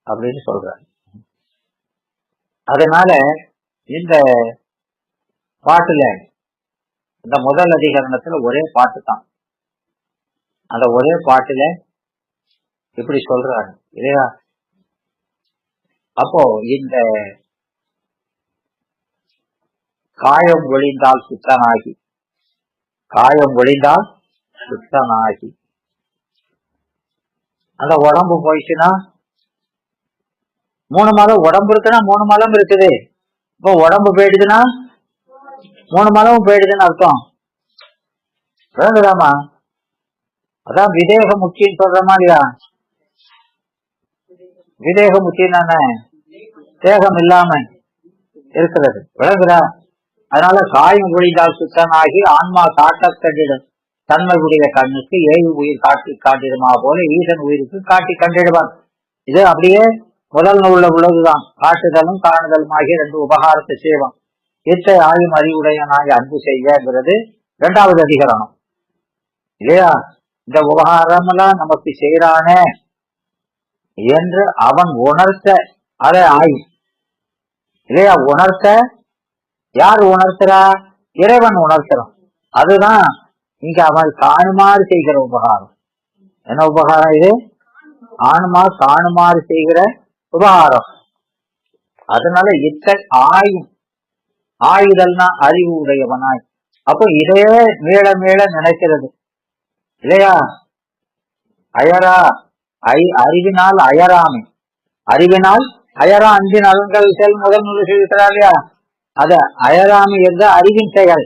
அப்படின்னு சொல்றாரு. அதனால இந்த பாட்டுல இந்த முதல் அதிகரணத்துல ஒரே பாட்டு தான். அந்த ஒரே பாட்டுல இப்படி சொல்றாரு இல்லையா? அப்போ இந்த காயம் ஒழிந்தால் சுத்தனாகி, காயம் ஒழிந்தால் சுத்தனாகி, அந்த உடம்பு போயிடுச்சுன்னா 3 மலம், உடம்பு இருக்குன்னா 3 மலம் இருக்குது. இப்போ உடம்பு போயிடுதுன்னா 3 மலமும் போயிடுதுன்னு அர்த்தம். விளங்குதாமா? அதான் விதேக முக்கின்னு சொல்ற மாதிரியா? விதேக முக்கின்னு தேகம் இல்லாம இருக்கிறது. விளங்குதா? அதனால காயம் ஒழிந்தால் சுத்தனாகி ஆன்மா காட்ட கண்டிடும் தன்மை உடைய கண்ணுக்கு ஏழு உயிர் காட்டி காட்டிடுமா போல ஈசன் உயிருக்கு காட்டி கண்டிடுவான். இது அப்படியே முதல் நூல்ல உள்ளதுதான். காட்டுதலும் காணுதலும் ஆகிய 2 உபகாரத்தை செய்வான். இத்தை ஆயும் அறிவுடையனாகி அன்பு செய்யங்கிறது 2வது அதிகரணம் இல்லையா? இந்த உபகாரம் எல்லாம் நமக்கு செய்யறானே என்று அவன் உணர்த்த அதை ஆயும் இல்லையா? உணர்த்த யார் உணர்த்துறா? இறைவன் உணர்த்துறான். அதுதான் இங்க அவன் காணுமாறு செய்கிற உபகாரம். என்ன உபகாரம் இது? ஆன்மா காணுமாறு செய்கிற உபகாரம். அதனால இத்த ஆயும், ஆயுதல்னா அறிவு உடையவனாய். அப்போ இதையே மேல மேல நினைக்கிறது இல்லையா? அயரா அறிவினால் அயராமை, அறிவினால் அயரா 5 நலன்கள் செல் முதல் நூல் செய்திருக்கிறார் இல்லையா? அத அயராமை என்ற அறிவின் செயல்.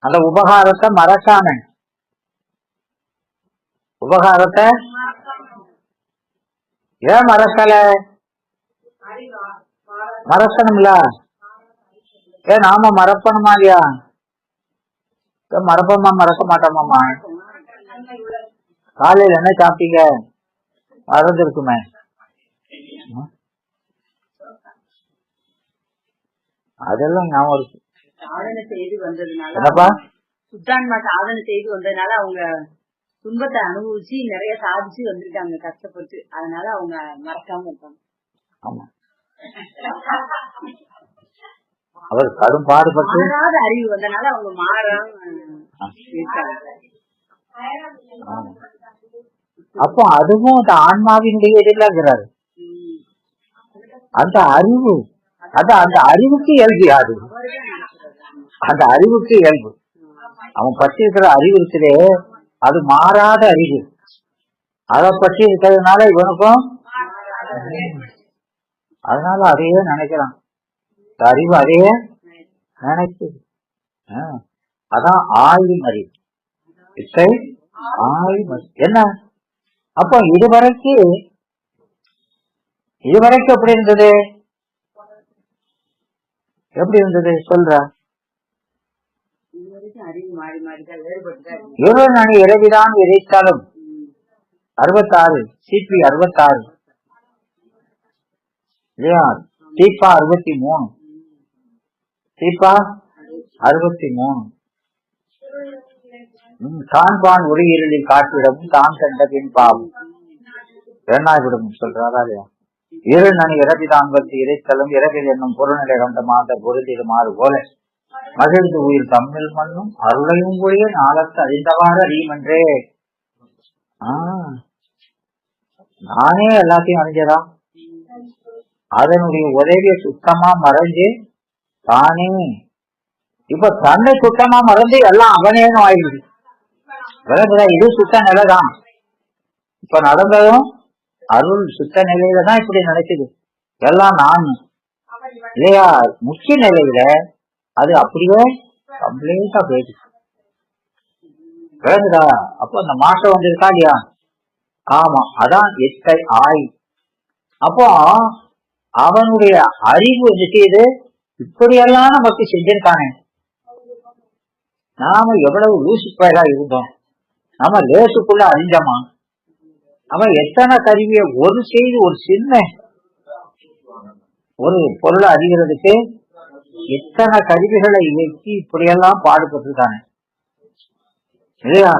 அந்த உபகாரத்தை மறக்காம, உபகாரத்தை ஏன் மறக்கல? மறக்கணும்ல. ஏன் நாம மறப்பணுமா இல்லையா? மறப்போமா மறக்க மாட்டோமாமா? காலையில என்ன சாப்பிட்டீங்க? மறந்துருக்குமே. அதெல்லாம் ஞாபகம் இருக்கு. சாதனை செய்து வந்ததுனால, என்னப்பா? சுத்தான்மா சாதனை செய்து வந்ததுனால அவங்க துன்பத்தை அனுபவிச்சு நிறைய சாதிச்சு வந்திருக்காங்க கஷ்டப்பட்டு. அதனால அவங்க மறக்காம இருக்காங்க. ஆமா, அவர் கடும் பாடுபட்டு அறிவு வந்தனால அவங்க மாறாம இருக்காங்க. அப்போ அதுவும் அந்த ஆன்மாவினுடைய எதிராகிறாரு. அந்த அறிவு, அந்த அறிவுக்கு இயல்பு யாது? அந்த அறிவுக்கு இயல்பு அவன் பற்றி இருக்கிற அறிவு இருக்கிறே, அது மாறாத அறிவு. அதை பற்றி இருக்கிறதுனால இவனுக்கும் அதனால அதையே நினைக்கிறான். அறிவு அதையே நினைக்குது. அதான் ஆயும் அறிவு. இசை ஆயும் அறிவு. என்ன அப்போ இதுவரைக்கும் எப்படி இருந்தது? எப்படி இருந்தது சொல்ற? இவன் நான் இரவிதான் விதைத்தாலும் 66 சிபி 66 இல்லையா? சீப்பா 63, சீப்பா 63. காண்பான் ஒளி இருளில் காட்டிவிடமும் தான் கண்ட பின் பாவம் வேணாவிடும் சொல்றாரா இல்லையா? இரு நனி இரவிதான் வந்து இறைத்தலும் இரவில் என்னும் பொருள்நிலை கண்ட மாந்த பொருந்திடுமாறு போல மகிழ்ந்து உயிர் தம்மில் மண்ணும் அருளையும் ஒழிய நாளத்து அறிந்தவாறு அறியுமென்றே. நானே எல்லாத்தையும் அறிஞ்சதா? அதனுடைய உதவிய சுத்தமா மறைஞ்சு தானே இப்ப தன்னை சுத்தமா மறந்து எல்லாம் அவனேன்னு ஆயிடுது. இது சுத்த நிலைதான். இப்ப நடந்ததும் அருள் சுத்த நிலையில தான் இப்படி நினைக்குது. எல்லாம் நான் இல்லையா? முக்கிய நிலையில அது அப்படியே கம்ப்ளீட்டா போயிடுச்சு. விளங்குதா? அப்போ அந்த மாற்றம் வந்திருக்கா இல்லையா? ஆமா, அதான் எத்தை ஆய். அப்போ அவனுடைய அறிவு என்ன செய்யுது? இப்படியெல்லாம் நமக்கு செஞ்சிருக்கானே. நாம எவ்வளவு லூசு பயலா இருந்தோம். நம்ம லேசுக்குள்ள அறிஞ்சோமா? அவன் எத்தனை கருவிய ஒரு செய்தி, ஒரு சின்ன ஒரு பொருளை அறிகிறதுக்கு எத்தனை கருவிகளை இயக்கி இப்படியெல்லாம் பாடுபட்டுருக்கானே இல்லையா?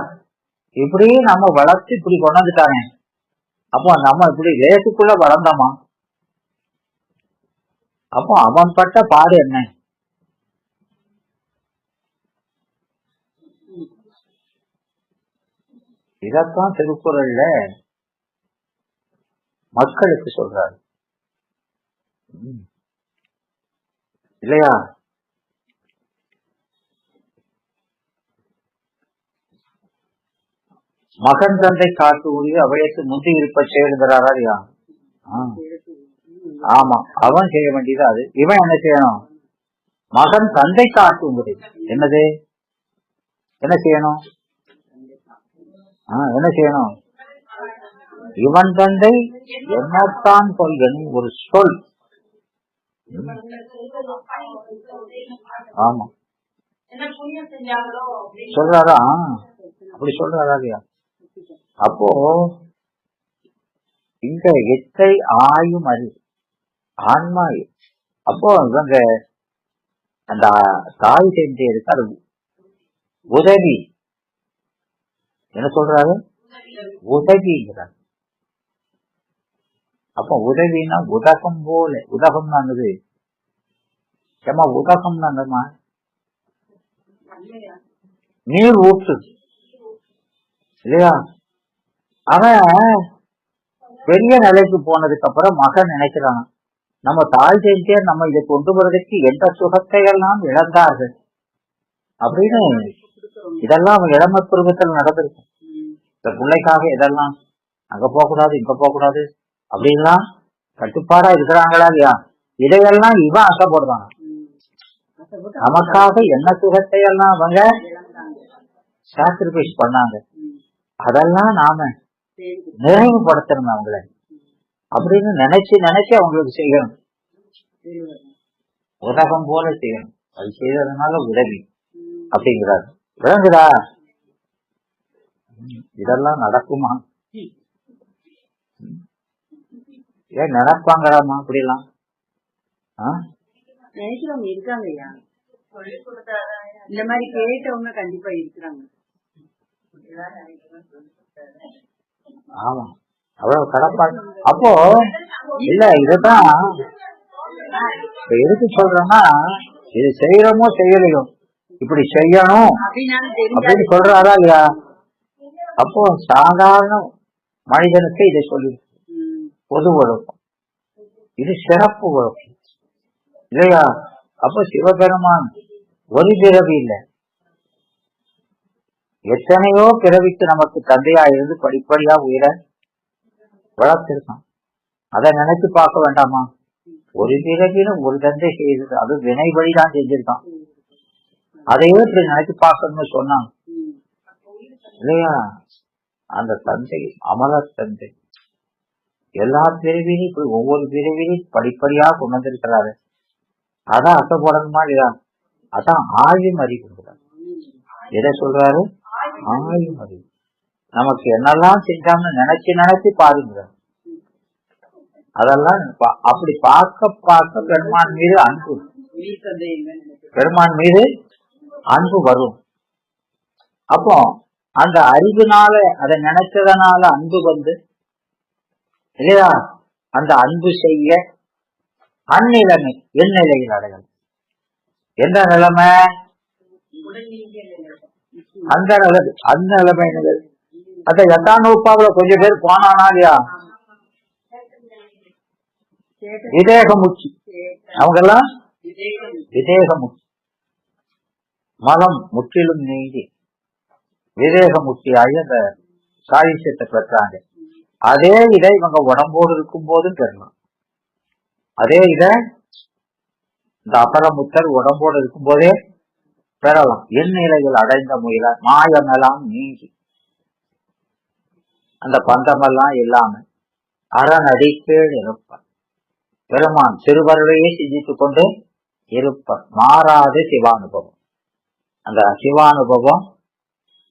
இப்படி நம்ம வளர்த்து இப்படி கொண்டாந்துட்டானே. அப்போ நம்ம இப்படி வேசுக்குள்ள வளர்ந்தோமா? அப்போ அவன் பட்ட பாடு என்ன? இதத்தான் திருக்குறள்ல மக்களுக்கு சொல்றாரு இல்லையா? மகன் தந்தை காட்டு உரிய அவையத்து முந்தி இருப்ப செய்கிறாரா இல்லையா? ஆமா, அவன் செய்ய வேண்டியது அது. இவன் என்ன செய்யணும்? மகன் தந்தை காட்டுங்கிறது என்னது? என்ன செய்யணும்? என்ன செய்யணும்? இவன் தந்தை என்னத்தான் கொள்கணும் ஒரு சொல். ஆமா சொல்றாரா? அப்படி சொல்றாரா இல்லையா? அப்போ இங்க எத்தை ஆயும் அறிவு ஆன்மா. அப்போ இவங்க அந்த தாய் செஞ்சு இருக்காரு உதவி. என்ன சொல்றாரு? உதவிங்கிறார். அப்ப உதவினா உதகம் போல. உதகம் தானது ஏமா? உதகம் தானமா? நீர் ஊற்று இல்லையா? அவன் பெரிய நிலைக்கு போனதுக்கு அப்புறம் மகன் நினைக்கிறான், நம்ம தாய் செஞ்சே நம்ம இதை கொண்டு போறதுக்கு எந்த சுகத்தை எல்லாம் இழந்தார்கள் அப்படின்னு. இதெல்லாம் அவன் இளம பருவத்தில் நடந்திருக்கும். இந்த பிள்ளைக்காக இதெல்லாம் அங்க போகக்கூடாது இங்க போகக்கூடாது அப்படின்லாம் கட்டுப்பாடா இருக்கிறாங்களா இல்லையா? இதையெல்லாம் இவன் ஆசைப்படுறான். நமக்காக என்ன சுகத்தை எல்லாம் அவங்க சாக்ரிஃபைஸ் பண்ணாங்க. அதெல்லாம் நாம நிறைவுபடுத்தணும் அவங்கள அப்படின்னு நினைச்சு நினைச்சு அவங்களுக்கு செய்யணும். உலகம் போல செய்யணும். அது செய்யறதுனால உதவி அப்படிங்கிறாரு. விளங்குதா? இதெல்லாம் நடக்குமா? ஏன் நினைப்பாங்களாமா அப்படிலாம்? நினைக்கிறவங்க இருக்காங்கய்யா. இந்த மாதிரி கேட்டவங்க கண்டிப்பா இருக்கிறாங்க. ஆமா, அவ்வளவு கடப்பாடு. அப்போ இல்ல, இதுதான் எதுக்கு சொல்றேன்னா, இது செய்யறோமோ செய்யலையோ இப்படி செய்யணும் அப்படின்னு சொல்றாரா இல்லையா? அப்போ சாதாரண மனிதனுக்கு இதை சொல்லி பொது ஒழுக்கம், இது சிறப்பு ஒழுக்கம் இல்லையா? அப்போ சிவபெருமான் ஒரு பிறவி இல்லை, எத்தனையோ பிறவிக்கு நமக்கு தந்தையா இருந்து படிப்படியா உயிர வளர்த்திருக்கான். அதை நினைச்சு பார்க்க வேண்டாமா? ஒரு பிறவில ஒரு தந்தை செய்தது, அது வினை வழிதான் செஞ்சிருக்கான். அதையே இப்படி நினைச்சு பார்க்கணும்னு சொன்னான் இல்லையா? அந்த தந்தை அமர தந்தை எல்லா பிறவிலையும் இப்படி ஒவ்வொரு பிறவிலையும் படிப்படியா கொண்டு வந்திருக்கிறாரு. அதான் அசைப்படணுமா இல்லையா? அதான் ஆயும் அறிவு. எதை சொல்றாரு? ஆயும் அறிவு. நமக்கு என்னெல்லாம் செஞ்சான்னு நினைச்சு நினைச்சு பாருங்க. அதெல்லாம் அப்படி பார்க்க பார்க்க பெருமான் மீது அன்பு, பெருமான் மீது அன்பு வரும். அப்போ அந்த அறிவுனால அதை நினைச்சதனால அன்பு வந்து இல்லையா? அந்த அன்பு செய்ய அந்நிலைமை என் நிலையில் அடையணும். எந்த நிலைமை? அந்த நிலைமை. அந்த நிலைமை அந்த எட்டாம் வகுப்பாவுல கொஞ்சம் பேர் போனானா இல்லையா? விதேகமுச்சி, அவங்க எல்லாம் விதேகமுச்சி, மலம் முற்றிலும் நீங்கி விதேகமுச்சியாகி அந்த சாயுஷ்யத்தை பெற்றாங்க. அதே இதை இவங்க உடம்போடு இருக்கும் போதும் பெறலாம். அதே இத இந்த அபரமுத்தர் உடம்போடு இருக்கும் போதே பெறலாம். என் நிலையில் அடைந்த முயல மாயமெல்லாம் நீங்கி அந்த பந்தமெல்லாம் இல்லாம அறநடிக்கீழ் இருப்பார் பெருமான் திருவருளையே சிந்தித்துக் கொண்டு இருப்பார். மாறாத சிவானுபவம், அந்த சிவானுபவம்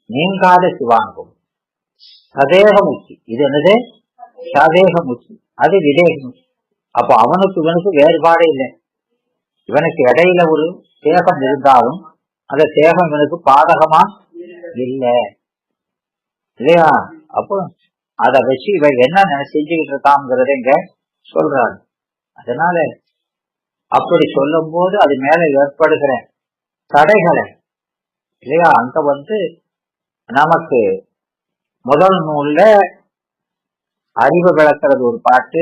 நீங்காத சிவானுபவம். சதேக முக்தி, இது என்னது? சதேக முக்தி, அது விதேக முக்தி. அப்போ அவனுக்கு இவனுக்கு வேறுபாடே இல்லை. இவனுக்கு இடையில ஒரு தேகம் இருந்தாலும் அந்த தேகம் இவனுக்கு பாதகமா இல்லை, இல்லையா? அப்போ அதை வச்சு இவன் என்ன செஞ்சுக்கிட்டு இருக்காங்கிறத இங்க சொல்றாரு. அதனால அப்படி சொல்லும் போது அது மேல ஏற்படுகிற தடைகளை, இல்லையா, அங்க நமக்கு முதல் நூல்ல அறிவை விளக்குறது ஒரு பாட்டு,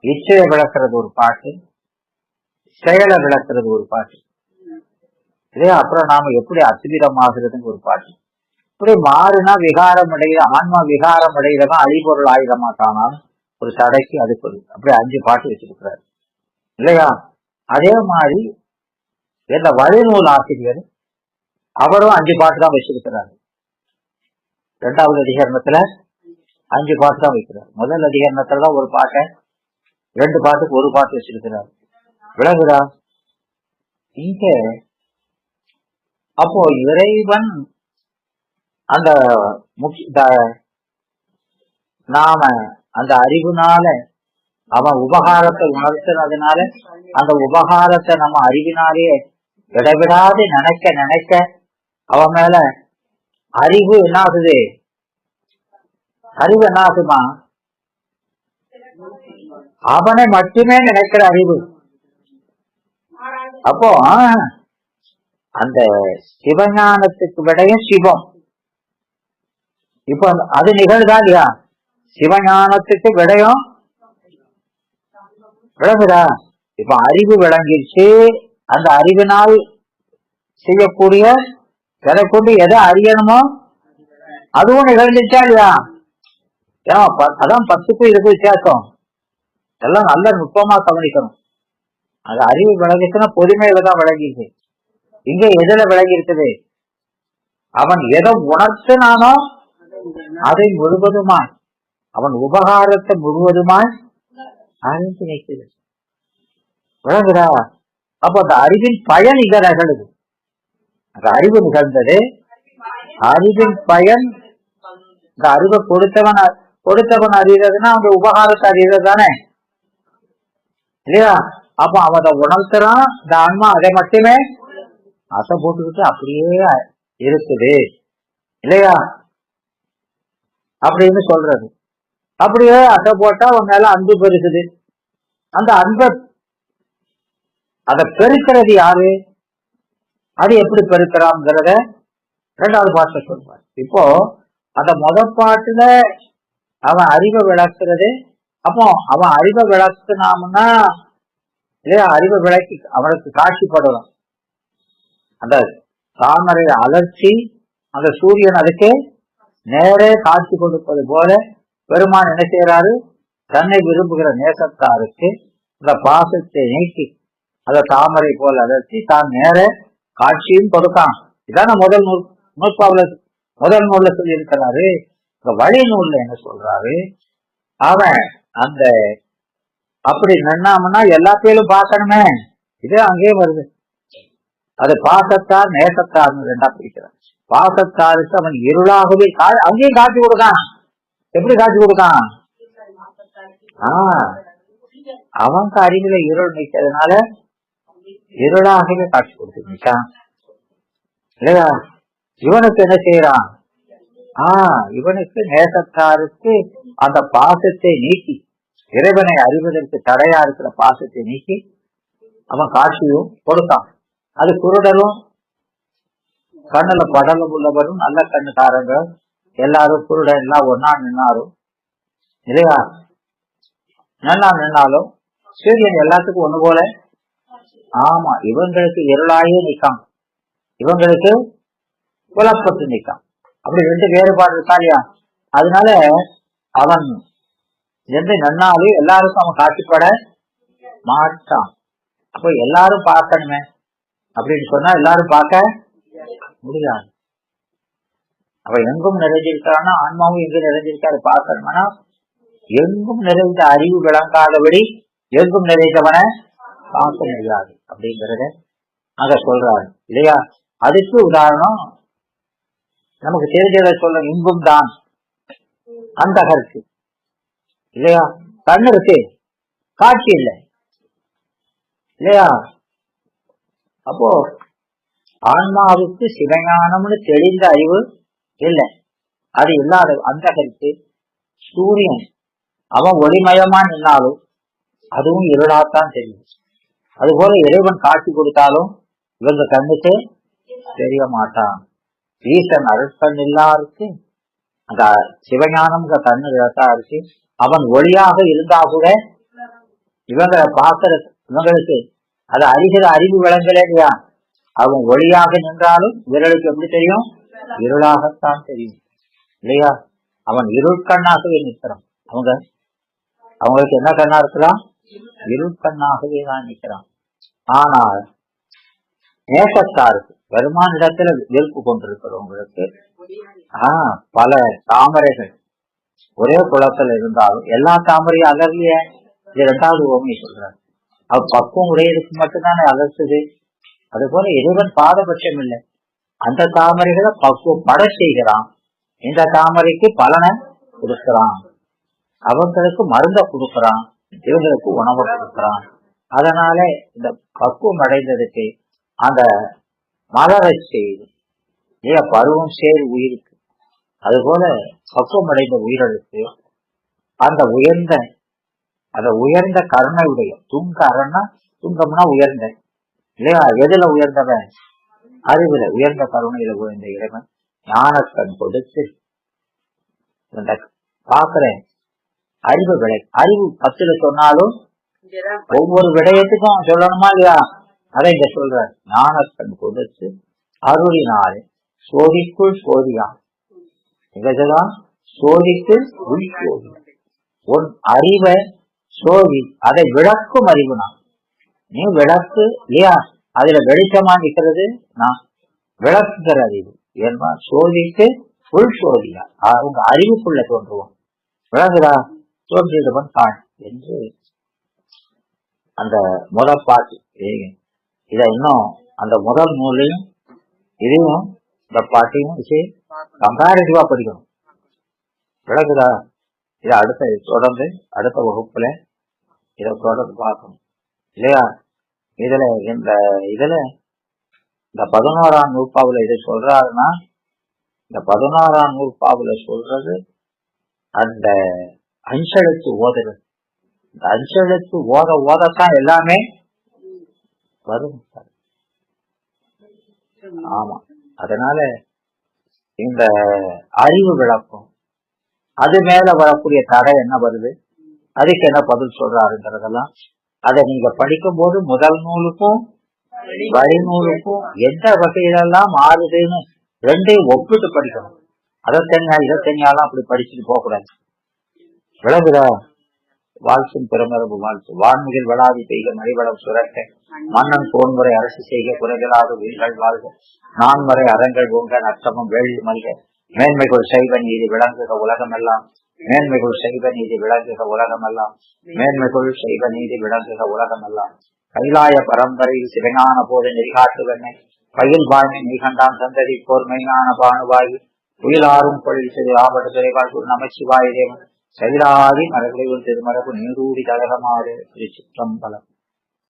இச்சையை விளக்குறது ஒரு பாட்டு, செயலை விளக்குறது ஒரு பாட்டு, இல்லையா? அப்புறம் நாம எப்படி அத்விதமாகிறதுன்னு ஒரு பாட்டு. இப்படி மாறுனா விகாரம் அடையில, ஆன்மா விகாரம் அடையிலதான் அழிபொருள் ஆயுதமா காணாலும் ஒரு தடைக்கு அது சொல்லு. அப்படி 5 பாட்டு வச்சிருக்கிறாரு, இல்லையா? அதே மாதிரி இந்த வழிநூல் ஆசிரியர் அவரும் 5 பாட்டு தான் வச்சிருக்கிறாரு. 2வது அதிகரணத்துல 5 பாட்டு தான் வைக்கிறார். முதல் அதிகரணத்துலதான் ஒரு பாட்டை, 2 பாட்டுக்கு ஒரு பாட்டு வச்சிருக்கிறார். விளங்குதா? இங்க அப்போ இறைவன் அந்த நாம அந்த அறிவுனால அவன் உபகாரத்தை உணர்த்தினதுனால அந்த உபகாரத்தை நம்ம அறிவினாலே விடவிடாது நினைக்க நினைக்க அவன் மேல அறிவு என்ன ஆகுது? அறிவு என்ன ஆகுமா? அவனை மட்டுமே நினைக்கிற அறிவு. அப்போ அந்த சிவஞானத்துக்கு விடையும் சிவம். இப்ப அது நிகழ்தா இல்லையா? சிவஞானத்துக்கு விடையும் விளங்குதா? இப்ப அறிவு விளங்கிடுச்சு. அந்த அறிவினால் செய்யக்கூடிய விலை கொண்டு எதை அறியணுமோ அதுவும் நிகழ்ந்துச்சா இல்லையா? அதான் 10க்கும் இதுக்கு வித்தியாசம். எல்லாம் நல்ல நுட்பமா கவனிக்கணும். அது அறிவு விளங்கிச்சுன்னா பொதுமையில தான் விளங்கிச்சு. இங்க எதுல விளங்கி இருக்குது? அவன் எதை உணர்த்தினானோ அதை முழுவதுமாய், அவன் உபகாரத்தை முழுவதுமாய் அறிந்து நிற்கிறது. விளங்குதா? அப்ப அந்த அறிவின் பயன் இங்க நிகழுது. அந்த அறிவு நிகழ்ந்தது. அறிவின் பயன் இந்த அறிவை கொடுத்தவன் அறிகிறதுனா அந்த உபகாரத்தை அறிகிறது தானே, இல்லையா? அப்ப அவன் அதை உணர்த்துறான். இந்த ஆன்மா அதை மட்டுமே அசை போட்டுக்கிட்டு அப்படியே இருக்குது, இல்லையா? அப்படின்னு சொல்றது. அப்படியே அசை போட்டா அவன் மேல அன்பு பெருக்குது. அந்த அன்பை அதை பெருக்கிறது யாரு? அது எப்படி பெருக்கிறாங்கிறத 2வது பாட்டுல சொல்வார். இப்போ அந்த முதல் பாட்டுல அவன் அறிவை விளக்குறது. அப்போ அவன் அறிவை விளக்குனாம்னா இல்லையா, அறிவை விளக்கி அவனுக்கு காட்சிப்படணும். அந்த தாமரை அலர்ச்சி அந்த சூரியன் அதுக்கு நேரே காட்சி கொடுப்பது போல பெருமான் என்ன செய்யறாரு? தன்னை விரும்புகிற நேசத்தாருக்கு இந்த பாசத்தை நீக்கி அந்த தாமரை போல அலர்ச்சி தான் நேர காட்சியும் கொடுக்கான். இதான முதல் நூல்ல சொல்லி இருக்கிறாரு. இந்த வழி நூல்ல என்ன சொல்றாரு? அவன் அந்த அப்படி நின்னாமன்னா எல்லாத்தையும் பார்க்கணுமே. இது அங்கேயே வருது. அது பாசத்தார் நேசத்தார்னு 2ஆ பிரிக்கிறான். பாசத்தாருக்கு அவன் இருளாகவே அங்கேயும் காட்சி கொடுக்கான். எப்படி காட்சி கொடுக்கான்? அவனுக்கு அறிவுல இருள் நிற்கிறதுனால இருளாகவே காட்சி கொடுத்து நிற்கான், இல்லையா? இவனுக்கு என்ன செய்யறான்? இவனுக்கு நேசத்தாருக்கு அந்த பாசத்தை நீக்கி, இறைவனை அறிவதற்கு தடையா இருக்கிற பாசத்தை நீக்கி அவன் காட்சியும் கொடுத்தான். அது குருடரும் கண்ணுல படலம் உள்ளவரும் நல்ல கண்ணுக்காரங்க எல்லாரும் குருடன் எல்லாம் ஒன்னா நின்னாரும், இல்லையா? நல்லா நின்னாலும் சூரியன் எல்லாத்துக்கும் ஒண்ணு போல. ஆமா, இவங்களுக்கு இருளாயே நிற்கான், இவங்களுக்கு புலப்பட்டு நிற்கான். அப்படி 2 வேறுபாடு இருக்கா இல்லையா? அதனால அவன் எந்த நன்னாலும் எல்லாருக்கும் அவன் காட்சிப்பட மாட்டான். அப்ப எல்லாரும் பார்க்கணுமே அப்படின்னு சொன்னா எல்லாரும் பார்க்க முடியாது. அவ எங்கும் நிறைஞ்சிருக்கான்னா ஆன்மாவும் எங்கும் நிறைஞ்சிருக்காரு பார்க்கணும்னா எங்கும் நிறைந்த அறிவு விளங்காதபடி எங்கும் நிறைந்தவனை பார்க்க முடியாது அப்படிங்கறத அங்க சொல்றாரு, இல்லையா? அதுக்கு உதாரணம் நமக்கு தெரிஞ்சதை சொல்ல, இங்கும் தான் அந்த கருத்து, இல்லையா? கண்ணு இருக்கு, காட்சி இல்லை இல்லையா? அப்போ ஆன்மாவுக்கு சிவஞானம்னு தெளிந்த அறிவு இல்லை. அது இல்லாத அந்தகருக்கு சூரியன் அவன் ஒளிமயமா நின்னாலும் அதுவும் இருளாத்தான் தெரியும். அதுபோல இறைவன் காட்சி கொடுத்தாலும் இவங்க கண்ணுக்கு தெரிய மாட்டான். ஈசன் அருட்கண் இல்லாருக்கு அந்த சிவஞானம்ங்கிற கண்ணு விளக்கா இருக்கு. அவன் ஒளியாக இருந்தா கூட இவங்களை பார்க்கிற இவங்களுக்கு அது அறிகிற அறிவு விளங்கலே இல்லையா? அவன் ஒளியாக நின்றாலும் இவர்களுக்கு எப்படி தெரியும்? இருளாகத்தான் தெரியும் இல்லையா? அவன் இருட்கண்ணாகவே நிற்கிறான். அவங்களுக்கு என்ன கண்ணா இருக்கிறான்? இருட்கண்ணாகவே தான் நிற்கிறான். ஆனால் நேசத்தாருக்கு பெருமானிடத்துல வெறுப்பு கொண்டிருக்கிறவங்களுக்கு பல தாமரைகள் ஒரே குளத்துல இருந்தாலும் எல்லா தாமரையும் அலர்லிய. இது 2வது ஓமையை சொல்றாரு. அவ பக்குவம் உடையதுக்கு மட்டும்தானே அலர்த்துது. அது போல இறைவன் பாதபட்சம் இல்லை. அந்த தாமரைகளை பக்குவம் பட செய்கிறான். இந்த தாமரைக்கு பலனை கொடுக்கிறான். அவங்களுக்கு மருந்த கொடுக்கிறான். இவங்களுக்கு உணவை கொடுக்கிறான். அதனால இந்த பக்குவம் அடைந்ததுக்கு அந்த மலரை செய்து பருவம் சேர் உயிருக்கு. அதுபோல பக்குவம் அடைந்த உயிர்களுக்கு அந்த உயர்ந்த கருணையுடைய துங்க அரணா, துங்கம்னா உயர்ந்த இல்லையா? எதுல உயர்ந்தவன்? அறிவுல உயர்ந்த கருணையில உயர்ந்த இறைவன் ஞானக்கண் கொடுத்து பாக்குறேன் அறிவு விடை. அறிவு 10ல சொன்னாலும் ஒவ்வொரு விடயத்துக்கும் சொல்லணுமா இல்லையா? அதை இங்க சொல்ற ஞானக்கண் கொடுத்து அருளினாலே சோதிக்குள் சோதியா. இங்கதான் சோதிக்குள் உள் சோதி. உன் அறிவை சோதி, அதை விளக்கும் அறிவுனா நீ விளக்கு இல்லையா? அதுல வெளிச்சமா நிற்கிறது நான் விளக்குகிற அறிவு. ஏன்னா சோதிக்கு உள் சோதியா. அவங்க அறிவுக்குள்ள தோன்றுவோம். விளங்குதா? தோன்றிடுவன் காண் என்று அந்த முதல் பாட்டு. இத இன்னும் அந்த முதல் நூலையும் இதையும் இந்த பாட்டையும் கம்பேரிட்டிவா படிக்கணும். விளக்குதா? இதை தொடர்ந்து அடுத்த வகுப்புல இதை தொடர்ந்து பார்க்கணும் இல்லையா? இதுல இந்த 11ஆம் நூற்பாவுல இதை சொல்றாருன்னா, இந்த 11ஆம் நூற்பாவுல சொல்றது அந்த அஞ்செழுத்து ஓதுறது. இந்த அஞ்செழுத்து ஓதத்தான் எல்லாமே வரும். ஆமா. அதனால இந்த அறிவு விளக்கம் அது மேல வரக்கூடிய தடை என்ன வருது, அதுக்கு என்ன பதில் சொல்றாருங்கிறதெல்லாம் அதை நீங்க படிக்கும் போது முதல் நூலுக்கும் வழிநூலுக்கும் எந்த வகையிலெல்லாம் மாறுதுன்னு 2ஐயும் ஒப்பிட்டு படிக்கணும். அதை தனியா இதை தனியாலாம் அப்படி படிச்சுட்டு போக கூடாது. விளங்குதா? வாழ்த்தும் பெருமரபு வாழ்த்து. வான்மிகில் வளாதி செய்க மறிவளம் சுரக்க மன்னன் போன்முறை அரசு செய்க குறைகளாக உயிர்கள் வாழ்க. நான்முறை அறங்கள் ஓங்க நஷ்டமும் வேள்வி மல்க. மேன்மைகள் செய்வ நீதி விளங்குக உலகமெல்லாம். மேன்மைகள் செய்வ நீதி விளங்குக உலகமெல்லாம். மேன்மைகள் செய்வ நீதி விளங்குக உலகமெல்லாம். கைலாய பரம்பரையில் சிவஞான போது நெறிகாட்டுவென்னை பயில் வாழ்மை நீகண்டான் சந்ததி போர் மெய்ஞான பானுவாகி புயலாரும் பொழில் செய்து ஆபத்து துறைவாள் நமச்சிவாய தேவன் செயலாதி மரபுரையில் திருமரபு நீரூடி தகரமாறு திருச்சிற்றம்பலம்.